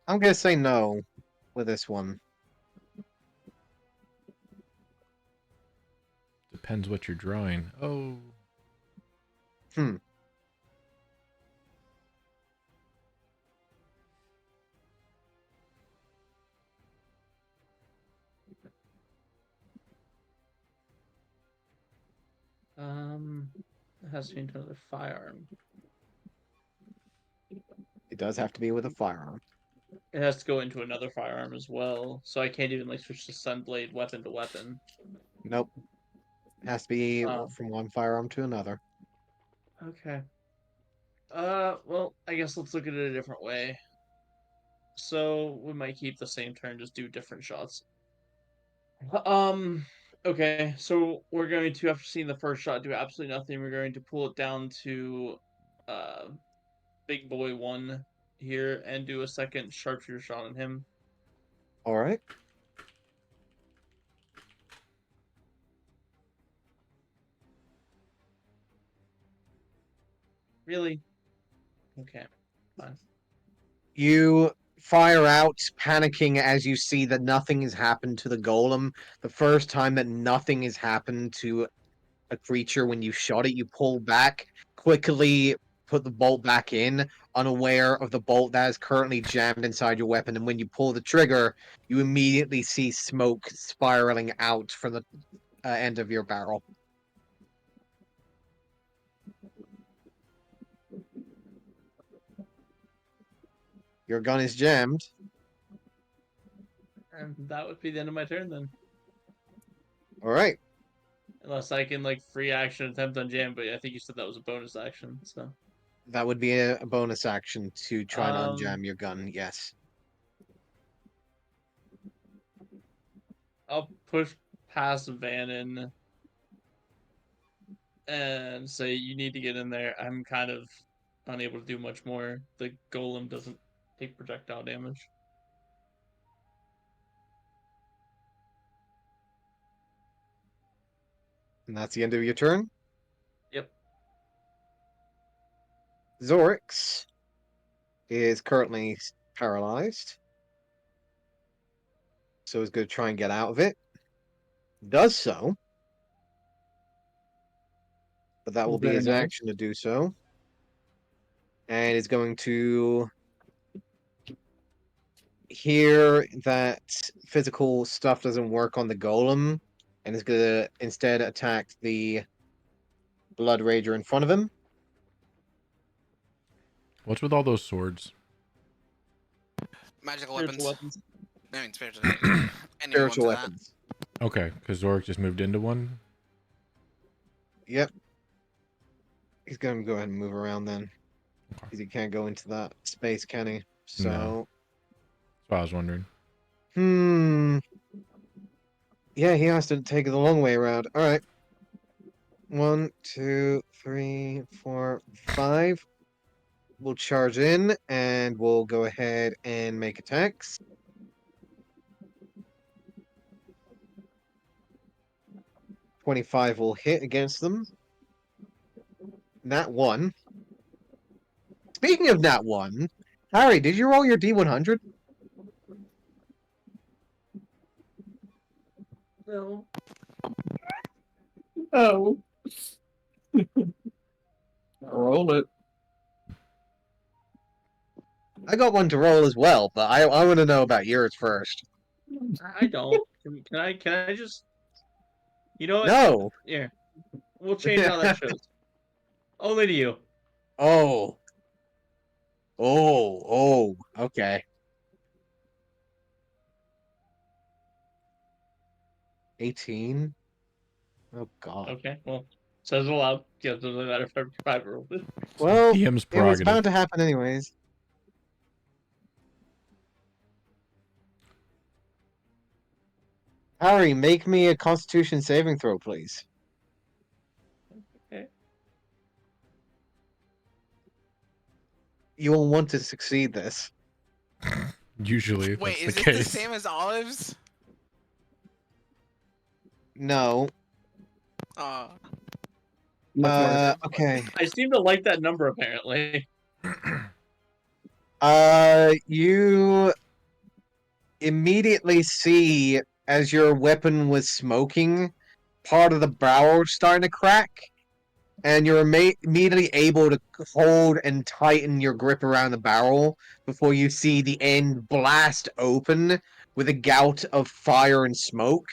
gonna say no with this one. Depends what you're drawing. Oh. It has to be into another firearm. It does have to be with a firearm. It has to go into another firearm as well, so I can't even like switch the Sunblade weapon to weapon. Nope. It has to be Oh. from one firearm to another. Okay. Well, I guess let's look at it a different way. So we might keep the same turn, just do different shots. Okay, so we're going to, after seeing the first shot do absolutely nothing, we're going to pull it down to Big Boy 1 here and do a second sharpshooter shot on him. All right. Really? Okay, fine. You fire out, panicking as you see that nothing has happened to the golem. The first time that nothing has happened to a creature when you shot it, you pull back, quickly put the bolt back in, unaware of the bolt that is currently jammed inside your weapon. And when you pull the trigger, you immediately see smoke spiraling out from the end of your barrel. Your gun is jammed. And that would be the end of my turn then. All right. Unless I can like free action attempt on jam, but I think you said that was a bonus action, so. That would be a bonus action to try and Um, unjam your gun. Yes. I'll push past Vannon and say you need to get in there. I'm kind of unable to do much more. The golem doesn't take projectile damage. And that's the end of your turn. Yep. Zorix is currently paralyzed. So he's going to try and get out of it. Does so. But that will be Very his nice. action to do so. And is going to hear that physical stuff doesn't work on the golem. And is going to instead attack the Blood Rager in front of him. What's with all those swords? Magical Spiritual weapons. weapons. I mean, spiritual. Anyone Spiritual to that. weapons. Okay, because Zorik just moved into one. Yep. He's going to go ahead and move around then. Okay. Because he can't go into that space, can he? So, No. That's what I was wondering. Yeah, he has to take it the long way around. All right. 1, 2, 3, 4, 5. We'll charge in and we'll go ahead and make attacks. .25 will hit against them. Nat 1. Speaking of Nat 1, Harry, did you roll your D100? No. Oh. Roll it. I got one to roll as well, but I want to know about yours first. I don't. Can I just? You know what? No. Yeah. We'll change how that shows. Only to you. Oh. Okay. 18. Oh God. Okay. Well, says it aloud. Yeah, it doesn't matter if I private rolled it. Well, DM's it was prerogative. bound to happen anyways. Harry, make me a Constitution saving throw, please. Okay. You will want to succeed this. Usually, Wait, that's is the it case. the same as Olive's? No. Much more. Okay. I seem to like that number apparently. You immediately see as your weapon was smoking, part of the barrel starting to crack, and you're immediately able to hold and tighten your grip around the barrel before you see the end blast open with a gout of fire and smoke.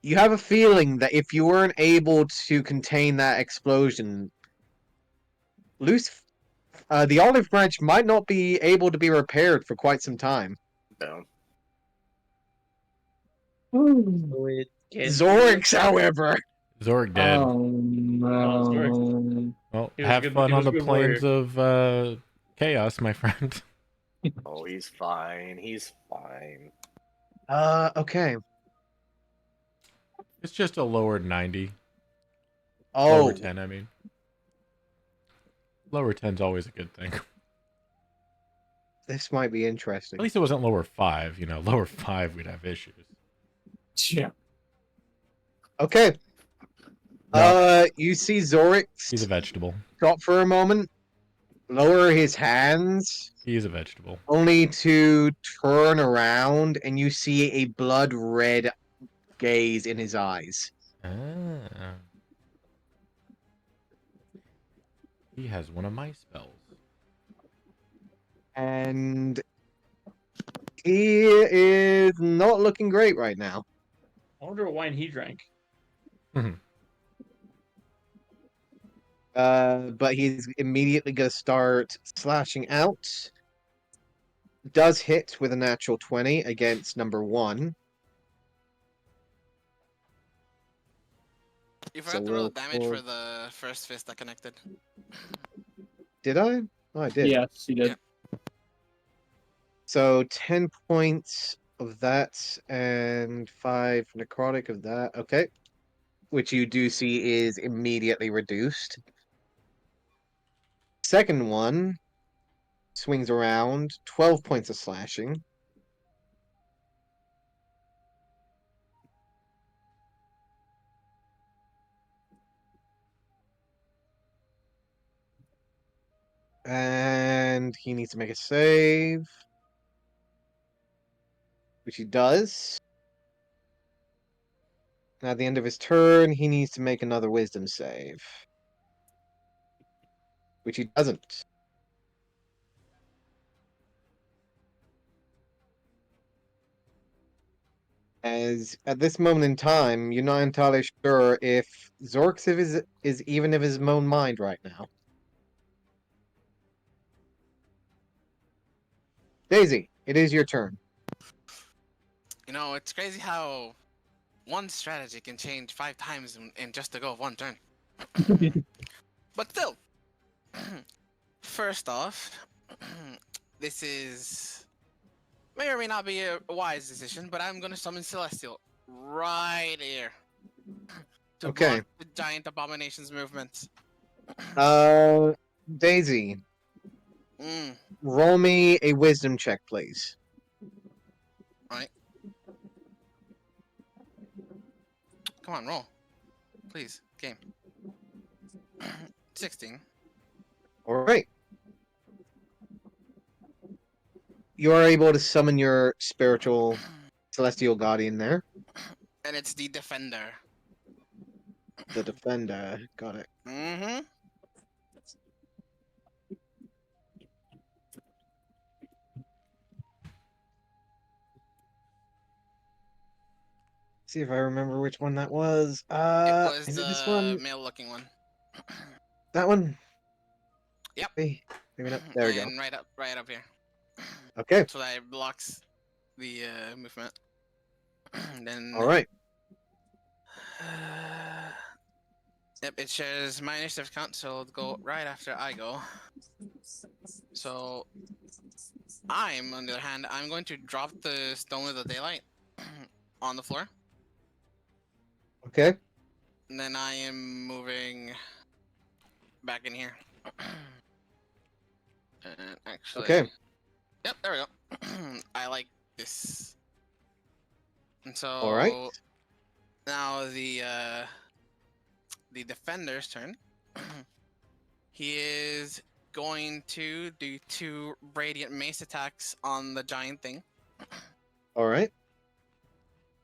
You have a feeling that if you weren't able to contain that explosion, the olive branch might not be able to be repaired for quite some time. No. So it can Zorix, however, Zorik dead. Oh no. Well, He was a have good- fun he was on a the good plains of chaos, my friend. Oh, he's fine. He's fine. okay. It's just a lower 90. Oh, Lower 10, I mean. Lower 10's always a good thing. this might be interesting. At least it wasn't lower 5. You know, lower 5, we'd have issues. Yeah. Okay. No. You see Zorix He's a vegetable. stop for a moment, lower his hands, He's a vegetable. only to turn around, and you see a blood red gaze in his eyes. Ah. He has one of my spells. And he is not looking great right now. I wonder what wine he drank. But he's immediately going to start slashing out. Does hit with a natural 20 against number 1. You So forgot to roll roll damage for- for the first fist that connected. Did I? Oh, I did. Yes, he did. Yeah. So 10 points of that and 5 necrotic of that. Okay. Which you do see is immediately reduced. Second one swings around, 12 points of slashing. And he needs to make a save, which he does. And at the end of his turn, he needs to make another wisdom save, which he doesn't. As at this moment in time, you're not entirely sure if Zorxiv is even of his own mind right now. Daisy, it is your turn. You know, it's crazy how one strategy can change 5 times in just a go of one turn. But still, first off, this is may or may not be a wise decision, but I'm gonna summon Celestial right here to Okay. block the giant abomination's movement. Daisy, Mm, roll me a wisdom check, please. right. Come on, roll. Please, game. 16. All right. You are able to summon your spiritual celestial guardian there. And it's the defender. The defender. Got it. Mm-hmm. See if I remember which one that was. It was Is it this the one? male-looking one. That one? Yep. Maybe not. There we go. And right up here. Okay. So that blocks the movement. Then. All right. Yep, it shares my initiative count, so it'll go right after I go. So I'm, on the other hand, I'm going to drop the Stone of the Daylight on the floor. Okay. And then I am moving back in here. And actually, Okay. yep, there we go. I like this. And so All right. now the defender's turn. He is going to do 2 radiant mace attacks on the giant thing. All right.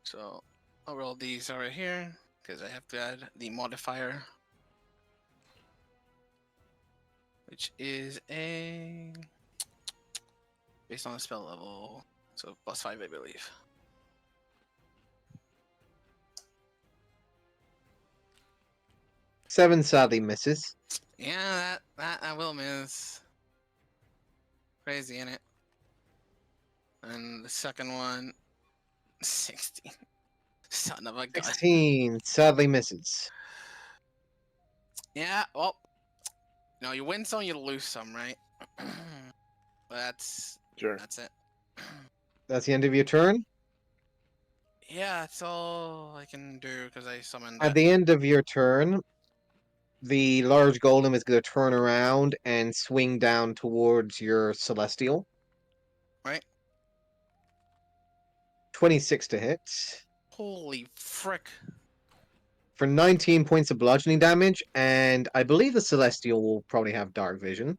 So I'll roll these over here because I have to add the modifier, which is a based on the spell level, so +5, I believe. Seven sadly misses. Yeah, that I will miss. Crazy, innit? And the second one, 16. Son of a gun. 16 sadly misses. Yeah, well, you win some, you lose some, right? But that's Sure. it. That's the end of your turn. Yeah, that's all I can do because I summoned At that. the end of your turn, the large golem is going to turn around and swing down towards your celestial. Right? 26 to hit. Holy frick. For 19 points of bludgeoning damage, and I believe the celestial will probably have dark vision.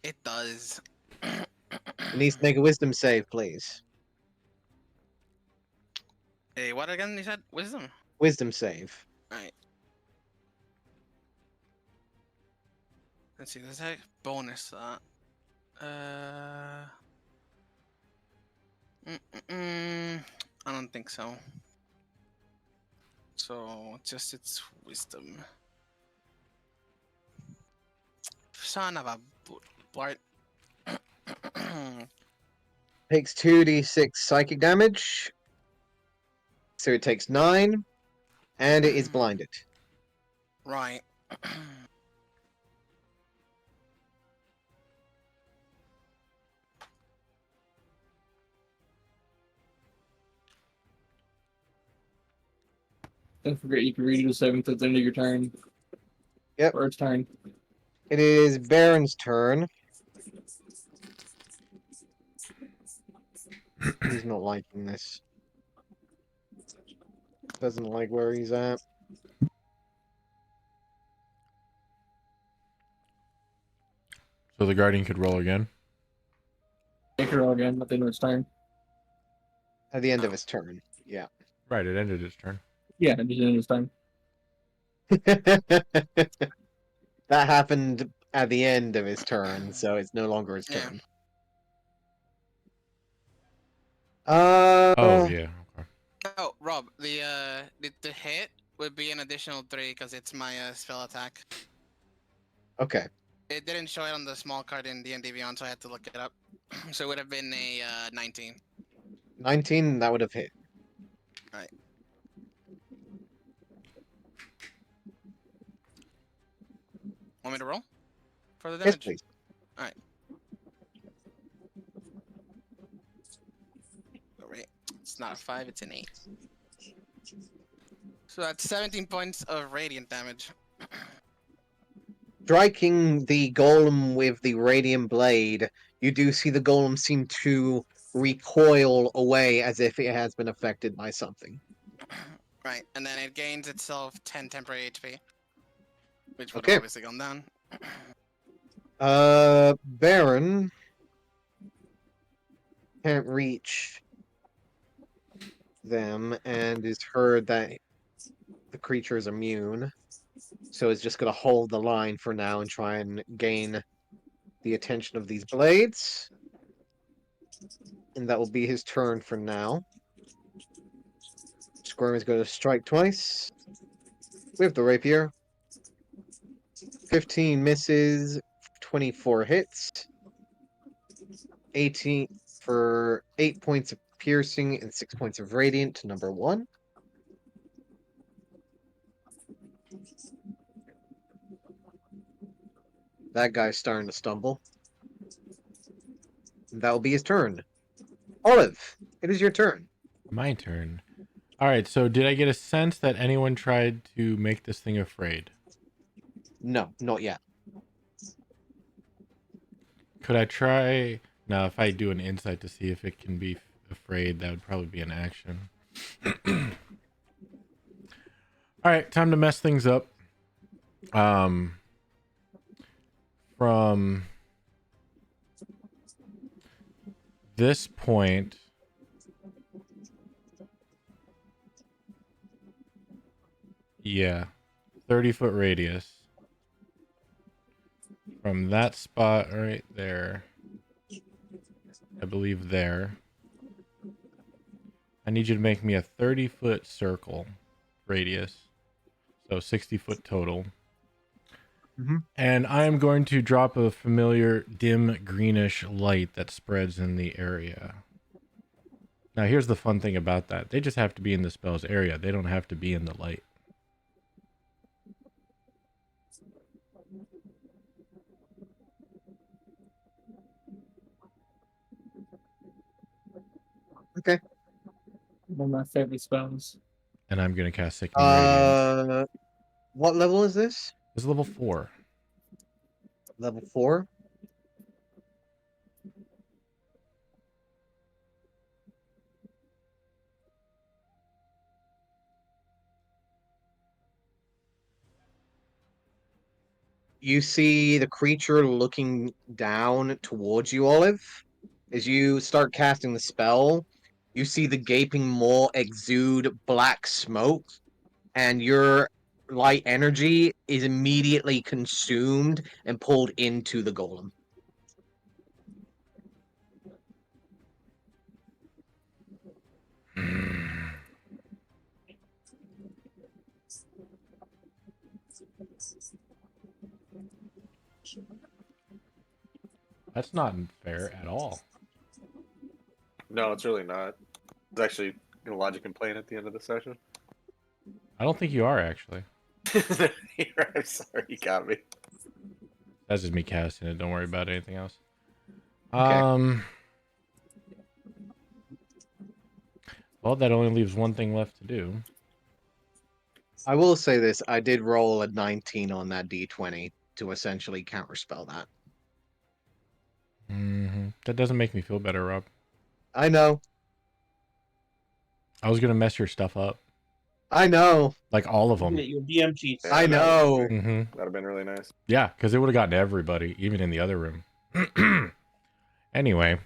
It does. It needs to make a wisdom save, please. Hey, what again you said? Wisdom? Wisdom save. Alright. Let's see. Does that bonus that? I don't think so. So just its wisdom. Son of a Bart. Takes 2d6 psychic damage. So it takes 9. And it is blinded. Right. Don't forget you can read to 7th at the end of your turn. Yep. Or its turn. It is Baron's turn. He's not liking this. Doesn't like where he's at. So the guardian could roll again. Take her roll again at the end of its turn. At the end of his turn. Yeah. Right, it ended its turn. Yeah, at the end of its turn. That happened at the end of his turn, so it's no longer his Yeah. turn. Oh yeah. Okay. Oh, Rob, the hit would be an additional 3 because it's my spell attack. Okay. It didn't show it on the small card in D&D Beyond, so I had to look it up. So it would have been a 19. 19, that would have hit. Right. Want me to roll for the Yes, damage? please. Alright. Oh, wait. It's not a 5, it's an 8. So that's 17 points of radiant damage. Striking the golem with the radiant blade, you do see the golem seem to recoil away as if it has been affected by something. Right, and then it gains itself 10 temporary HP, which would Okay. have obviously gone down. Baron can't reach them and is heard that the creature is immune. So it's just going to hold the line for now and try and gain the attention of these blades. And that will be his turn for now. Squirm is going to strike twice with the rapier. 15 misses, 24 hits. 18 for 8 points of piercing and 6 points of radiant to number 1. That guy's starting to stumble. That will be his turn. Olive, it is your turn. My turn. All right. So did I get a sense that anyone tried to make this thing afraid? No, not yet. Could I try? Now, if I do an insight to see if it can be afraid, that would probably be an action. All right, time to mess things up. From this point, yeah, 30-foot radius. From that spot right there, I believe there. I need you to make me a 30-foot circle radius. So 60-foot total. Mhm. And I am going to drop a familiar dim greenish light that spreads in the area. Now here's the fun thing about that. They just have to be in the spell's area. They don't have to be in the light. Okay. One of my favorite spells. And I'm going to cast Sickening Radiance. What level is this? It's level 4. Level 4? You see the creature looking down towards you, Olive. As you start casting the spell, you see the gaping maw exude black smoke, and your light energy is immediately consumed and pulled into the golem. That's not fair at all. No, it's really not. It's actually gonna lodge a complaint at the end of the session. I don't think you are actually. I'm sorry, you got me. That's just me casting it. Don't worry about anything else. Okay. Well, that only leaves one thing left to do. I will say this: I did roll a 19 on that d20 to essentially counterspell that. That doesn't make me feel better, Rob. I know. I was gonna mess your stuff up, I know. like all of them. Your DM cheats. I know. Mm-hmm. That'd have been really nice. Yeah, because it would have gotten everybody, even in the other room. Anyway,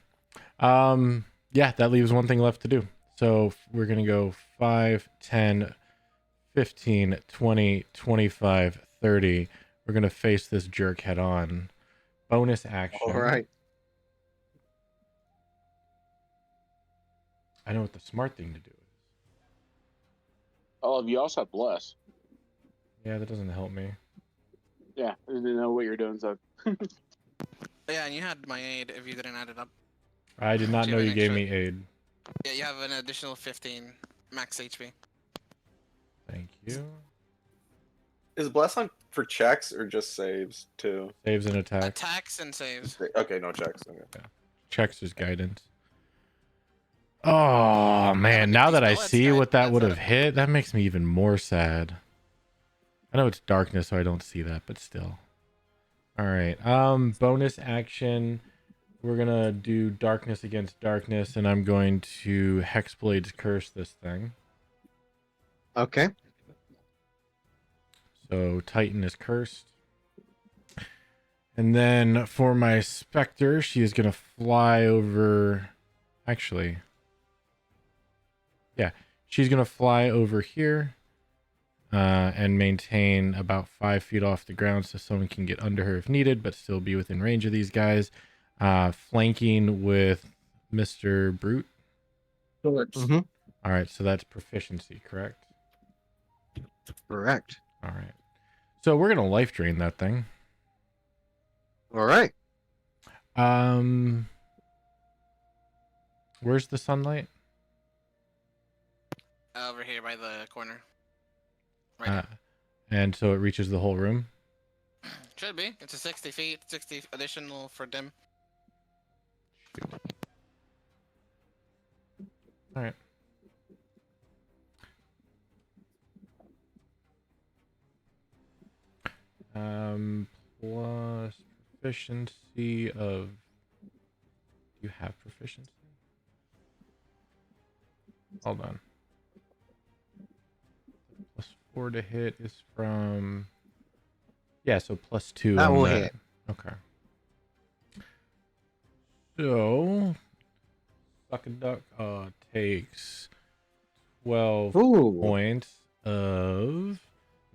yeah, that leaves one thing left to do. So we're going to go 5, 10, 15, 20, 25, 30. We're going to face this jerk head on. Bonus action. All right. I know what the smart thing to do is. Oh, you also have bless. Yeah, that doesn't help me. Yeah, I didn't know what you're doing, so. Yeah, and you had my aid if you didn't add it up. I did not Do know you you have an gave extra- me aid. Yeah, you have an additional 15 max HP. Thank you. Is bless on for checks or just saves too? Saves and attacks. Attacks and saves. Okay, no checks. Okay. Checks is guidance. Oh man, now that I see what that would have hit, that makes me even more sad. I know it's darkness, so I don't see that, but still. All right. Bonus action. We're gonna do darkness against darkness, and I'm going to Hexblade's curse this thing. Okay. So Titan is cursed. And then for my Spectre, she is gonna fly over. Actually, yeah, she's gonna fly over here. And maintain about 5 feet off the ground so someone can get under her if needed, but still be within range of these guys. Flanking with Mr. Brute. Correct. Mm-hmm. All right, so that's proficiency, correct? Correct. All right. So we're gonna life drain that thing. All right. Where's the sunlight? Over here by the corner. Right. And so it reaches the whole room. Should be. It's a 60 feet, 60 additional for dim. All right. Plus proficiency of. Do you have proficiency? Hold on. Plus 4 to hit is from. Yeah, so plus 2. That on will that. hit. Okay. So. Suck a duck takes 12 Ooh. points of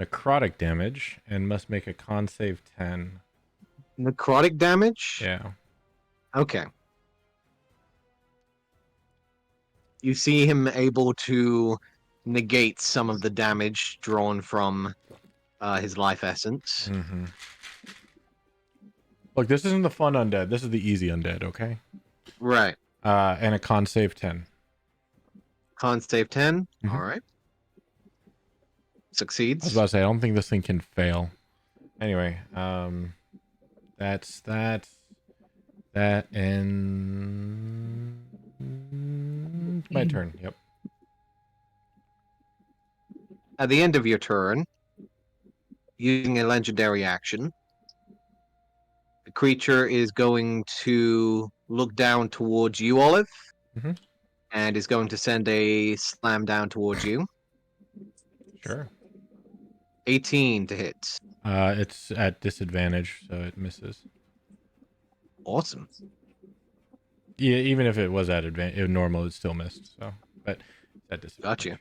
necrotic damage and must make a con save 10. Necrotic damage? Yeah. Okay. You see him able to negate some of the damage drawn from his life essence. Mm-hmm. Look, this isn't the fun undead. This is the easy undead, okay? Right. And a con save 10. Con save 10. Mhm. All right. I was Succeeds. about to say, I don't think this thing can fail. Anyway, that's that. That ends my turn. Yep. At the end of your turn, using a legendary action, the creature is going to look down towards you, Olive, Mhm. and is going to send a slam down towards you. Sure. 18 to hit. It's at disadvantage, so it misses. Awesome. Yeah, even if it was at normal, it still missed. So, but it's at disadvantage. Gotcha.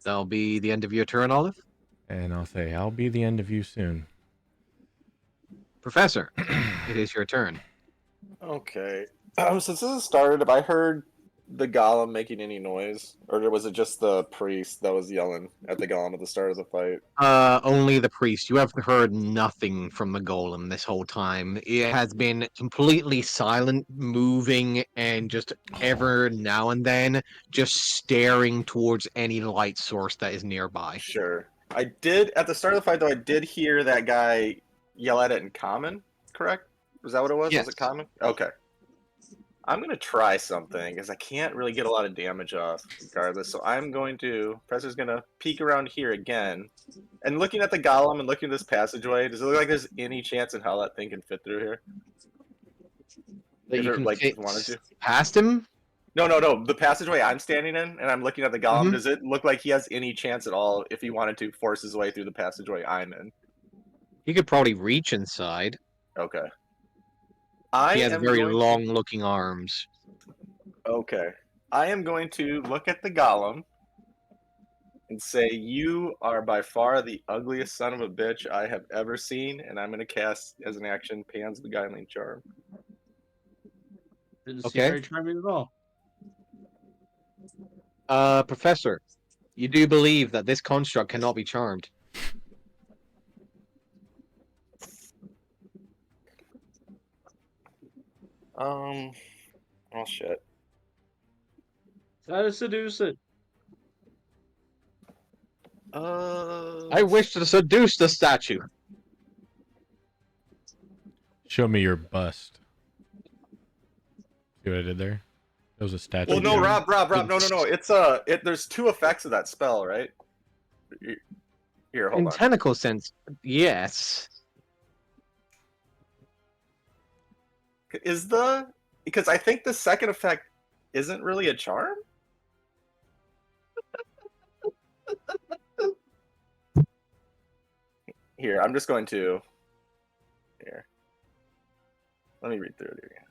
That'll be the end of your turn, Olive. And I'll say, I'll be the end of you soon. Professor, it is your turn. Okay. Since this has started, have I heard the golem making any noise? Or was it just the priest that was yelling at the golem at the start of the fight? Only the priest. You have heard nothing from the golem this whole time. It has been completely silent, moving, and just ever now and then just staring towards any light source that is nearby. Sure. I did, at the start of the fight, though, I did hear that guy yell at it in common, correct? Was that what it was? Yes. Was it common? Okay. I'm going to try something, because I can't really get a lot of damage off regardless. So I'm going to, Professor's going to peek around here again. And looking at the golem and looking at this passageway, does it look like there's any chance in hell that thing can fit through here? That If you it, can like, fit wanted to? past him? No. The passageway I'm standing in, and I'm looking at the golem, Mhm. does it look like he has any chance at all if he wanted to force his way through the passageway I'm in? He could probably reach inside. Okay. He has very long-looking arms. Okay. I am going to look at the golem and say, you are by far the ugliest son of a bitch I have ever seen, and I'm going to cast, as an action, Pan's Beguiling Charm. Didn't Okay. seem very charming at all. Professor, you do believe that this construct cannot be charmed. Oh, shit. Try to seduce it. I wish to seduce the statue. Show me your bust. See what I did there? It was a statue. Well, no, joke. Rob, no. It's there's two effects of that spell, right? Here, hold In on. tentacle sense, yes. Because I think the second effect isn't really a charm? Here, I'm just going to... Here. Let me read through it again.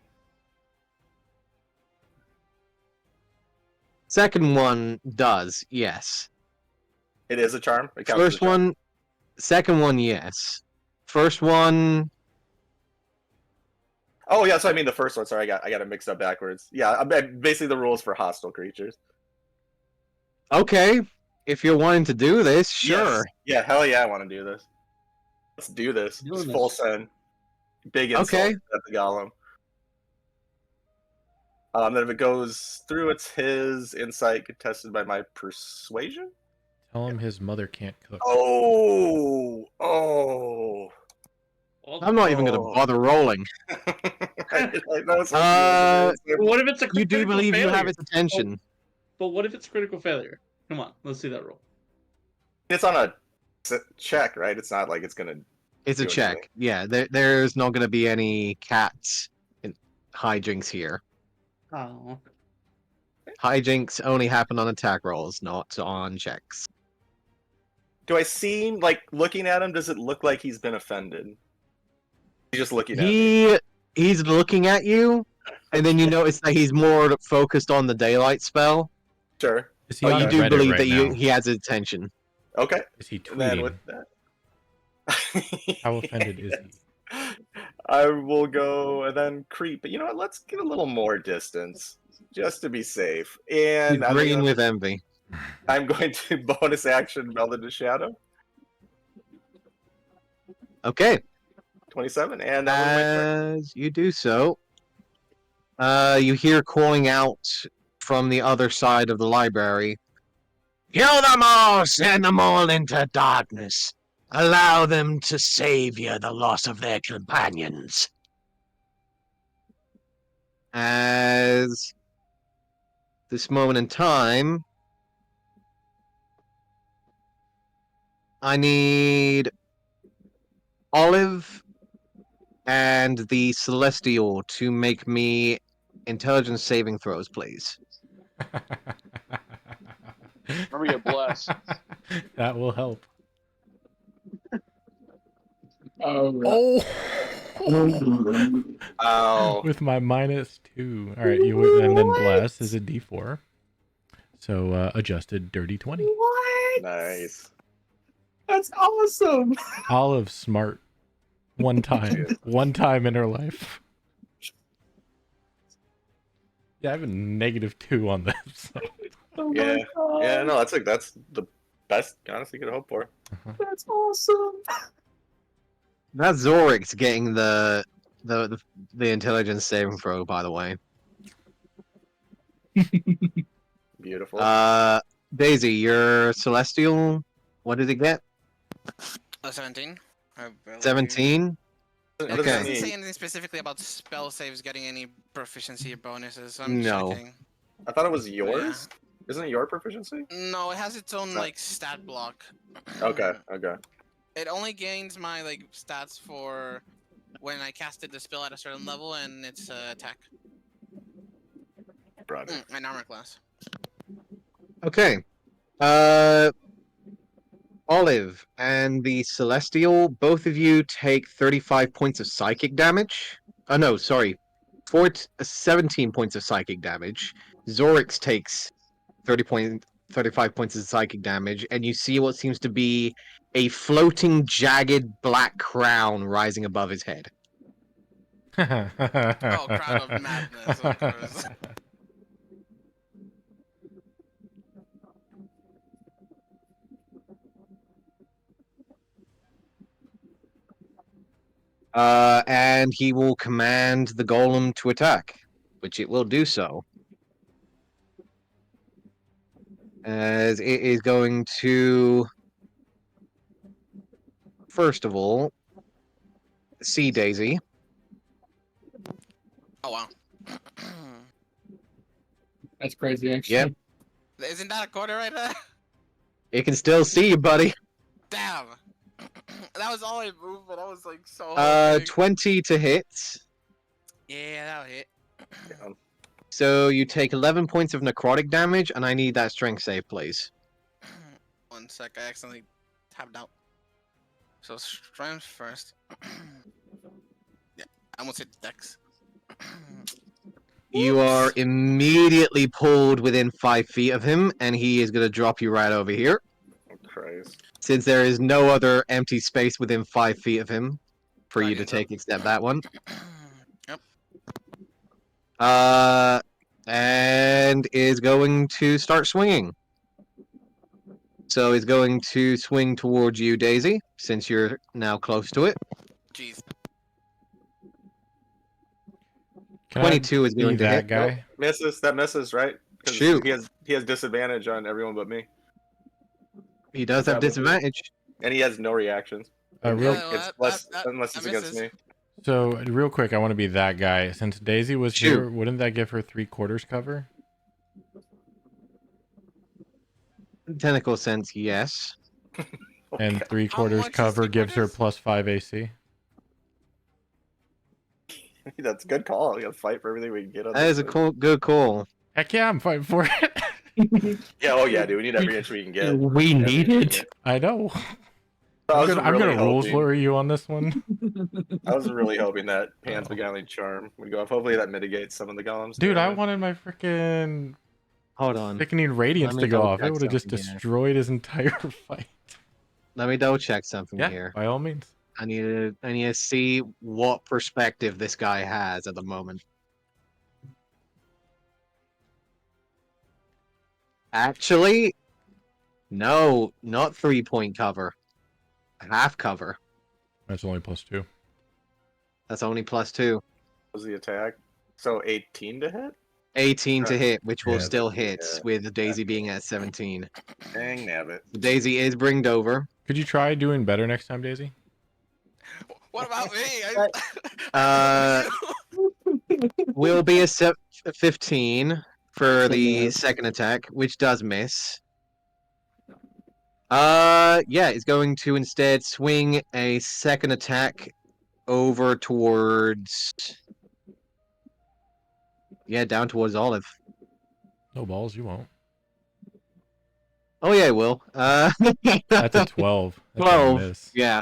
Second one does, yes. It is a charm? It counts as a First charm? one, second one, yes. First one, Oh, yeah, so I mean the first one. Sorry, I got it mixed up backwards. Yeah, basically the rules for hostile creatures. okay. If you're wanting to do this, sure. Yes. Yeah, hell yeah, I want to do this. Let's do this. Doing Just this. full send. Big insult Okay. at the golem. Then if it goes through, it's his insight contested by my persuasion. Tell him his mother can't cook. Oh. I'm not even going to bother rolling. I know it's What if it's a You do critical believe you have failure? its attention. But what if it's critical failure? Come on, let's see that roll. It's on a check, right? It's not like it's gonna. It's a do check. anything. Yeah, there's not going to be any cats in hijinks here. Oh. Hijinks only happen on attack rolls, not on checks. Do I seem like looking at him? Does it look like he's been offended? He's just looking at me. He's looking at you, and then you notice that he's more focused on the daylight spell. Sure. Is he But on you do Reddit believe right that now? he has his attention. Okay. Is he And then tweeting? with that. How offended is he? I will go and then creep. But you know what? Let's get a little more distance, just to be safe. And He's green with envy. I'm going to bonus action Meld into Shadow. Okay. 27, and that was my turn. As you do so, you hear calling out from the other side of the library. Kill them all! Send them all into darkness! Allow them to savour the loss of their companions. As this moment in time, I need Olive and the Celestial to make me intelligence saving throws, please. Remember, you're blessed. That will help. Oh. Oh. With my -2. All right, you and then bless is a D4. So adjusted dirty 20. What? Nice. That's awesome. Olive smart. One time in her life. Yeah, I have a -2 on this. So. Oh Yeah. my god. Yeah, no, that's the best honestly could hope for. That's awesome. That's Zorix getting the intelligence saving throw, by the way. Beautiful. Daisy, your celestial, what did it get? 17. I believe. 17? What It does that doesn't mean? say anything specifically about spell saves getting any proficiency bonuses, so I'm No. checking. I thought it was yours. Isn't it your proficiency? No, it has its own Sorry. like stat block. Okay. Okay. It only gains my like stats for when I casted the spell at a certain level and its attack Brother. and armor class. Okay. Olive and the Celestial, both of you take 35 points of psychic damage. Oh, no, sorry. 17 points of psychic damage. Zorix takes 35 points of psychic damage, and you see what seems to be a floating, jagged black crown rising above his head. Oh, Crown of Madness, of course. And he will command the golem to attack, which it will do so. As it is going to, first of all, see Daisy. Oh wow. That's crazy, actually. Yep. Isn't that a quarter right there? It can still see you, buddy. Damn. That was all I moved, but I was like so hoping. 20 to hit. Yeah, that'll hit. So you take 11 points of necrotic damage, and I need that strength save, please. 1 sec, I accidentally tabbed out. So strength first. Yeah, I almost hit dex. You are immediately pulled within 5 feet of him, and he is going to drop you right over here. Oh, Christ. Since there is no other empty space within 5 feet of him for you to Guardians up. take except that one. Yep. And is going to start swinging. So he's going to swing towards you, Daisy, since you're now close to it. Jeez. Can 22 is be going to that hit. guy? Misses. That misses, right? 'Cause Shoot. He has disadvantage on everyone but me, He does have That would be- disadvantage. and he has no reactions. Real, Yeah, Unless that it's against misses. me. so real quick, I want to be that guy. Since Daisy was Shoot. here, wouldn't that give her 3/4 cover? In technical sense, yes. And Okay. 3/4 much is cover gives her 3/4? +5 AC. That's a good call. We gotta fight for everything we can get on That this is a thing. good call. Heck yeah, I'm fighting for it. Yeah, oh yeah, dude. We need every inch we can get. We Every need inch we it. I know. I I'm was gonna really rules hoping. lure you on this one. I was really hoping that Pan's Oh. Beguiling Charm would go off. Hopefully that mitigates some of the golems. Dude, I damage. wanted my freaking Hold on. thickening radiance Let me to go double off. It check would have just something here. destroyed his entire fight. Let me double check something Yeah, here. by all means. I need to see what perspective this guy has at the moment. Actually, no, not 3-point cover. Half cover. That's only +2. That's only +2. What was the attack? So 18 to hit? 18 to Right. hit, which will Yeah. still hit Yeah. with Daisy being at 17. Dang nabbit. Daisy is bringed over. Could you try doing better next time, Daisy? What about me? Uh, Will be a 15 for the second attack, which does miss. Yeah, it's going to instead swing a second attack over towards. Yeah, down towards Olive. No balls, you won't. Oh yeah, it will. That's a 12. That's a 12. miss. Yeah.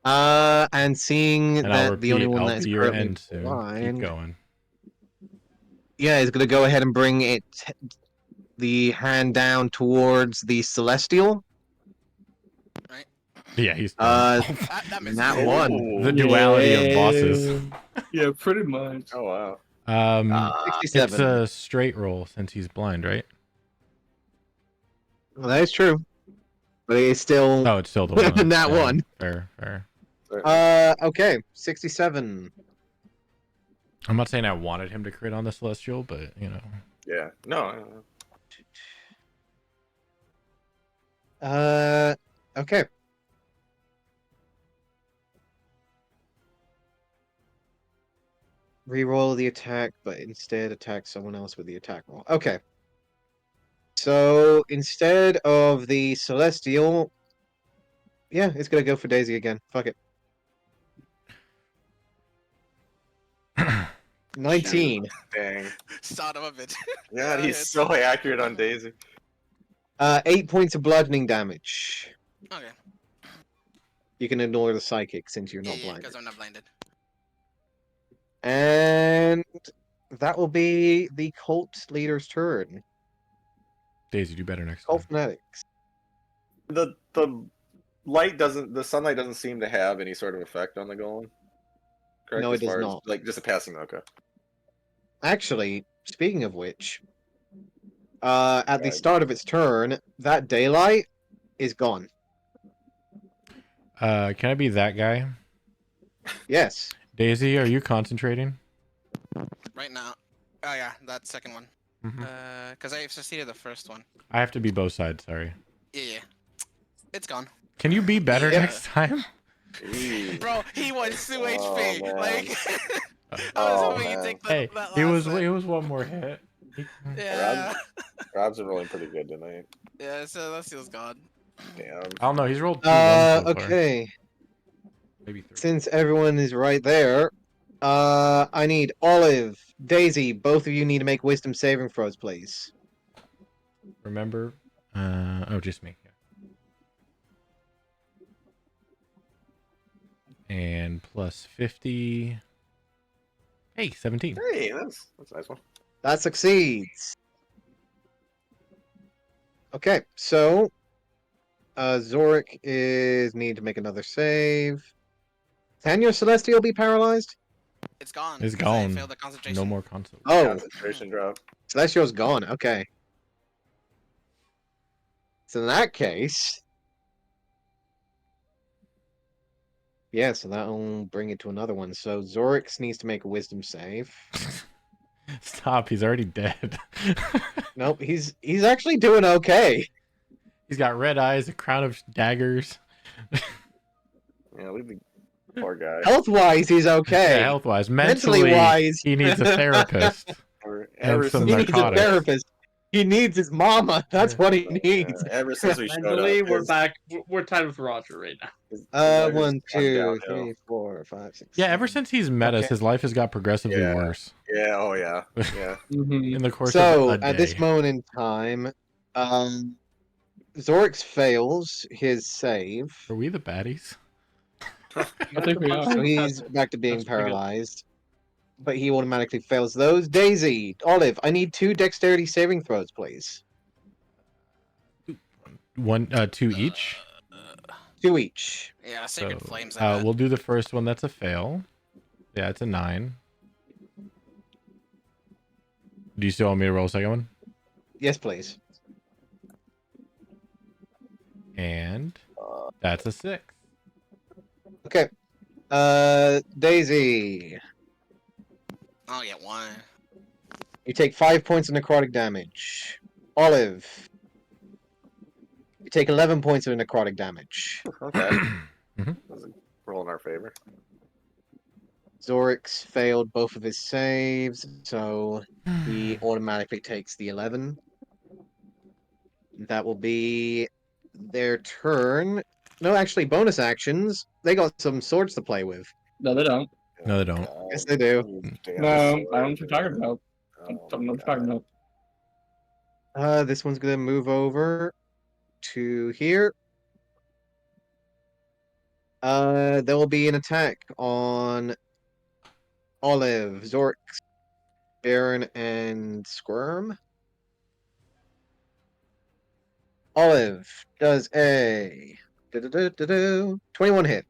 And seeing And I'll that the only repeat, one I'll that's be your currently end soon. blind, Keep going. yeah, it's gonna go ahead and bring it the hand down towards the celestial. Right. Yeah, he's Uh, That misses. Nat one. Oh. the duality of bosses. Yeah, pretty much. Oh wow. It's 67. a straight roll since he's blind, right? Well, that is true. But it's still Oh, it's still the one. Nat Yeah, one. Fair. Okay, 67. I'm not saying I wanted him to crit on the celestial, but you know. Yeah. No. Okay. Reroll the attack, but instead attack someone else with the attack roll. Okay. So instead of the celestial, yeah, it's gonna go for Daisy again. Fuck it. 19. Dang. Son of a bitch. Yeah, he's it's- so accurate on Daisy. 8 points of bludgeoning damage. Okay. You can ignore the psychic since you're Yeah, not yeah, blinded. because I'm not blinded. And that will be the cult leader's turn. Daisy, do better next Cult time. fanatics. The the sunlight doesn't seem to have any sort of effect on the golem. Correct? No, it As does far as, not. like just a passing. Okay. Actually, speaking of which, at the Right. start of its turn, that daylight is gone. Can I be that guy? Yes. Daisy, are you concentrating? Right now. Oh yeah, that second one. Mhm. Because I succeeded the first one. I have to be both sides, sorry. Yeah. It's gone. Can you be better Yeah. next time? Jeez. Bro, he went 2 Oh, HP. man. Like, I was Oh, hoping he'd man. take Hey, that it last was one. one more hit. Yeah. Rob's been rolling pretty good tonight. Yeah, so that feels gone. Damn. I don't know. He's rolled 2 ones so far. Okay. Maybe 3. Since everyone is right there, I need Olive, Daisy, both of you need to make wisdom saving throws, please. Remember? Oh, just me. Yeah. And plus 50. Hey, 17. Hey, that's a nice one. That succeeds. Okay, so Zorik is need to make another save. Can your Celestial be paralyzed? It's gone. It's 'cause I gone. failed the concentration. No more console. Oh, Concentration drop. Celestial's gone. Okay. So in that case, yeah, so that'll bring it to another one. So Zorix needs to make a wisdom save. Stop, he's already dead. Nope, he's actually doing okay. He's got red eyes, a crown of daggers. Yeah, leave the poor guy. Health-wise, he's okay. Yeah, health-wise. Mentally Mentally, wise, he needs a therapist. Ever some he since, needs a narcotics. therapist. He needs his mama. That's what he needs. ever since we showed Mentally, up, we're his- back. We're tied with Roger right now. his life has 1, gone 2, downhill. 3, 4, 5, 6. Yeah, ever since he's met us, Okay. his life has got progressively Yeah. worse Yeah. Oh yeah. Yeah. Mm-hmm. in the course So of a at this day. moment in time, Zorix fails his save, Are we the baddies? I think we are. so he's back to being That's pretty good. paralyzed. But he automatically fails those. Daisy, Olive, I need 2 dexterity saving throws, please. 2 each. 2 each. Yeah, Sacred So, Flames. I bet. we'll do the first one. That's a fail. Yeah, it's a 9. Do you still want me to roll a second one? Yes, please. And that's a 6. Okay. Daisy, I'll get 1. you take 5 points of necrotic damage. Olive, you take 11 points of necrotic damage. Okay. Mhm. Doesn't roll in our favor. Zorix failed both of his saves, so he automatically takes the 11. That will be their turn. No, actually, bonus actions. They got some swords to play with. No, they don't. No, they don't. Yes, they do. No, I don't know what you're talking about. I don't know what you're talking about. This one's gonna move over to here. There will be an attack on Olive, Zorix, Baron, and Squirm. Olive does a 21 hit.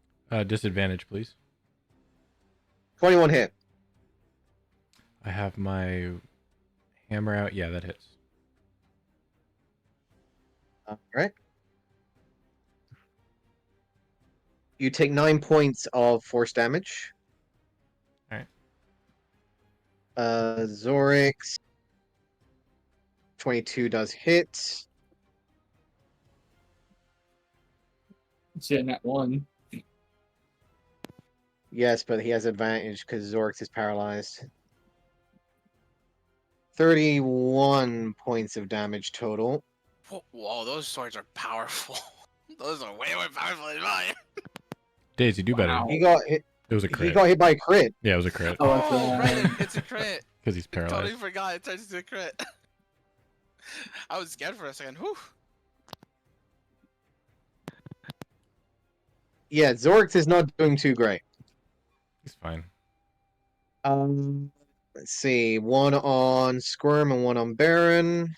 Disadvantage, please. 21 hit. I have my hammer out. Yeah, that hits. All right. You take 9 points of force damage. All right. Zorix 22 does hit. It's in that one. Yes, but he has advantage because Zorix is paralyzed. 31 points of damage total. Whoa, those swords are powerful. Those are way more powerful than mine. Daisy, do better. Wow. He got hit. It was a He crit. got hit by a crit. Yeah, it was a crit. Oh, it's, Right, it's a crit. Because he's Totally paralyzed. forgot it turns into a crit. I was scared for a second. Whew. Yeah, Zorix is not doing too great. He's fine. Let's see. One on Squirm and one on Baron.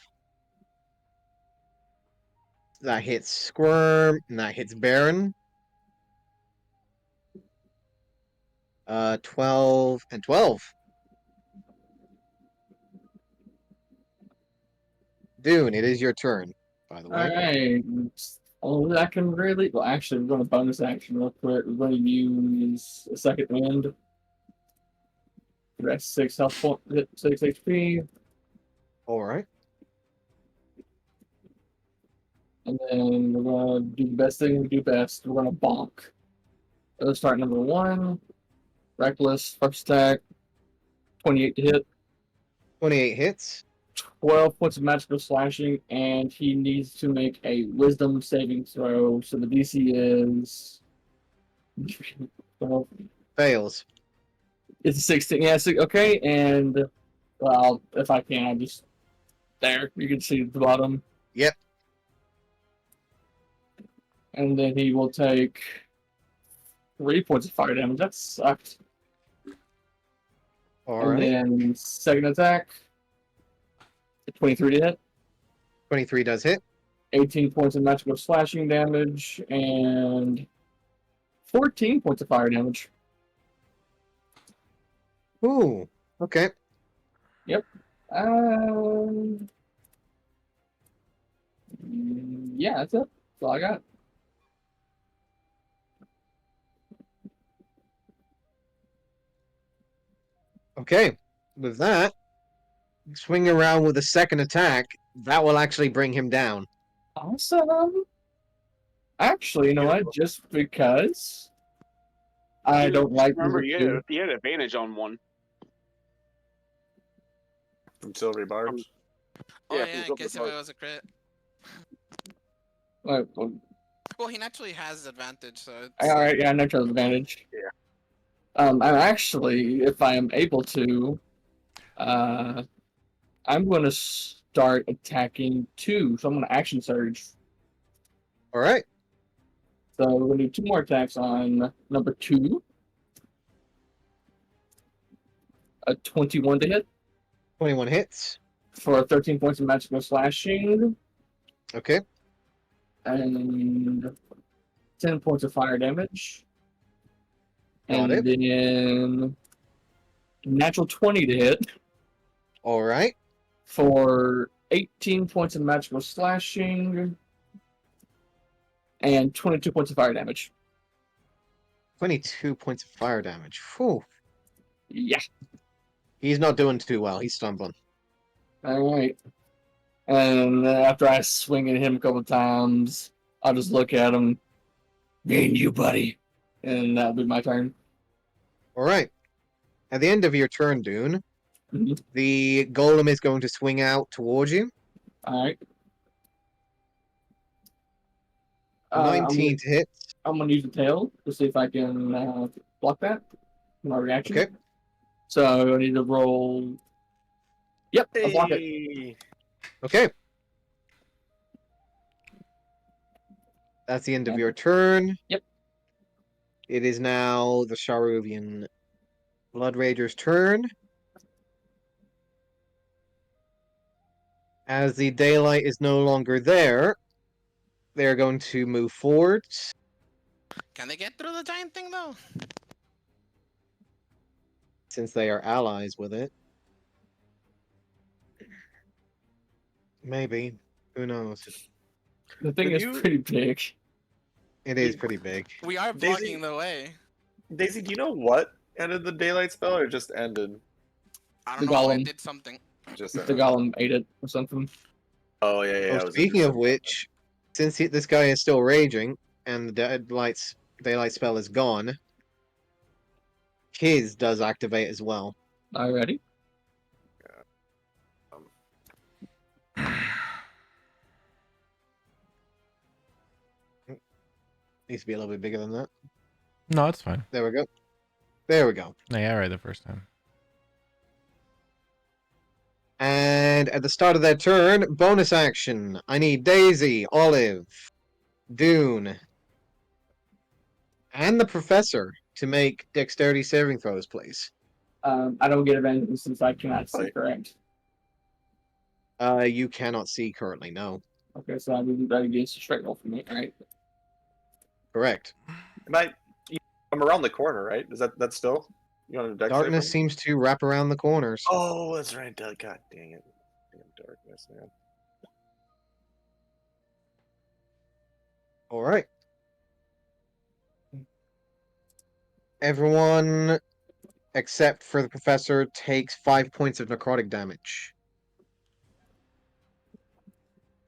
That hits Squirm and that hits Baron. 12 and 12. Dune, it is your turn, by the way. Alright. Oh, I can really. Well, actually, we're going to bonus action real quick. We're going to use a second wind. That's 6 health point, 6 HP. All right. And then we're going to do the best thing we do best. We're going to bonk. Let's start number 1. Reckless, first attack. 28 to hit. 28 hits. 12 points of magical slashing, and he needs to make a wisdom saving throw. So the DC is. 12. Fails. It's a 16. Yeah, okay. And, well, if I can, I'll just. There. You can see at the bottom. Yep. And then he will take 3 points of fire damage. That sucked. All And right. then second attack. 23 to hit. 23 does hit. 18 points of magical slashing damage. And 14 points of fire damage. Ooh. Okay. Yeah, that's it. That's all I got. Okay. With that, swing around with a second attack. That will actually bring him down. Awesome. Actually, you know what? Just because I don't like Remember, moving you had advantage on one. From Silvery Barbs. Oh Yeah, yeah, he's I up guess if above. it was a crit. Well, Well, he naturally has advantage, so it's... all right, yeah, natural advantage. Yeah. I'm actually, if I am able to, I'm going to start attacking 2. So I'm going to action surge. All right. So we're going to do 2 more attacks on number 2. A 21 to hit 21 hits. for 13 points of magical slashing Okay. and 10 points of fire damage. Got And then natural 20 to hit All right. for 18 points of magical slashing and 22 points of fire damage. 22 points of fire damage. Whew. Yeah. He's not doing too well. He's stumbling. All right. And then after I swing at him a couple times, I'll just look at him. Being you, buddy. And that'll be my turn. All right. At the end of your turn, Dune, Mhm. the golem is going to swing out towards you. All right. 19 to hit. I'm gonna use the tail to see if I can block that. My reaction. Okay. So I need to roll. Yep, I'll block it. Hey. Okay. That's the end of your turn. Yep. It is now the Sharuvian Blood Rager's turn. As the daylight is no longer there, they're going to move forward. Can they get through the giant thing though? Since they are allies with it. Maybe. Who knows? The thing Did is you- pretty big. It is pretty big. We are Daisy- blocking the way. Daisy, do you know what ended the daylight spell, or just ended? I The don't know. It golem. did something. Just The golem ate it or something. Oh yeah, yeah. Oh, I was speaking of interested. which, since this guy is still raging and the daylight spell is gone, his does activate as well. Alrighty. Needs to be a little bit bigger than that. No, it's fine. There we go. There we go. Yeah, right the first time. And at the start of their turn, bonus action. I need Daisy, Olive, Dune, and the Professor to make dexterity saving throws, please. I don't get advantage since I cannot see, correct? You cannot see currently, no. Okay, so I would that against a straight roll for me, alright? Correct. I'm around the corner, right? Is that still? You want to dex save Darkness for me? seems to wrap around the corners. Oh, that's right. God dang it. Damn darkness, man. All right. Everyone except for the Professor takes 5 points of necrotic damage.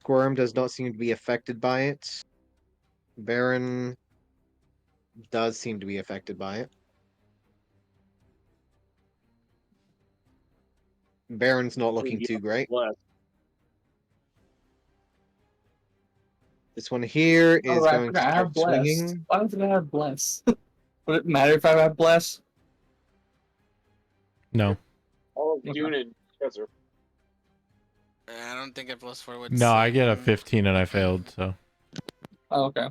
Squirm does not seem to be affected by it. Baron does seem to be affected by it. Baron's not looking too great. Bless. This one here is Alright, I going to forgot I have start bless. swinging. Why doesn't I have bless? Would it matter if I have bless? No. All of Dune and Professor. I don't think a +4 would. No, I get a save. 15 and I failed, so. Oh, okay.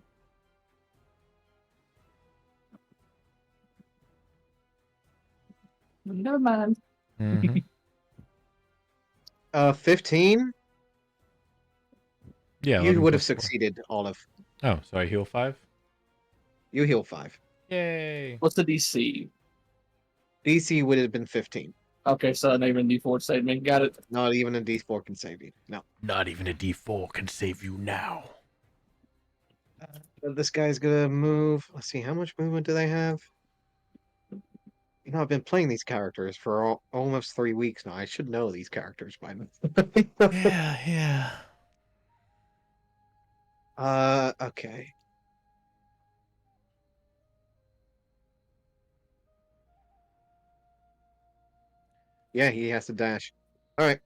Never mind. Mhm. 15? Yeah. You 11 would have plus 4. succeeded, Olive. Oh, so I heal 5? You heal 5. Yay. What's the DC? DC would have been 15. Okay, so not even D4 saved me. Got it. Not even a D4 can save you. No. Not even a D4 can save you now. This guy's gonna move. Let's see, how much movement do they have? You know, I've been playing these characters for almost 3 weeks now. I should know these characters by now. Yeah. Okay. Yeah, he has to dash. Alright.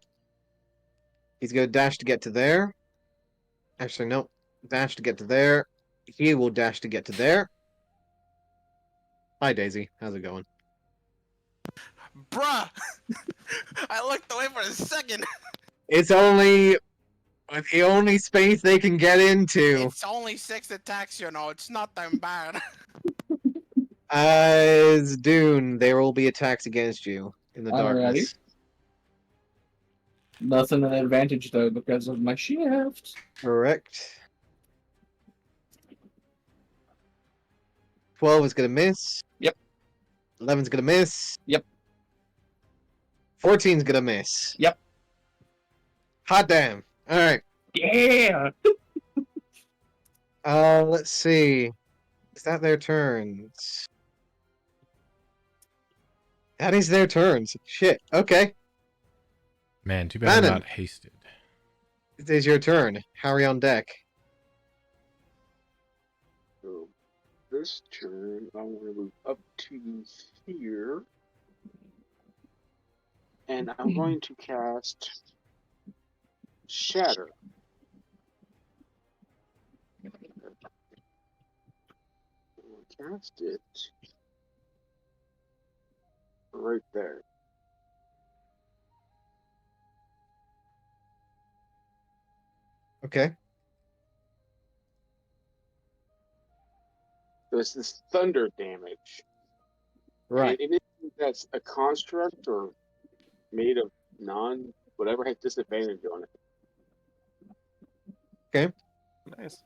He's gonna dash to get to there. Actually, no. Dash to get to there. He will dash to get to there. Hi, Daisy. How's it going? Bruh! I looked away for a second. It's only the only space they can get into. It's only 6 attacks, you know. It's not that bad. As Dune, there will be attacks against you in the Alrighty. darkness. Nothing an advantage though because of my shift. Correct. 12 is gonna miss. Yep. 11's gonna miss. Yep. 14's gonna miss. Yep. Hot damn. Alright. Yeah. Let's see. Is that their turns? That is their turns. Shit. Okay. Man, too bad I'm Bannon. not hasted. It is your turn. Harry on deck. So this turn, I'm going to move up to here. And I'm going to cast Shatter. I'll cast it right there. Okay. So it's this thunder damage. Right. And anything that's a construct or made of whatever has disadvantage on it. Nice.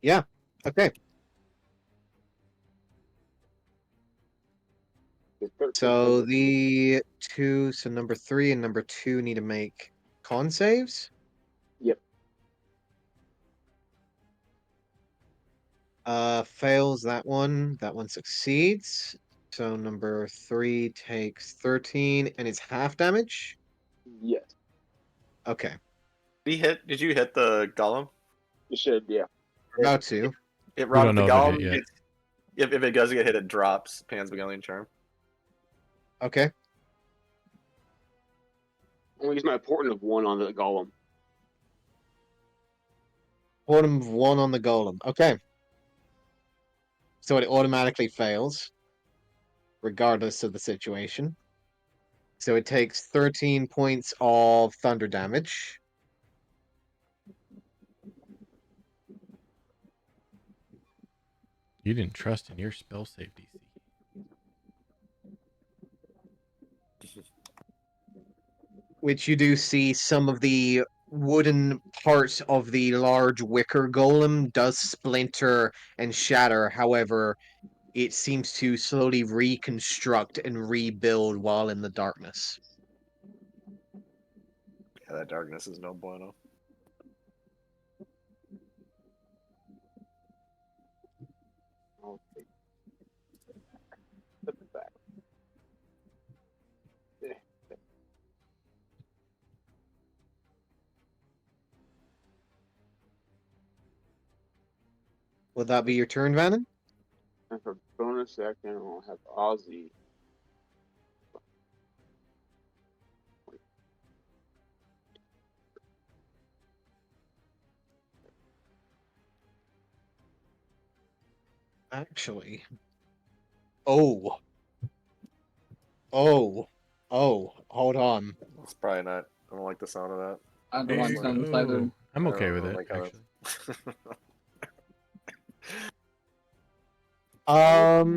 Yeah. Okay. So the two, so number 3 and number 2 need to make con saves. Yep. Fails that one. That one succeeds. So number 3 takes 13 and it's half damage. Yes. Okay. Did you hit the golem? You should. Yeah. About to. It We Rob, don't if the know if it golem hit yet. gets, if it does get hit, it drops Pan's Beguiling Charm. Okay. I'm gonna use my portent of 1 on the golem. Quantum of 1 on the golem. Okay. So it automatically fails, regardless of the situation. So it takes 13 points of thunder damage. You didn't trust in your spell save DC. Which you do see some of the wooden parts of the large wicker golem does splinter and shatter. However, it seems to slowly reconstruct and rebuild while in the darkness. Yeah, that darkness is no bueno. Okay. Put it back. Yeah. Would that be your turn, Vannon? And for bonus action, I'll have Ozzy. Actually. Oh. Oh. Oh. Hold on. It's probably not. I don't like the sound of that. I don't like Honestly. sounds either. I'm I okay don't with it, like how actually.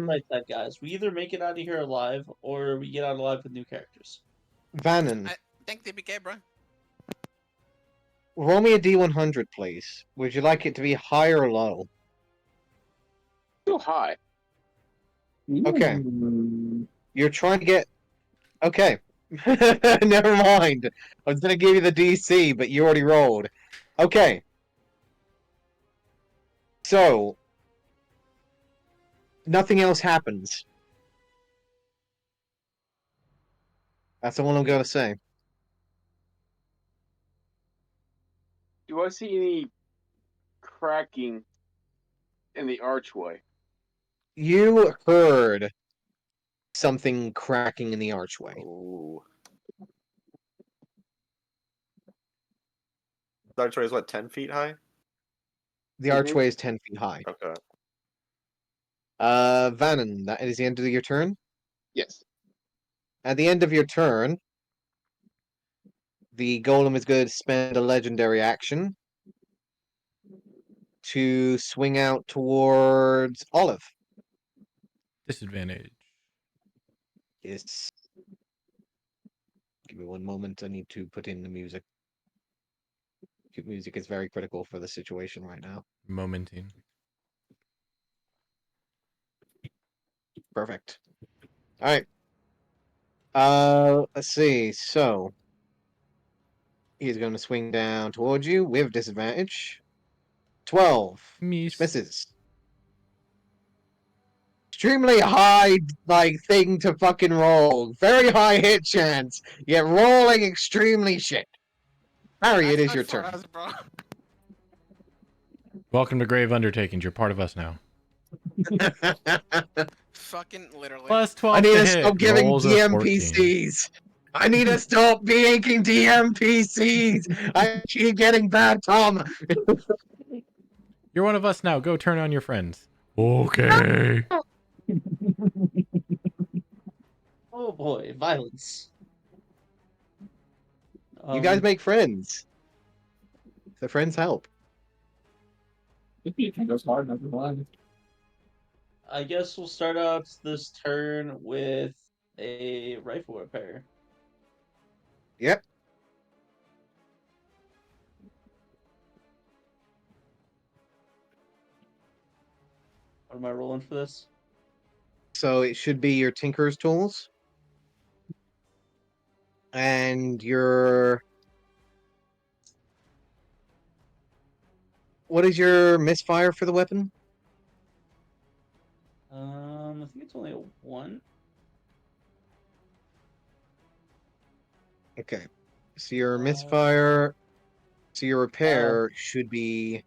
Like that, guys. We either make it out of here alive, or we get out alive with new characters. Vannon, I think TPK, bro. roll me a D100, please. Would you like it to be high or low? Too high. Okay. Ooh. You're trying to get. Okay. Never mind. I was going to give you the DC, but you already rolled. Okay. So. Nothing else happens. That's all I'm going to say. Do I see any cracking in the archway? You heard something cracking in the archway. Ooh. The archway is what, 10 feet high? The archway is 10 feet high. Okay. Vannon, that is the end of your turn. Yes. At the end of your turn, the golem is going to spend a legendary action to swing out towards Olive. Disadvantage. Yes. Give me one moment. I need to put in the music. Music is very critical for the situation right now. Momenting. Perfect. All right. Let's see. So he's going to swing down towards you with disadvantage. 12. Miss. Misses. Extremely high, thing to fucking roll. Very high hit chance, yet rolling extremely shit. Harry, it That's is not your for turn. us, bro. Welcome to Grave Undertakings. You're part of us now. Fucking literally. Plus 12 I need to to hit. stop giving Rolls of 14. DMPCs. I need to stop making DMPCs. I keep getting bad, Tom. You're one of us now. Go turn on your friends. Okay. Oh boy, violence. You guys make friends. The friends help. It goes hard, never mind. I guess we'll start out this turn with a rifle repair. Yep. What am I rolling for this? So it should be your Tinker's tools. And your... What is your misfire for the weapon? I think it's only a 1. Okay. So your Uh, misfire... So your Oh, repair should be...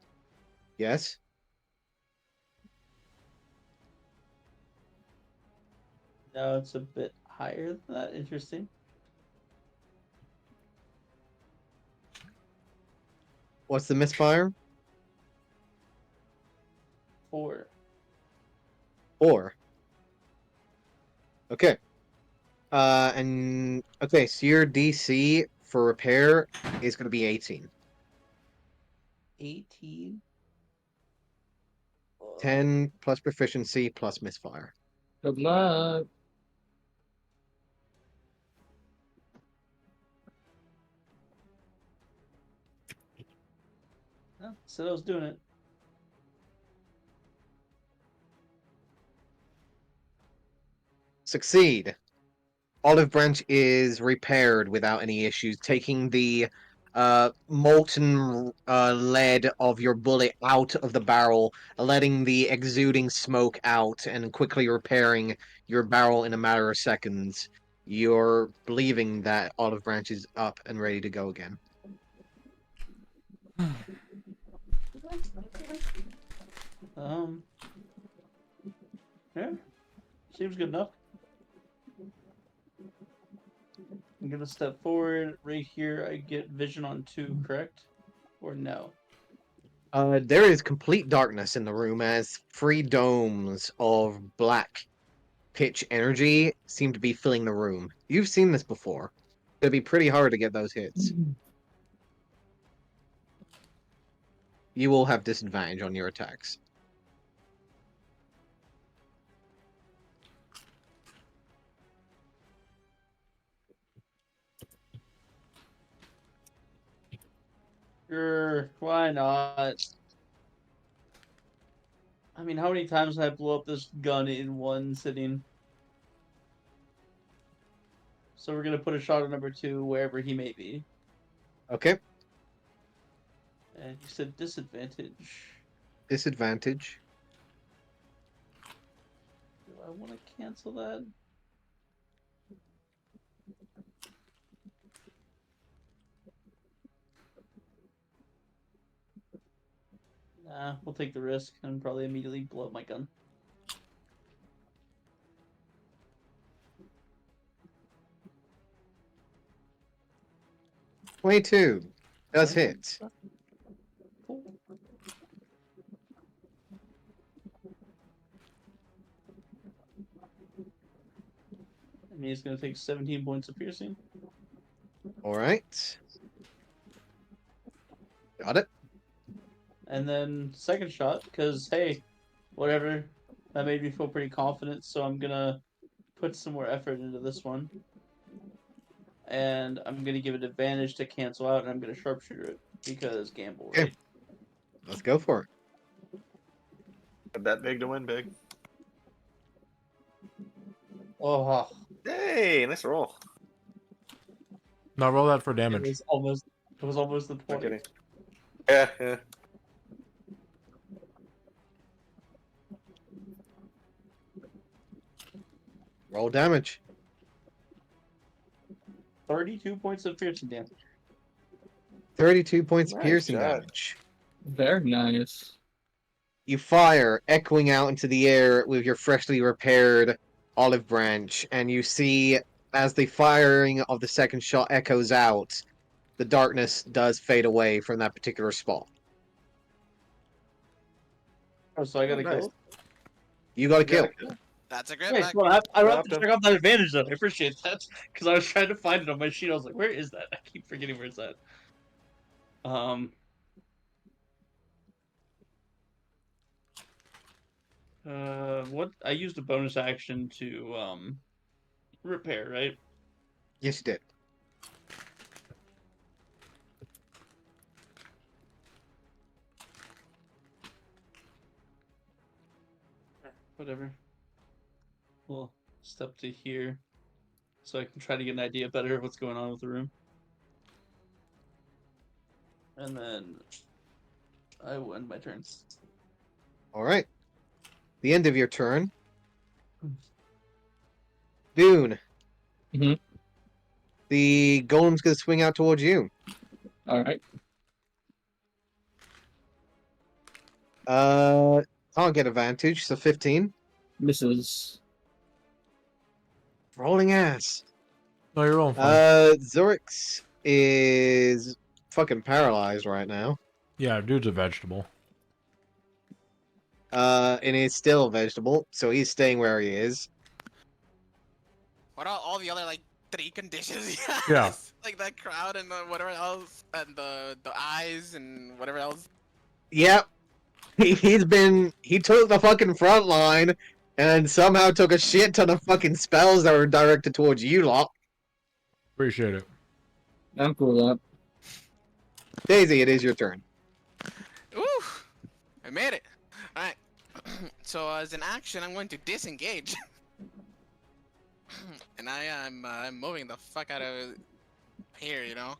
Yes? no, it's a bit higher than that. Interesting. What's the misfire? 4. 4. Okay. And okay, so your DC for repair is going to be 18. 18. 10 plus proficiency plus misfire. Good luck. Oh, said I was doing it. Succeed. Olive Branch is repaired without any issues, taking the molten lead of your bullet out of the barrel, letting the exuding smoke out, and quickly repairing your barrel in a matter of seconds. You're believing that Olive Branch is up and ready to go again. Um, yeah, seems good enough. I'm gonna step forward. Right here, I get vision on 2, correct? Or no? There is complete darkness in the room as 3 domes of black pitch energy seem to be filling the room. You've seen this before. It'd be pretty hard to get those hits. You will have disadvantage on your attacks. Sure, why not? I mean, how many times have I blow up this gun in one sitting? So we're gonna put a shot at number 2 wherever he may be. Okay, And you said disadvantage. disadvantage. Do I want to cancel that? Nah, we'll take the risk and probably immediately blow up my gun. $22 does hit. Cool. I mean, it's gonna take 17 points of piercing. All right. Got it. And then second shot, because hey, whatever. That made me feel pretty confident, so I'm gonna put some more effort into this one. And I'm gonna give it advantage to cancel out, and I'm gonna sharpshooter it because gamble, Okay. right? Let's go for it. Bet big to win big. Oh, Hey, nice roll. Now roll that for it damage. was almost the Not 20. kidding. Yeah, yeah. Roll damage. 32 points of piercing damage. 32 points of Nice piercing shot. damage. Very nice. You fire, echoing out into the air with your freshly repaired olive branch, and you see as the firing of the second shot echoes out, the darkness does fade away from that particular spot. Oh, so I gotta Nice. kill it? You got a kill. That's a great Hey, back. well, I have Dropped to him. check off that advantage though. I appreciate that because I was trying to find it on my sheet. I was like, "Where is that?" I keep forgetting where it's at. What I used a bonus action to repair, right? Yes, you did. whatever. We'll step to here so I can try to get an idea better of what's going on with the room. And then I will end my turn. All right. The end of your turn. Dune. Mhm. The golem's going to swing out towards you. All right. Can't get advantage, so 15. Misses. Rolling ass. No, you're rolling fine. Zurix is fucking paralyzed right now. Yeah, dude's a vegetable. And he's still a vegetable, so he's staying where he is. What are all the other like 3 conditions? he Yeah. has? Like that crowd and whatever else, and the eyes and whatever else. Yep. He took the fucking front line and somehow took a shit ton of fucking spells that were directed towards you lot. Appreciate it. I'm cool with that. Daisy, it is your turn. Ooh, I made it. All right. So as an action, I'm going to disengage, and I am I'm moving the fuck out of here. You know,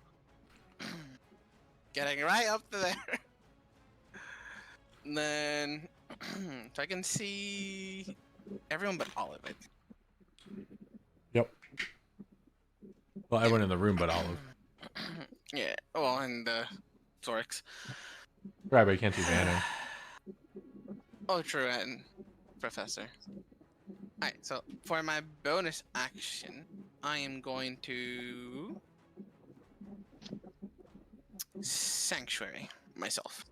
getting right up to there. And then, so I can see everyone but Olive. I think. Yep. Well, everyone in the room but Olive. Yeah. Well, and Zorix. Right, but you can't see Vanna. Oh, true, and Professor. Alright, so for my bonus action, I am going to Sanctuary myself.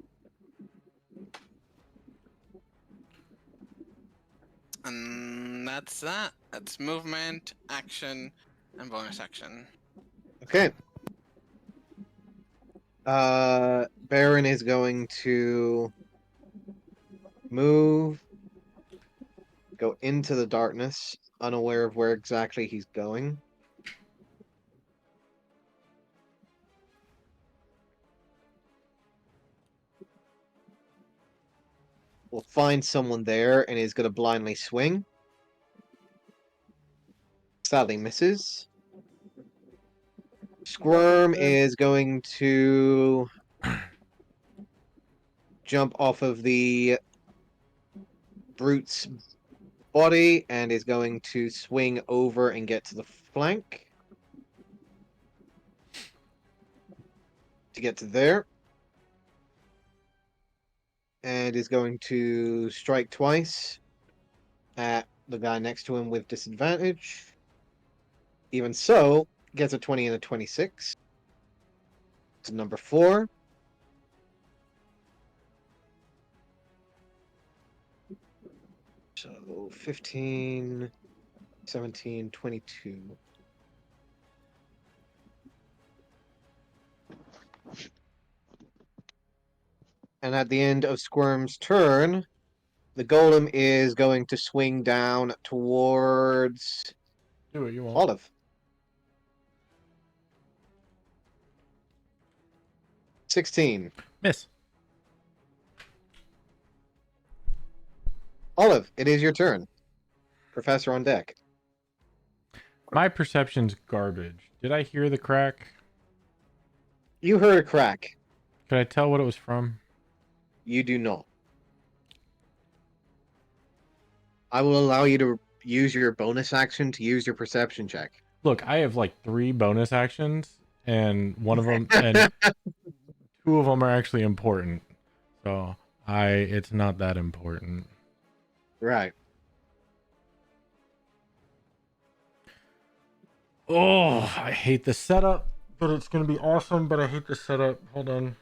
And that's that. That's movement, action, and bonus action. Okay. Baron is going to move, go into the darkness, unaware of where exactly he's going. Will find someone there and is going to blindly swing. Sadly misses. Squirm is going to jump off of the brute's body and is going to swing over and get to the flank. To get to there. And is going to strike twice at the guy next to him with disadvantage. Even so, gets a 20 and a 26. To number 4. So 15, 17, 22. And at the end of Squirm's turn, the golem is going to swing down towards Do what you want. Olive. $16. Miss. Olive, it is your turn. Professor on deck. My perception's garbage. Did I hear the crack? You heard a crack. Could I tell what it was from? You do not. I will allow you to use your bonus action to use your perception check. Look, I have like 3 bonus actions, and one of them, and 2 of them are actually important. So it's not that important. Right. Oh, I hate the setup, but it's gonna be awesome. But I hate the setup. Hold on.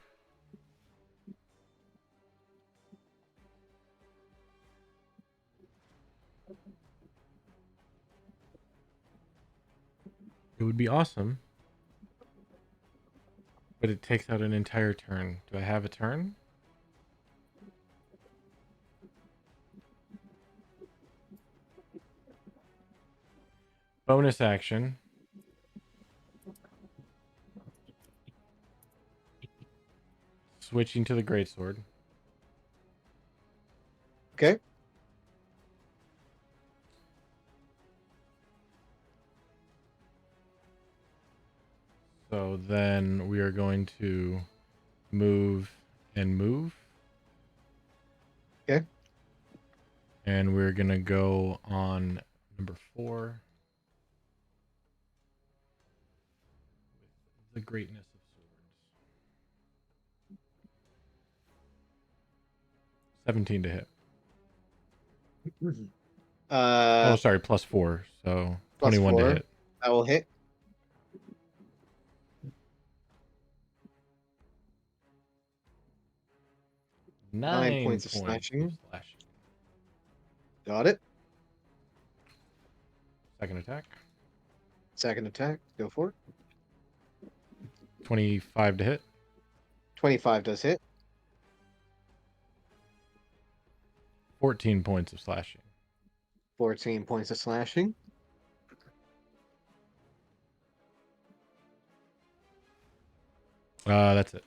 It would be awesome, but it takes out an entire turn. Do I have a turn? Bonus action. Switching to the greatsword. Okay. are going to move and move. Okay. And we're going to go on number 4. The greatness of swords. 17 to hit. Oh, sorry, +4. So plus 21 to 4. hit. That will hit. Nine points of points slashing. slashing. Got it. Second attack. Second attack. Go for it. 25 to hit. 25 does hit. 14 points of slashing. 14 points of slashing. That's it.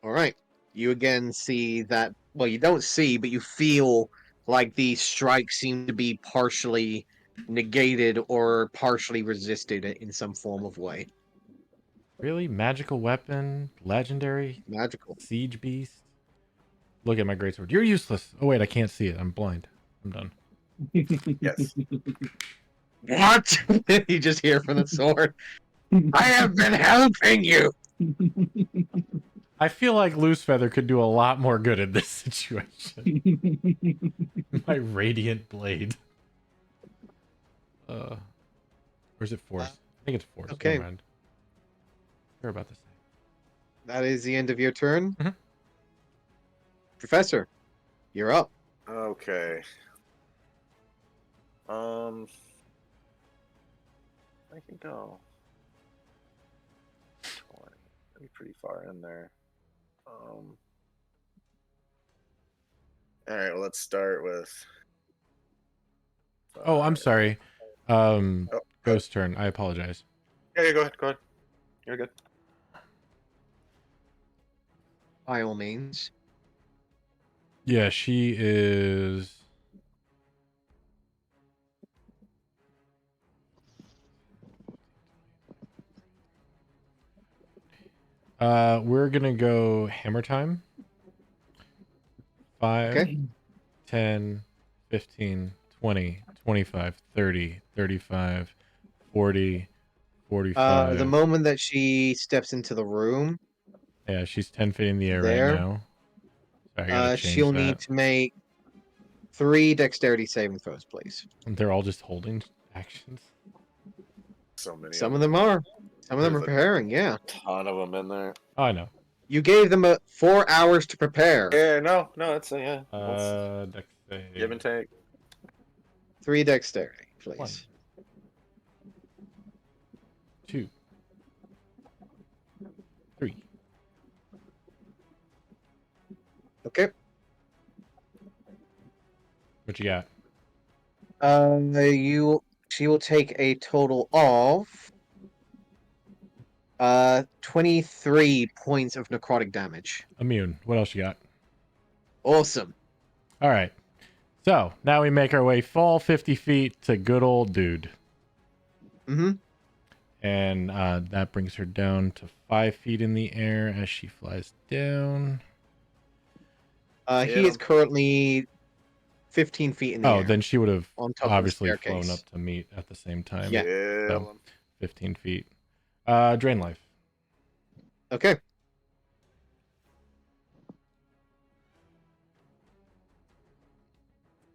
All right. You again see that. Well, you don't see, but you feel like these strikes seem to be partially negated or partially resisted in some form of way. Really? Magical weapon? Legendary? Magical. Siege beast? Look at my greatsword. You're useless. Oh, wait, I can't see it. I'm blind. I'm done. Yes. What? You just hear from the sword. I have been helping you. I feel like Loose Feather could do a lot more good in this situation. My radiant blade. Where's it force? I think it's force. Okay. Never mind. Care about this thing. That is the end of your turn. Mhm. Professor, you're up. Okay. I can go 20. That'd be pretty far in there. All right. Well, let's start with. Oh, I'm sorry. Oh, Ghost turn. I apologize. yeah, go ahead. Go ahead. You're good. By all means. Yeah, she is. We're gonna go hammer time. 5, Okay. 10, 15, 20, 25, 30, 35, 40, 45. The moment that she steps into the room, Yeah, she's 10 feet in the air there. right now. Sorry, I gotta change she'll that. need to make 3 dexterity saving throws, please. They're all just holding actions. So many. Some of them are. Some of them are There's a preparing, yeah. ton of them in there. Oh, I know. You gave them 4 hours to prepare. Yeah, no, it's yeah. Dex save. Give and take. 3 dexterity, please. 1, 2, 3. Okay. What you got? She will take a total of 23 points of necrotic damage. Immune. What else you got? Awesome. All right. So now we make our way fall 50 feet to good old dude. Mm-hmm. And that brings her down to 5 feet in the air as she flies down. He is currently 15 feet in the air. Then she would have on top obviously of the flown staircase. up to meet at the same time. Yeah. So 15 feet. Drain life. Okay.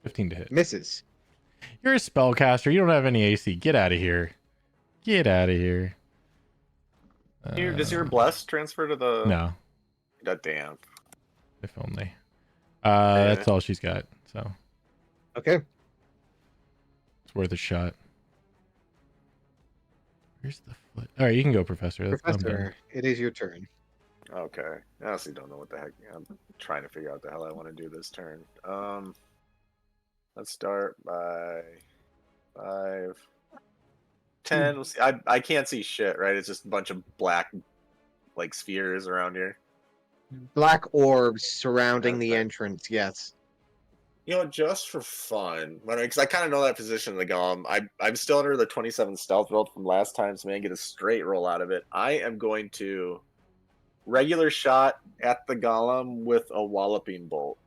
$15 to hit. Misses. You're a spellcaster. You don't have any AC. Get out of here. Get out of here. Does your bless transfer to the? No. God damn. If only. That's all she's got. So Okay. it's worth a shot. Where's the foot? All right, you can go, Professor. I'm done. Professor, it is your turn. Okay. I honestly don't know what the heck. I'm trying to figure out the hell I want to do this turn. Let's start by 5, 10. We'll see. I can't see shit, right? It's just a bunch of black, like, spheres around here. Black orbs surrounding the Okay. entrance, yes. You know, just for fun, because I kind of know that position of the golem. I'm still under the 27 stealth build from last time, so man, get a straight roll out of it. I am going to regular shot at the golem with a walloping bolt.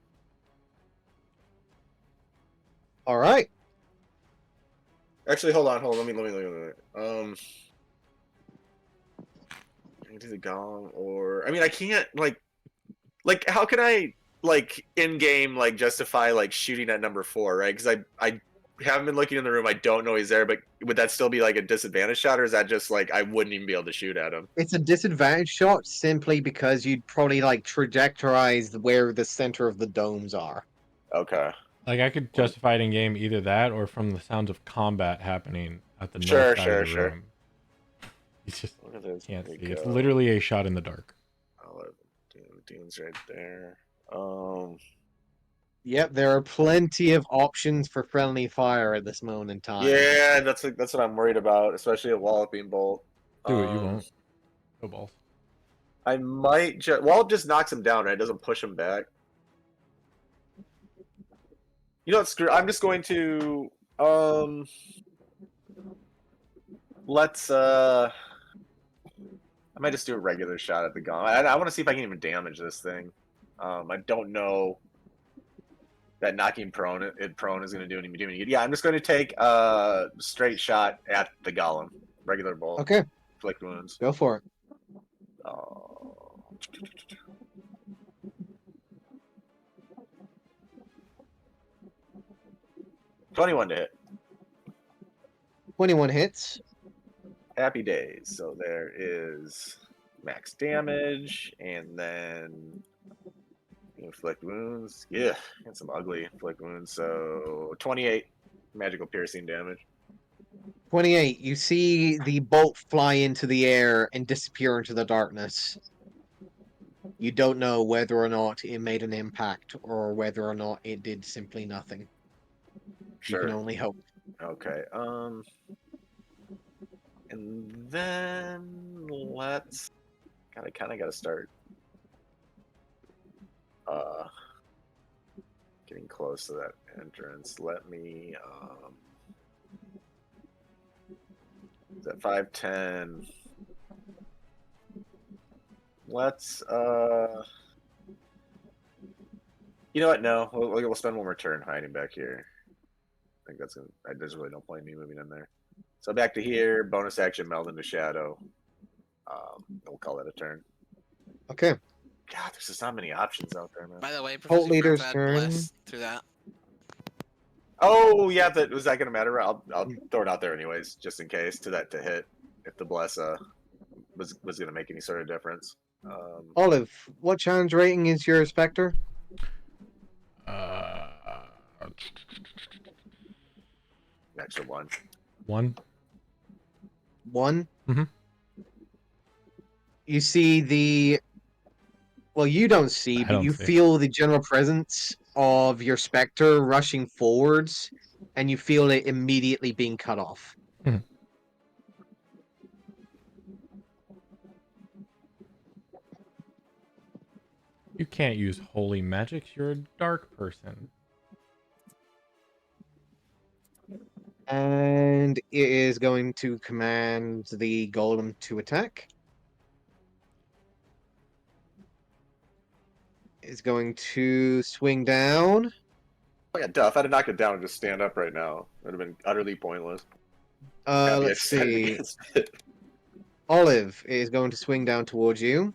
All right. Actually, hold on. Let me. I can do the golem, or I mean, I can't like how can I in game justify shooting at number 4, right? Because I haven't been looking in the room. I don't know he's there, but would that still be a disadvantage shot, or is that just I wouldn't even be able to shoot at him? It's a disadvantage shot simply because you'd probably trajectorize where the center of the domes are. Okay. Like I could justify it in game either that or from the sounds of combat happening at the Sure, north side of the sure. room. You just Look at this. can't There see. you It's go. literally a shot in the dark. Dean's right there. Yep, there are plenty of options for friendly fire at this moment in time. Yeah, that's what I'm worried about, especially a walloping bolt. Do it, you won't. Go balls. I might just it just knocks him down, right? It doesn't push him back. You know what? Screw. I'm just going to let's I might just do a regular shot at the gun. I want to see if I can even damage this thing. I don't know that knocking prone is going to do any. Yeah, I'm just going to take a straight shot at the golem. Regular bolt. Okay. Inflict wounds. Go for it. 21 to hit. 21 hits. Happy days. So there is max damage, and then inflict wounds. Yeah, and some ugly inflict wounds. So 28 magical piercing damage. 28. You see the bolt fly into the air and disappear into the darkness. You don't know whether or not it made an impact or whether or not it did simply nothing. Sure. You can only hope. Okay. And then let's kind of got to start getting close to that entrance. Let me is that 5'10"? Let's you know what? No, we'll spend one more turn hiding back here. I think there's really no point in me moving in there. So back to here, bonus action, meld into shadow. We'll call that a turn. Okay. God, there's just not many options out there, man. By the way, Cult Professor leader's Grump had turn. bless through that. Oh yeah, was that gonna matter? I'll throw it out there anyways, just in case to hit if the bless was gonna make any sort of difference. Olive, what challenge rating is your Spectre? Extra 1. 1. 1? Mhm. You see well, you don't see, I but don't you see. feel the general presence of your Spectre rushing forwards, and you feel it immediately being cut off. Mhm. You can't use holy magic. You're a dark person. And it is going to command the golem to attack. It's going to swing down. Oh yeah, duh. If I'd have knocked it down and just stand up right now, it would have been utterly pointless. Happy I Let's decided see. against it. Olive is going to swing down towards you.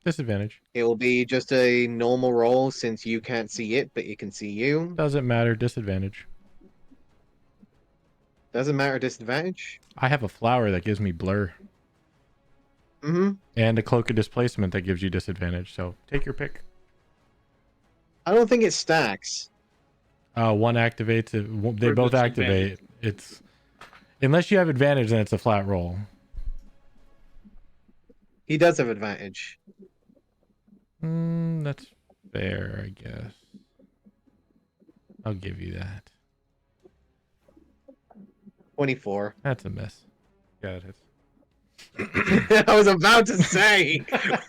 Disadvantage. It will be just a normal roll since you can't see it, but it can see you. Doesn't matter. Disadvantage. Doesn't matter disadvantage. I have a flower that gives me blur. Mm-hmm. And a cloak of displacement that gives you disadvantage. So take your pick. I don't think it stacks. One activates. They For both disadvantage. activate. It's unless you have advantage, then it's a flat roll. He does have advantage. That's fair, I guess. I'll give you that. 24. That's a miss. Yeah, it is. I was about to say,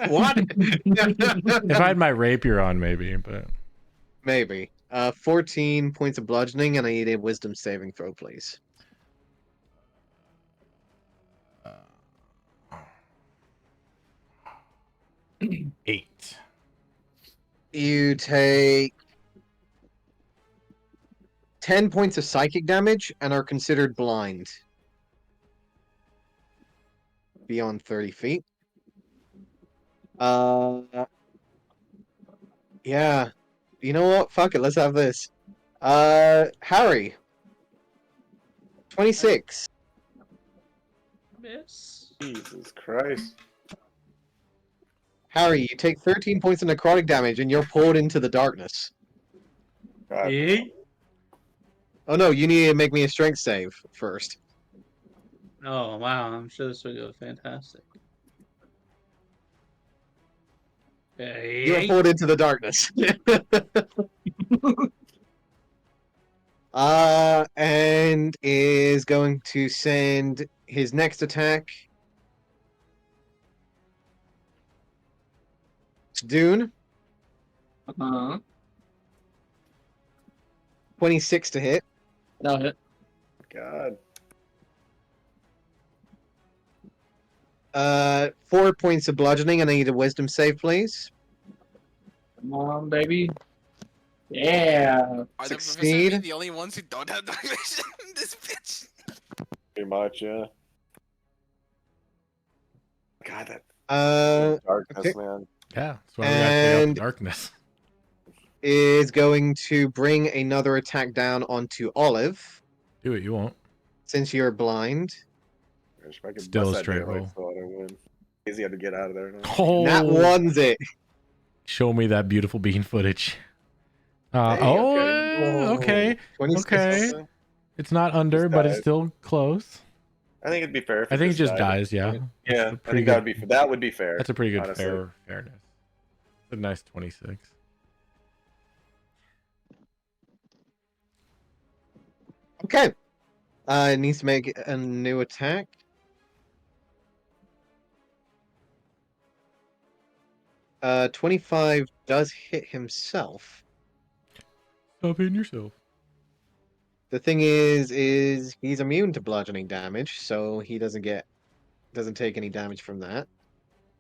what? If I had my rapier on, maybe, but Maybe. 14 points of bludgeoning, and I need a wisdom saving throw, please. Uh, 8. You take 10 points of psychic damage and are considered blind. Beyond 30 feet. Yeah. You know what? Fuck it. Let's have this. Harry. 26. Miss. Jesus Christ. Harry, you take 13 points of necrotic damage and you're pulled into the darkness. God. Eh? Oh no, you need to make me a strength save first. Oh wow, I'm sure this will go fantastic. You are pulled into the darkness. And is going to send his next attack to Dune. Uh-huh. 26 to hit. No hit. God. 4 points of bludgeoning, and I need a wisdom save, please. Come on, baby. Yeah. Are the professor Succeed. the only ones who don't have dark vision in this bitch? Pretty much, yeah. God, that darkness, Okay. man. Yeah, that's why we gotta stay out in And- the darkness. Is going to bring another attack down onto Olive, Do it, you won't. since you're blind. If I could Still bust a that straight daylight roll. sword, I win. Easy to get out of there. Now. Oh, That one's it. show me that beautiful bean footage. Hey, Okay. 26. Okay. It's not under, Just but it's died. still close. I think it'd be fair if I think it just died. dies, yeah. Yeah, That's a I pretty think that good- would be fair. That's a pretty good honestly. fairness. It's a nice 26. Okay. It needs to make a new attack. Uh, 25 does hit himself. Stop hitting yourself. The thing is he's immune to bludgeoning damage, so he doesn't take any damage from that.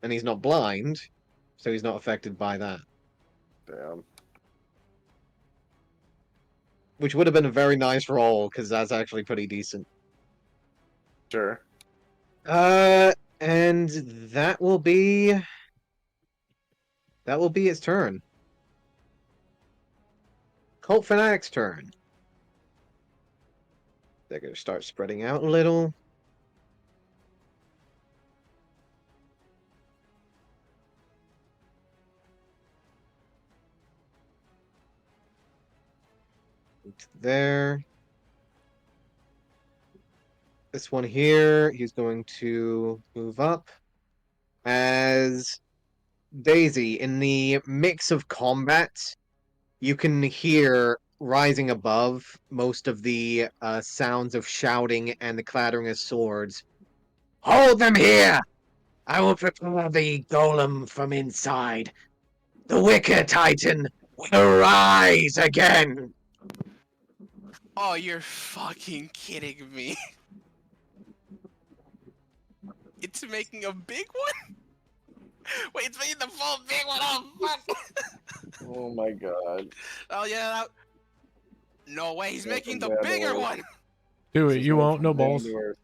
And he's not blind, so he's not affected by that. Damn. Which would have been a very nice roll, because that's actually pretty decent. Sure. And that will be its turn. Cult Fanatic's turn. They're gonna start spreading out a little. There. This one here, he's going to move up. As Daisy, in the mix of combat, you can hear rising above most of the sounds of shouting and the clattering of swords. Hold them here! I will prepare the golem from inside. The Wicker Titan will rise again! Oh, you're fucking kidding me. It's making a big one? Wait, it's making the full big one? Oh, fuck! Oh my god. Oh, yeah. No way, he's Yeah, making the from bad to bigger worse. one! Do it, This you is won't. No bad balls. to worse.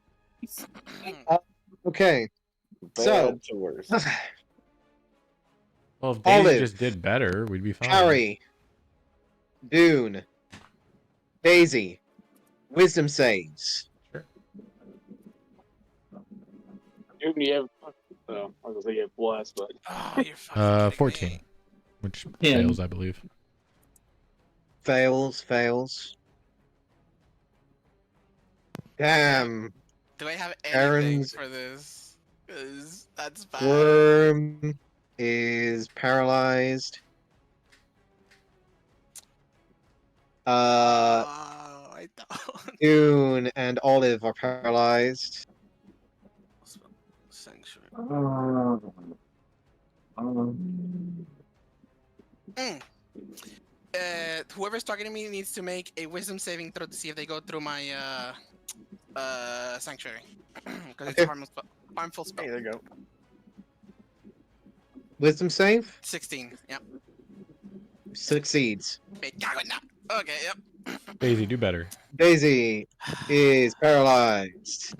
Okay, Bad So- to worse. Well, if Daisy Olive. just did better, we'd be fine. Harry, Dune, Daisy, wisdom saves. You have, oh, I was gonna say you have bless, but Oh, you're fucking kidding 14, me. which 10. fails, I believe. Fails. Damn. Do I have anything Aaron's for this? Because that's bad. worm is paralyzed. Oh, I don't. Dune and Olive are paralyzed. Sanctuary. Um, Mm. whoever's targeting me needs to make a wisdom saving throw to see if they go through my sanctuary, because it's a Okay. harmful spell. Hey, there you go. Wisdom save 16. Yep. succeeds. Okay. Yep. Daisy, do better. Daisy is paralyzed.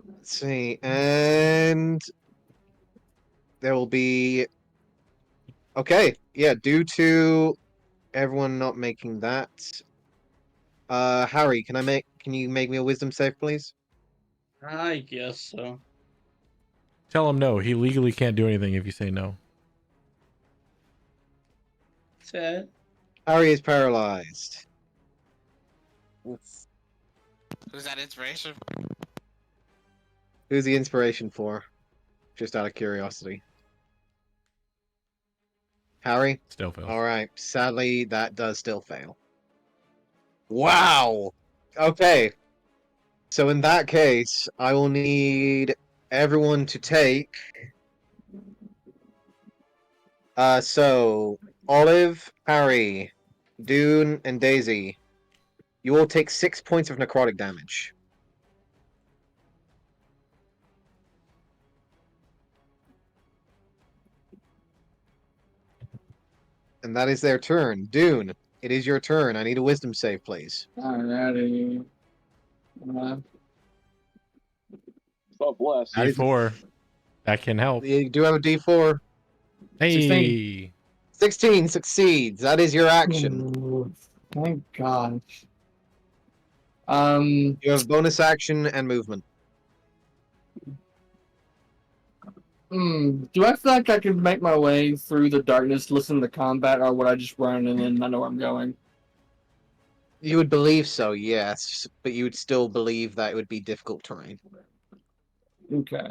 Let's see, and there will be. Okay, yeah. Due to everyone not making that, Harry, Can you make me a wisdom save, please? I guess so. Tell him no. He legally can't do anything if you say no. 10. Harry is paralyzed. Who's that inspiration? Who's the inspiration for? Just out of curiosity. Harry? Still fails. All right. Sadly, that does still fail. Wow. Okay. So in that case, I will need everyone to take. So Olive, Harry, Dune, and Daisy, you will take 6 points of necrotic damage. And that is their turn. Dune, it is your turn. I need a wisdom save, please. Alrighty. God bless. That is- D4. That can help. You do have a D4. Hey. 16 succeeds. That is your action. Ooh, thank gosh. You have bonus action and movement. Do I feel like I could make my way through the darkness, listen to combat, or would I just run and then I know where I'm going? You would believe so, yes, but you would still believe that it would be difficult terrain. Okay.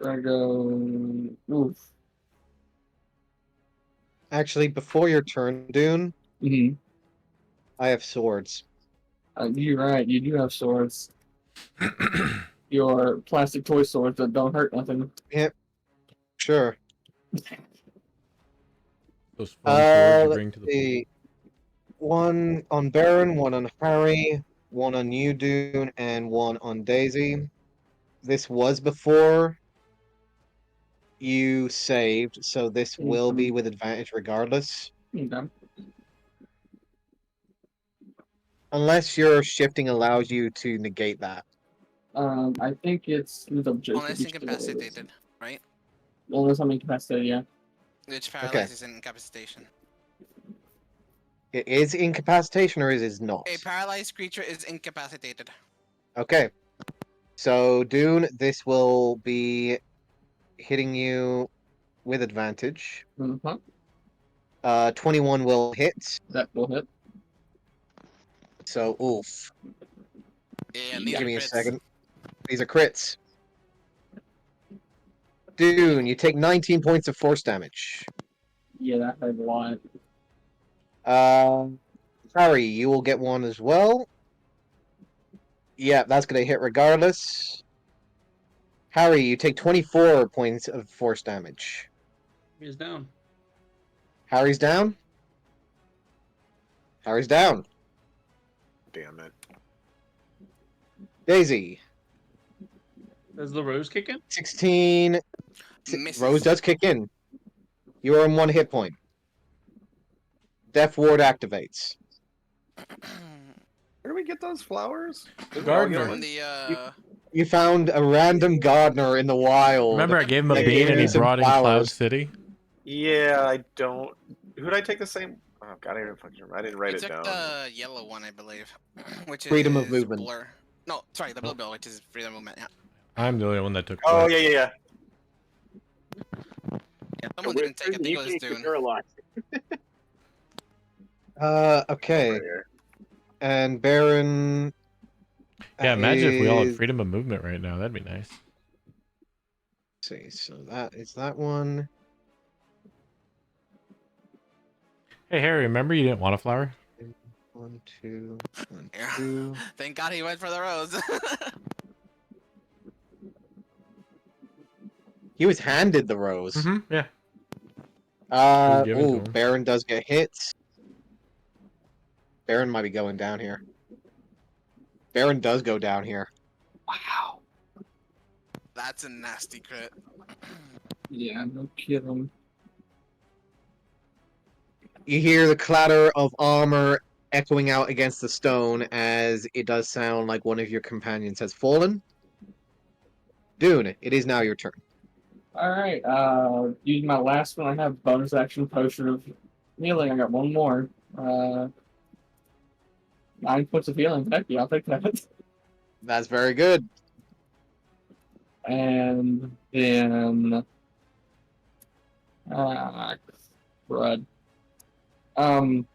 I go. Oof. Actually, before your turn, Dune, Mm-hmm. I have swords. You're right. You do have swords. Your plastic toy swords that don't hurt nothing. Yep. Sure. Those foam swords you Let's bring to the see. One on Baron, one on Harry, one on you, Dune, and one on Daisy. This was before you saved, so this will be with advantage regardless. Okay. Unless your shifting allows you to negate that. I think it's with objective. Unless incapacitated, right? Unless I'm incapacitated, yeah. Which paralyzes an incapacitation. It is incapacitation or is it not? A paralyzed creature is incapacitated. Okay. So, Dune, this will be hitting you with advantage. Mm-hmm. 21 will hit. That will hit. So, oof. Yeah, Yeah. these Give are me a crits. second. These are crits. Dune, you take 19 points of force damage. Yeah, that hurt a lot. Harry, you will get one as well. Yeah, that's going to hit regardless. Harry, you take 24 points of force damage. He's down. Harry's down. Harry's down. Damn it. Daisy, Does the rose kick in? 16. Misses. Rose does kick in. You are on 1 hit point. Death Ward activates. Where do we get those flowers? Gardener. From the You found a random gardener in the wild. Remember, I gave him a that bean gave and you he some brought in Cloud flowers. City. Yeah, I don't. Who'd I take the same? Oh God, I didn't fucking remember. I didn't write you it took down. the yellow one, I believe, which Freedom is of movement. Blur. No, sorry, the blue bill, which is freedom of movement. Yeah. I'm the only one that took. Oh Blur. yeah. Yeah, someone didn't take it. I think it was Dune. Okay. Right here. And Baron. Yeah, imagine if we all had is- freedom of movement right now. That'd be nice. Let's see, so that is that one. Hey, Harry, remember you didn't want a flower? 1, 2, 1, Yeah. 2. Thank God he went for the rose. He was handed the rose. Mm-hmm. Yeah. given to him. Baron does get hit. Baron might be going down here. Baron does go down here. Wow. That's a nasty crit. Yeah, no kidding. You hear the clatter of armor echoing out against the stone as it does sound like one of your companions has fallen. Dune, it is now your turn. Alright, use my last one. I have bonus action potion of healing. I got one more. 9 points of healing. Heck yeah, I'll take that. That's very good. And then crud. I'm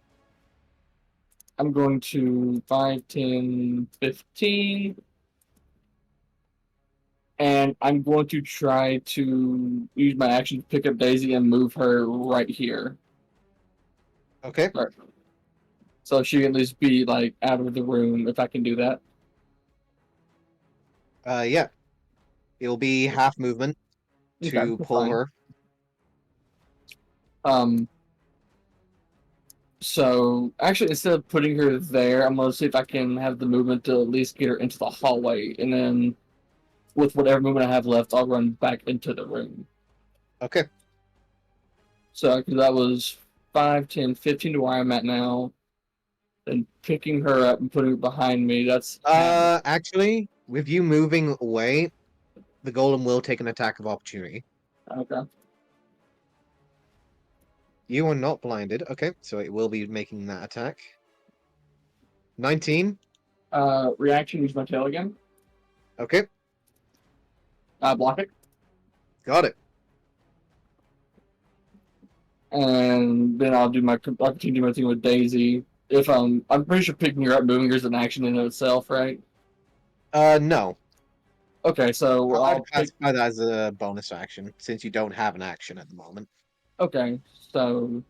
going to 5, 10, 15. And I'm going to try to use my action to pick up Daisy and move her right here. Okay. Right. So she can at least be like out of the room if I can do that. Yeah. It'll be half movement to Okay, that's pull fine. her. So actually, instead of putting her there, I'm gonna see if I can have the movement to at least get her into the hallway, and then with whatever movement I have left, I'll run back into the room. Okay. So, because that was 5, 10, 15 to where I'm at now, and picking her up and putting her behind me, that's half. Actually, with you moving away, the golem will take an attack of opportunity. Okay. You are not blinded. Okay, so it will be making that attack. 19. Reaction, use my tail again. Okay, Block it. got it. And then I'll continue my thing with Daisy. If I'm pretty sure picking her up, moving her is an action in itself, right? No. Okay, so I'd I'll pick. classify that as a bonus action since you don't have an action at the moment. Okay, so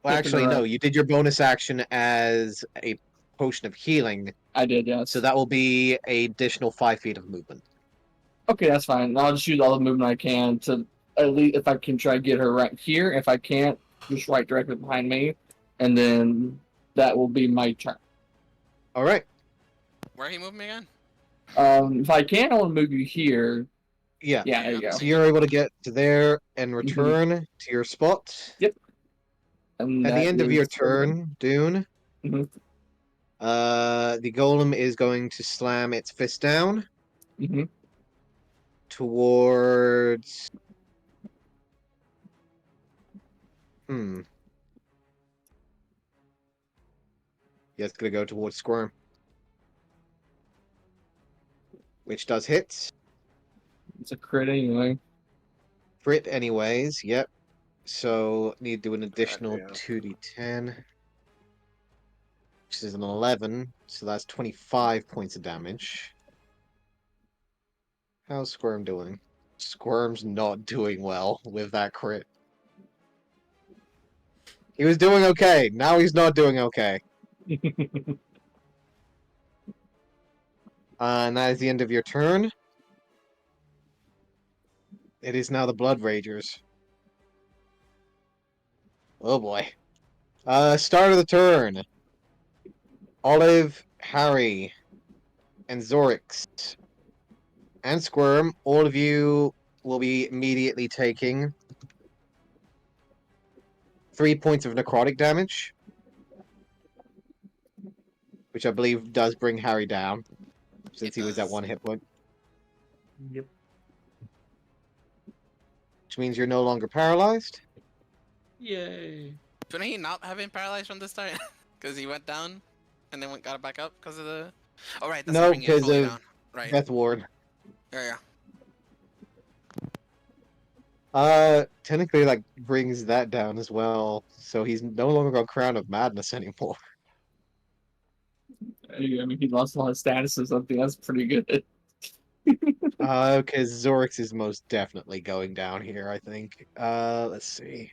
Well, picking actually, her no. up. You did your bonus action as a potion of healing, I did, yes. so that will be an additional 5 feet of movement. Okay, that's fine. I'll just use all the movement I can to at least if I can try to get her right here. If I can't, just right directly behind me, and then that will be my turn. All right. Where he moved me again? If I can, I want to move you here. Yeah. Yeah, there you go. So you're able to get to there and return to your spot. Yep. And At the that end of your is- turn, Dune, Mhm. the golem is going to slam its fist down Mhm. towards. Yeah, it's gonna go towards Squirm, which does hit. It's a crit anyway. Crit anyways. Yep. So need to do an additional Goddamn. 2d10, which is an 11. So that's 25 points of damage. How's Squirm doing? Squirm's not doing well with that crit. He was doing okay. Now he's not doing okay. And that is the end of your turn. It is now the Blood Ragers. Oh boy. Start of the turn. Olive, Harry, and Zorix, and Squirm, all of you will be immediately taking 3 points of necrotic damage, which I believe does bring Harry down, since It he was at does. 1 hit point. Yep. Which means you're no longer paralyzed. Yay. Shouldn't he not have been paralyzed from the start? Because he went down and then got back up because of the. Oh, right. That's No, not bringing it because fully of down. Right. Death Ward. Yeah. Technically, like, brings that down as well, so he's no longer got Crown of Madness anymore. I mean, he lost a lot of statuses. I think that's pretty good. Because Zorix is most definitely going down here, I think. Let's see.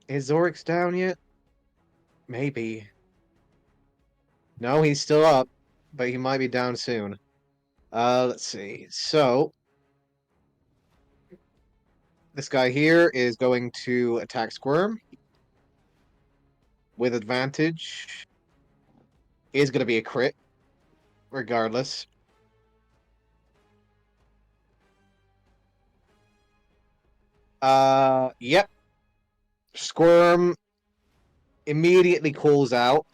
Is Zorix down yet? Maybe. No, he's still up, but he might be down soon. Let's see. So this guy here is going to attack Squirm with advantage. Is going to be a crit, regardless. Yep. Squirm immediately calls out.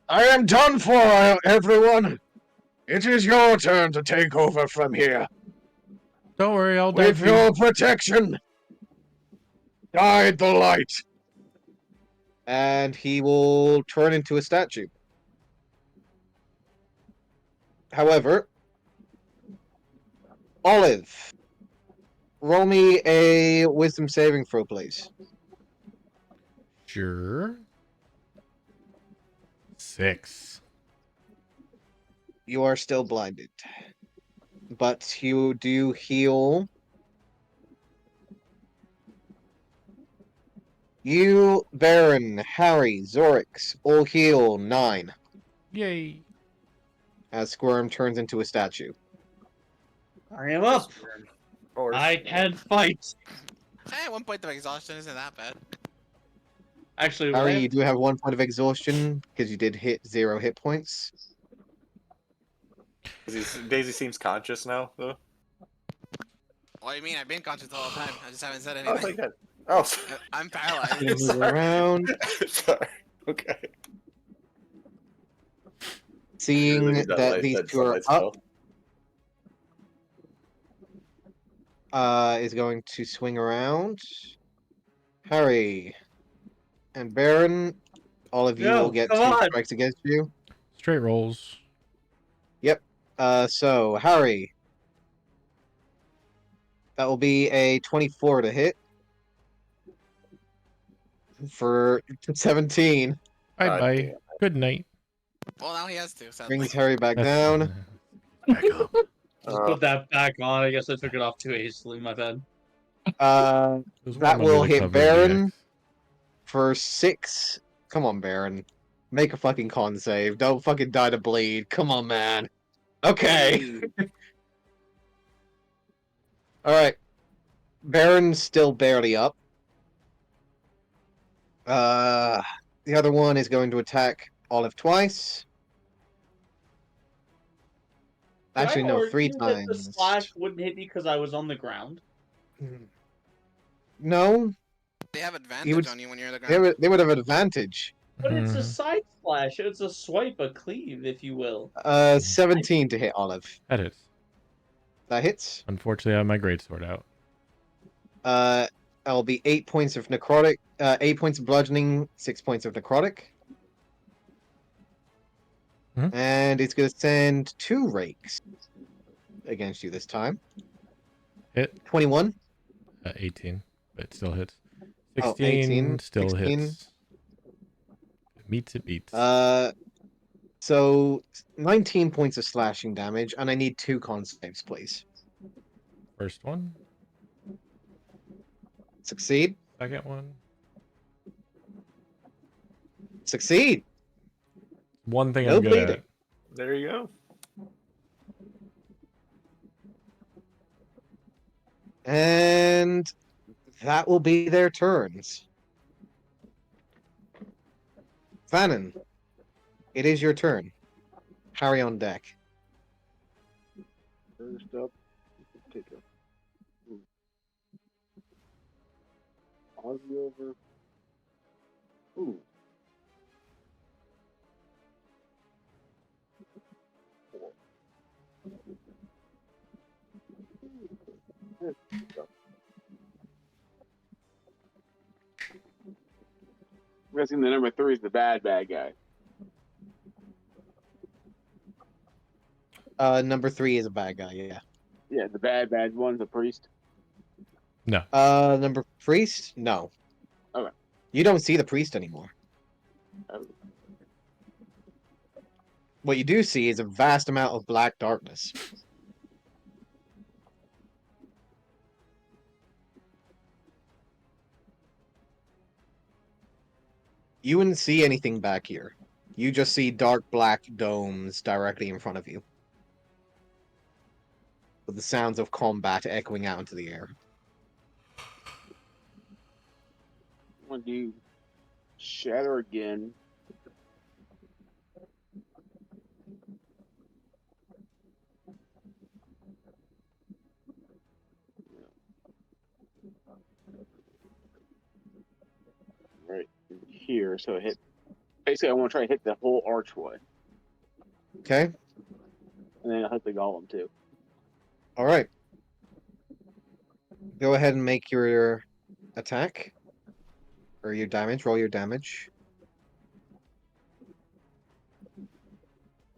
I am done for, everyone. It is your turn to take over from here. Don't worry, I'll With dive you. your protection, guide the light. And he will turn into a statue. However, Olive, roll me a wisdom saving throw, please. Sure. 6. You are still blinded. But you do heal. You, Baron, Harry, Zorix, all heal 9 Yay. as Squirm turns into a statue. I am up. Or I can fight. Hey, 1 point of exhaustion isn't that bad. Actually, would I Harry, have- you do have 1 point of exhaustion because you did hit 0 hit points. Daisy seems conscious now, though. What do you mean? I've been conscious the whole time. I just haven't said Oh, anything. thank God. Oh, I'm paralyzed. Gonna move Sorry. around. sorry. Okay. Seeing Really need that these two are sunlight up, spell. is going to swing around. Harry and Baron, all of you will No, get come 2 on. strikes against you. Straight rolls. So Harry, that will be a 24 to hit for 17. Bye bye. Damn. Good night. Well, now he has to, sadly. Brings Harry back That's down. back up. Just put that back on. I guess I took it off too hastily. My bad. There's That one under will the hit cover of the Baron X. for 6. Come on, Baron. Make a fucking con save. Don't fucking die to bleed. Come on, man. Okay. Alright. Baron's still barely up. The other one is going to attack Olive twice. Actually, Did I no, argue 3 that times. the slash wouldn't hit me because I was on the ground. No, They have advantage would- on you when you're on the ground. they would have advantage. But it's a Mhm. side slash. It's a swipe, a cleave, if you will. 17 to hit Olive. That hits. That hits. Unfortunately, I have my greatsword out. That'll be 8 points of necrotic, 8 points of bludgeoning, 6 points of necrotic. Mhm. And it's going to send 2 rakes against you this time. Hit. 21. 18, but it still hits. Oh, 16 18, still 16. hits. Meets it beats. So 19 points of slashing damage, and I need 2 con saves, please. First one. Succeed. Second one. Succeed. One thing No I'm good bleeding. at. There you go. And that will be their turns. Vannon, it is your turn. Harry on deck. First up, take a Aussie over. Ooh. I'm guessing the number 3 is the bad guy. Number 3 is a bad guy, yeah. Yeah, the bad one's the priest. No. Number priest? No. Okay. You don't see the priest anymore. Oh. What you do see is a vast amount of black darkness. You wouldn't see anything back here. You just see dark black domes directly in front of you, with the sounds of combat echoing out into the air. I'm gonna do shatter again. Right here, so hit. Basically, I want to try to hit the whole archway, Okay. and then I'll hit the golem too. All right. Go ahead and make your attack. Or your damage. Roll your damage.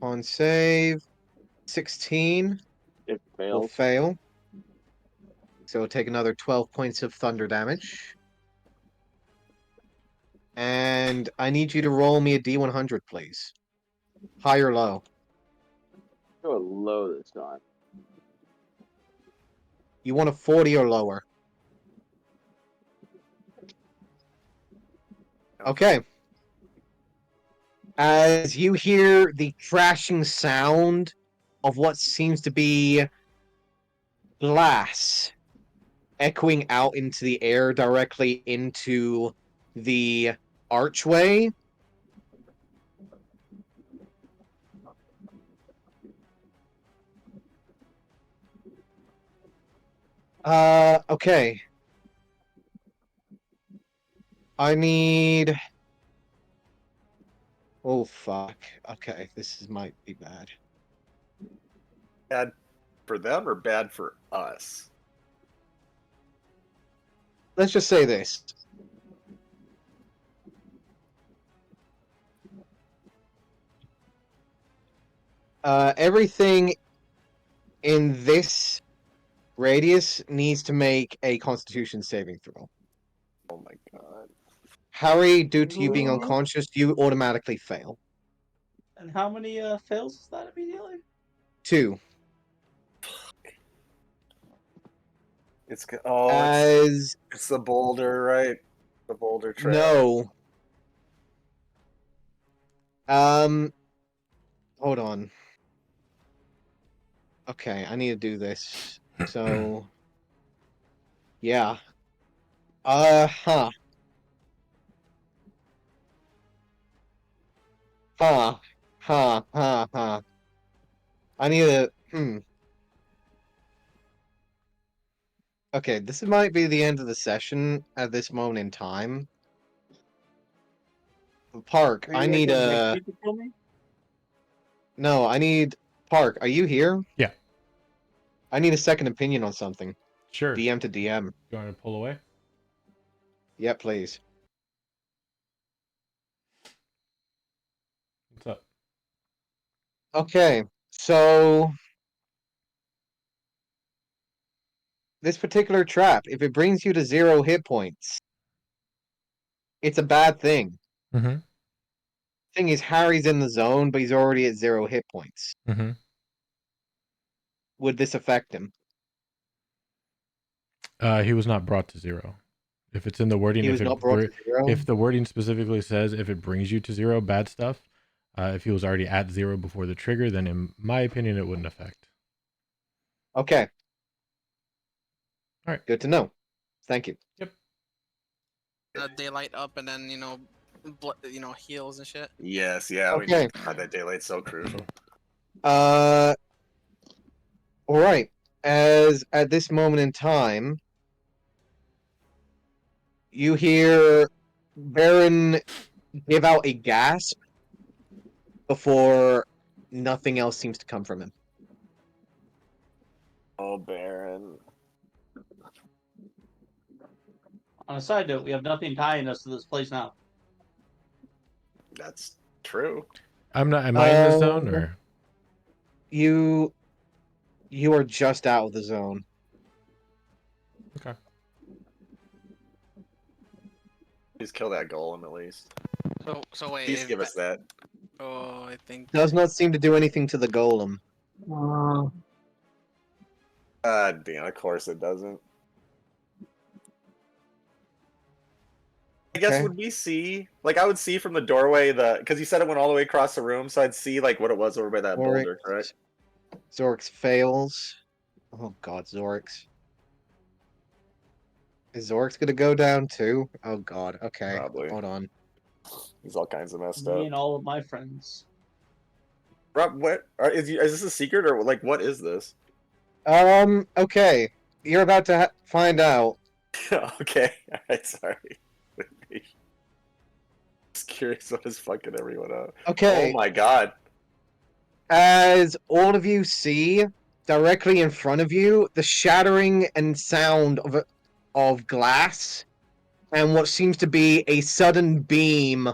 On save, 16 It will fails. fail. So take another 12 points of thunder damage. And I need you to roll me a D100, please. High or low? Go low this time. You want a 40 or lower? Okay. As you hear the crashing sound of what seems to be glass echoing out into the air directly into the archway. Okay. I need... Oh, fuck. Okay, might be bad. Bad for them or bad for us? Let's just say this. Everything in this radius needs to make a Constitution saving throw. Oh my god. Harry, due to you being unconscious, you automatically fail. And how many fails is that immediately? 2. It's As it's the boulder, right? The boulder trap. no. Hold on. Okay, I need to do this. So, yeah. Huh. Huh. Huh. Huh. Huh. I need to. Okay, this might be the end of the session at this moment in time. Park, I need a. No, I need. Park, are you here? Yeah. I need a second opinion on something. Sure. DM to DM. You want to pull away? Yeah, please. What's up? Okay, so this particular trap, if it brings you to 0 hit points, it's a bad thing. Mm-hmm. Thing is, Harry's in the zone, but he's already at 0 hit points. Mm-hmm. Would this affect him? He was not brought to 0. If it's in the wording, He was not brought to 0? if the wording specifically says if it brings you to 0, bad stuff. If he was already at 0 before the trigger, then in my opinion, it wouldn't affect. Okay. All right. Good to know. Thank you. Yep. They light up and then heals and shit. Yes, yeah. Okay. God, that daylight's so crucial. All right. As at this moment in time, you hear Baron give out a gasp before nothing else seems to come from him. Oh, Baron. On a side note, we have nothing tying us to this place now. That's true. I'm not. Am I in the zone or? You are just out of the zone. Okay. Please kill that golem at least. So wait. Please give us that. Oh, I think. Does not seem to do anything to the golem. Damn, of course it doesn't. I guess Okay. would we see? Like, I would see from the doorway because you said it went all the way across the room, so I'd see like what it was over by that boulder, correct? Zorix fails. Oh god, Zorix. Is Zorix gonna go down too? Oh god. Okay. Probably. Hold on. He's all kinds of messed Me up. and all of my friends. Rob, is this a secret or like what is this? Okay. You're about to find out. Okay, all right, sorry. Just curious what is fucking everyone up. Okay. Oh my god. As all of you see, directly in front of you, the shattering and sound of glass, and what seems to be a sudden beam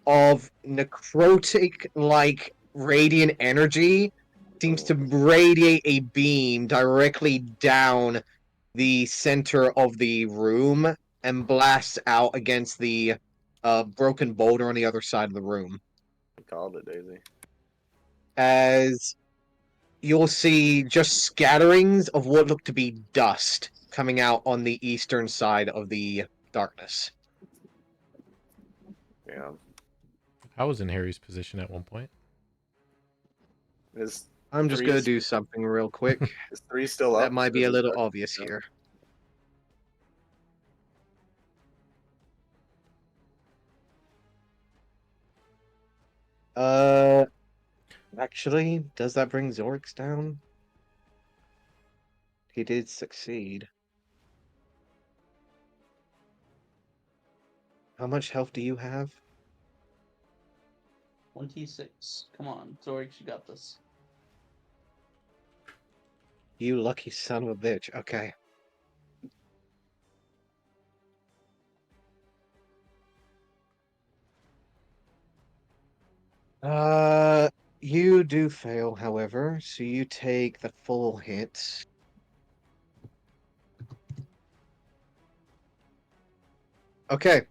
of necrotic-like radiant energy seems to radiate a beam directly down the center of the room and blasts out against the broken boulder on the other side of the room. Called it, Daisy. As you'll see just scatterings of what look to be dust coming out on the eastern side of the darkness. Yeah. I was in Harry's position at one point. Is I'm just three gonna is- do something real quick. Is 3 still up? That might be Or a is it little stuck? obvious No. here. Actually, does that bring Zorix down? He did succeed. How much health do you have? 26. Come on, Zorix, you got this. You lucky son of a bitch. Okay. You do fail, however, so you take the full hit. Okay.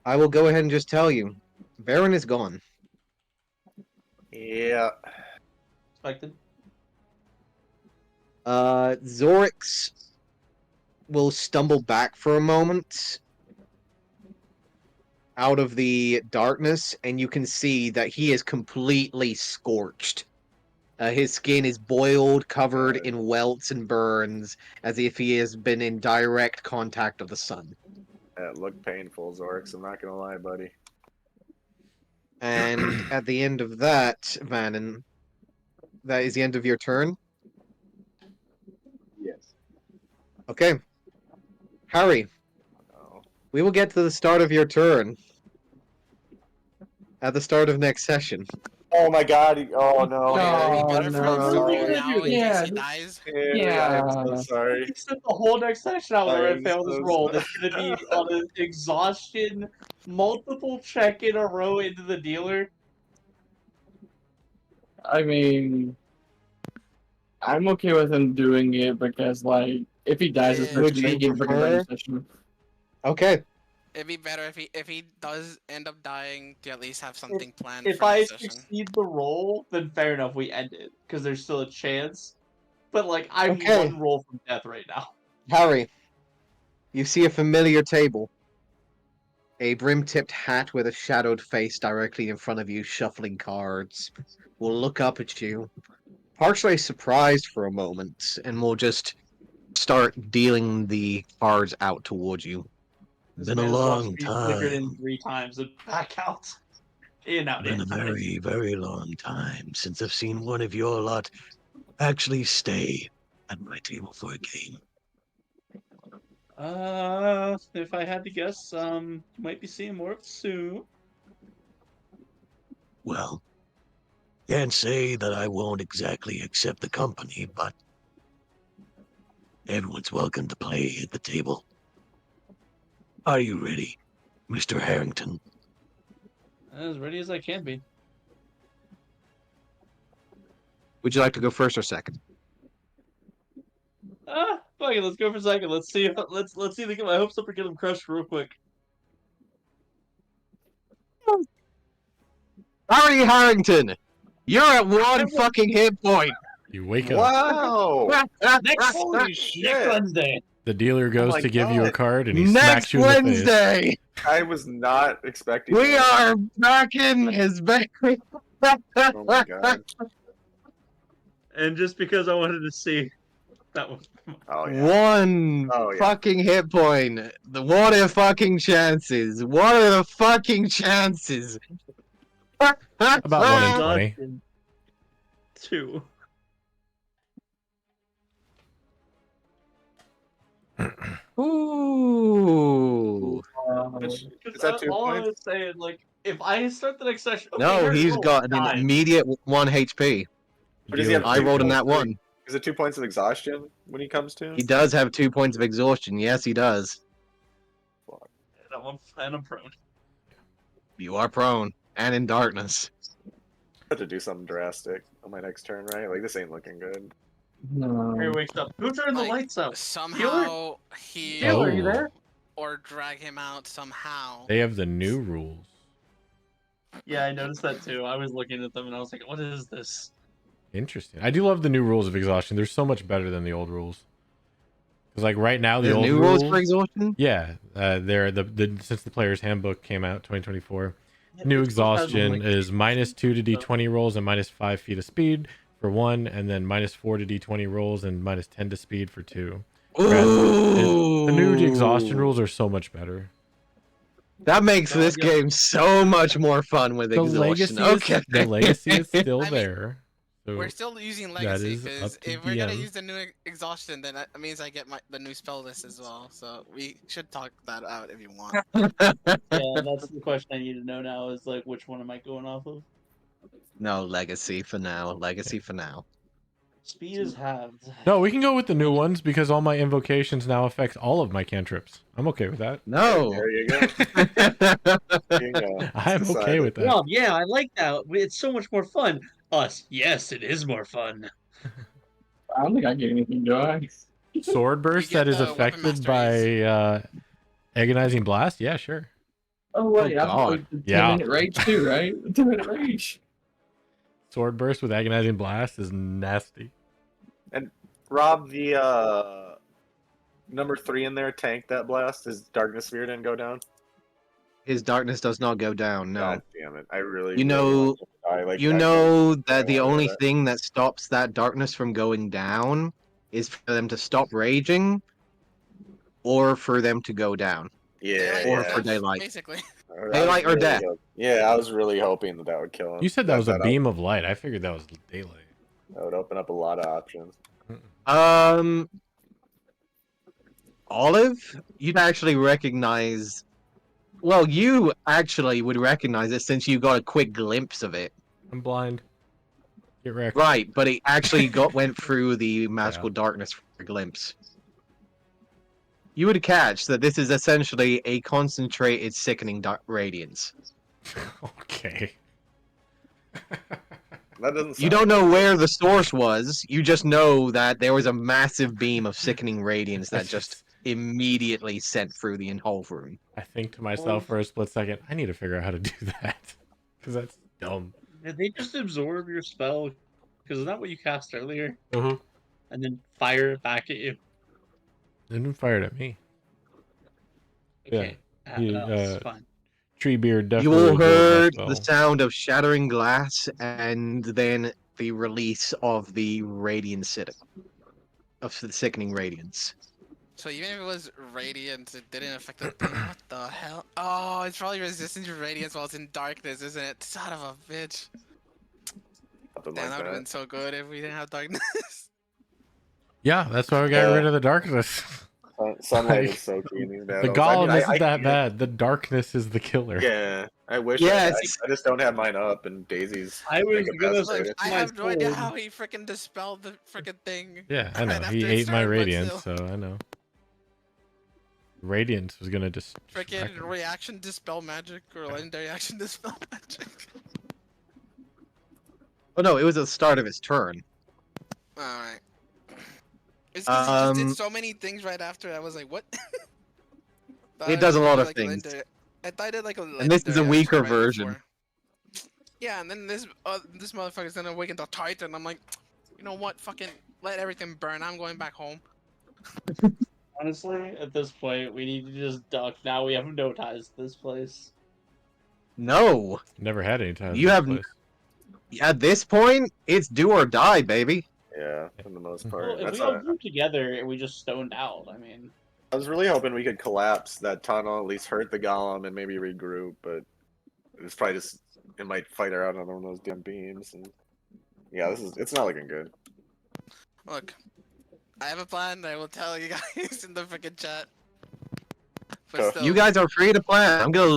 I will go ahead and just tell you. Baron is gone. Yeah. Expected. Zorix will stumble back for a moment out of the darkness, and you can see that he is completely scorched. His skin is boiled, covered in welts and burns, as if he has been in direct contact of the sun. That looked painful, Zorix. I'm not gonna lie, buddy. And at the end of that, Vannon, that is the end of your turn? Yes. Okay. Harry, Oh. we will get to the start of your turn at the start of next session. Oh my god. Oh no, No, Harry. Be better I'm if so we no. zoom sorry. in now in Yeah, case he dies. Harry, I'm so Yeah. sorry. He spent the whole next session out I where I am failed this so roll. sorry. That's gonna be on an exhaustion, multiple check in a row into the dealer. I mean, I'm okay with him doing it because, like, if he dies this Yeah. Would session, you he can bring it prefer? back session. Okay. It'd be better if he does end up dying to at least have something planned If for I next session. succeed the roll, then fair enough, we end it because there's still a chance. But like, I'm Okay. one roll from death right now. Harry, you see a familiar table. A brim-tipped hat with a shadowed face directly in front of you, shuffling cards. Will look up at you, partially surprised for a moment, and will just start dealing the cards out towards you. This Been a man has watched long me flicker in time. 3 times and back out. In out, Been in a out. very, very long time since I've seen one of your lot actually stay at my table for a game. If I had to guess, you might be seeing more of it soon. Well, can't say that I won't exactly accept the company, but everyone's welcome to play at the table. Are you ready, Mr. Harrington? As ready as I can be. Would you like to go first or second? Fuck it, let's go for a second. Let's see if they get my hopes up or get them crushed real quick. Harry Harrington, you're at one fucking hit point. You wake up. Wow. Next Holy shit. Wednesday. The dealer goes my to give you a God. card and he Next smacks you in the face. Wednesday, I was not expecting we that. are back in his bakery. Oh my god. And just because I wanted to see that one. Oh yeah. One Oh, yeah. fucking hit point. What are the fucking chances? What are the fucking chances? About 1 in 20. Exhaustion. 2. Ooh. Is that 2 All I points? was saying, like, if I start the next session, okay, No, Harry, he's roll, got an die. immediate 1 HP. Or does he have I 2 rolled in points that of- one. Is it 2 points of exhaustion when he comes to? He does have 2 points of exhaustion. Yes, he does. That one, and I'm prone. You are prone and in darkness. I have to do something drastic on my next turn, right? Like, this ain't looking good. Harry No. wakes up. Who turned the Like, lights out? Somehow he Healer, are you Oh. there? or drag him out somehow. They have the new rules. Yeah, I noticed that too. I was looking at them and I was like, what is this? Interesting. I do love the new rules of exhaustion. They're so much better than the old rules. Because like right now, the The old new rules for exhaustion? yeah, they're the since the player's handbook came out 2024. New It still has them, exhaustion like, is -2 to d20 rolls and -5 feet of speed for 1, and then -4 to d20 rolls and -10 to speed for 2. The new exhaustion rules are so much better. That makes No, this yeah. game so much more fun with The exhaustion. legacy Okay. is the legacy is still I mean, there. So We're still using that legacy is because up to if we're gonna DM. use the new exhaustion, then that means I get the new spell list as well. So we should talk that out if you want. Yeah, that's the question I need to know now is like, which one am I going off of? No, legacy for now. Legacy for now. Speed is halved. No, we can go with the new ones because all my invocations now affect all of my cantrips. I'm okay with that. No. There you go. There you go. It's I'm okay decided. with that. Rob, yeah, I like that. It's so much more fun. Us, yes, it is more fun. I don't think I get anything, do I? Sword burst get that is the weapon affected master by agonizing blast. Yeah, sure. Oh wait, Oh, I thought God. we did 10 Yeah. minute rage too, right? 10 minute rage. Sword burst with agonizing blast is nasty. Rob, the number 3 in there, tank that blast. His darkness sphere didn't go down. His darkness does not go down, no. God damn it! I really, You really know- want him to die, like, You that know close. I that the wanna do only that. thing that stops that darkness from going down is for them to stop raging or for them to go down. Yeah, Or yeah. for daylight. Basically. I was Daylight or really death. Yeah, I was really hoping that would kill him. You said that was a That beam of light. I figured that was daylight. would open up a lot of options. Olive, you'd actually recognize. Well, you actually would recognize it since you got a quick glimpse of it. I'm blind. Get wrecked. Right, but it actually went through the magical darkness for a glimpse. You would catch that this is essentially a concentrated, sickening radiance. Okay. That doesn't. You don't know where the source was. You just know that there was a massive beam of sickening radiance that just immediately sent through the whole room. I think to myself for a split second, I need to figure out how to do that. Because that's dumb. Did they just absorb your spell? Because is that what you cast earlier? Mhm. And then fire it back at you? They didn't fire it at me. Okay. You, fine. Treebeard You definitely. all absorbed my heard spell. the sound of shattering glass and then the release of the radiance of the sickening radiance. So even if it was radiant, it didn't affect the thing. What the hell? Oh, it's probably resistant to radiance while it's in darkness, isn't it? Son of a bitch. Something Damn, that like would have that. been so good if we didn't have darkness. Yeah, that's why we got rid of the darkness. Sunlight Like, is so key in these battles. The golem I isn't that can't- bad. The darkness is the killer. Yeah, I wish. Yeah, I just don't have mine up, and Daisy's. I was gonna Look, incapacitated. I my have no idea sword. how he freaking dispelled the freaking thing. Yeah, I know. right He after his ate my turn, but radiance, still. so I know. Radiance was gonna just. Freaking reaction dispel magic or legendary action dispel magic. Oh no, it was at the start of his turn. Alright. It's 'cause he just did so many things right after. I was like, what? Thought It does a would lot do, of like, things. I thought I did like a And this is a legendary weaker action right version. before. Yeah, and then this motherfucker's gonna awaken the Titan. I'm like, you know what? Fucking let everything burn. I'm going back home. Honestly, at this point, we need to just duck. Now we have no ties to this place. No, Never had any ties you to this have. place. At this point, it's do or die, baby. Yeah, for the most part. Well, if That's we all why grew together and we just stoned out, I mean, I was really hoping we could collapse that tunnel, at least hurt the golem, and maybe regroup. But it's probably just it might fight her out on one of those damn beams. And yeah, it's not looking good. Look, I have a plan. I will tell you guys in the freaking chat. But Go. still, You guys are free to plan. I'm gonna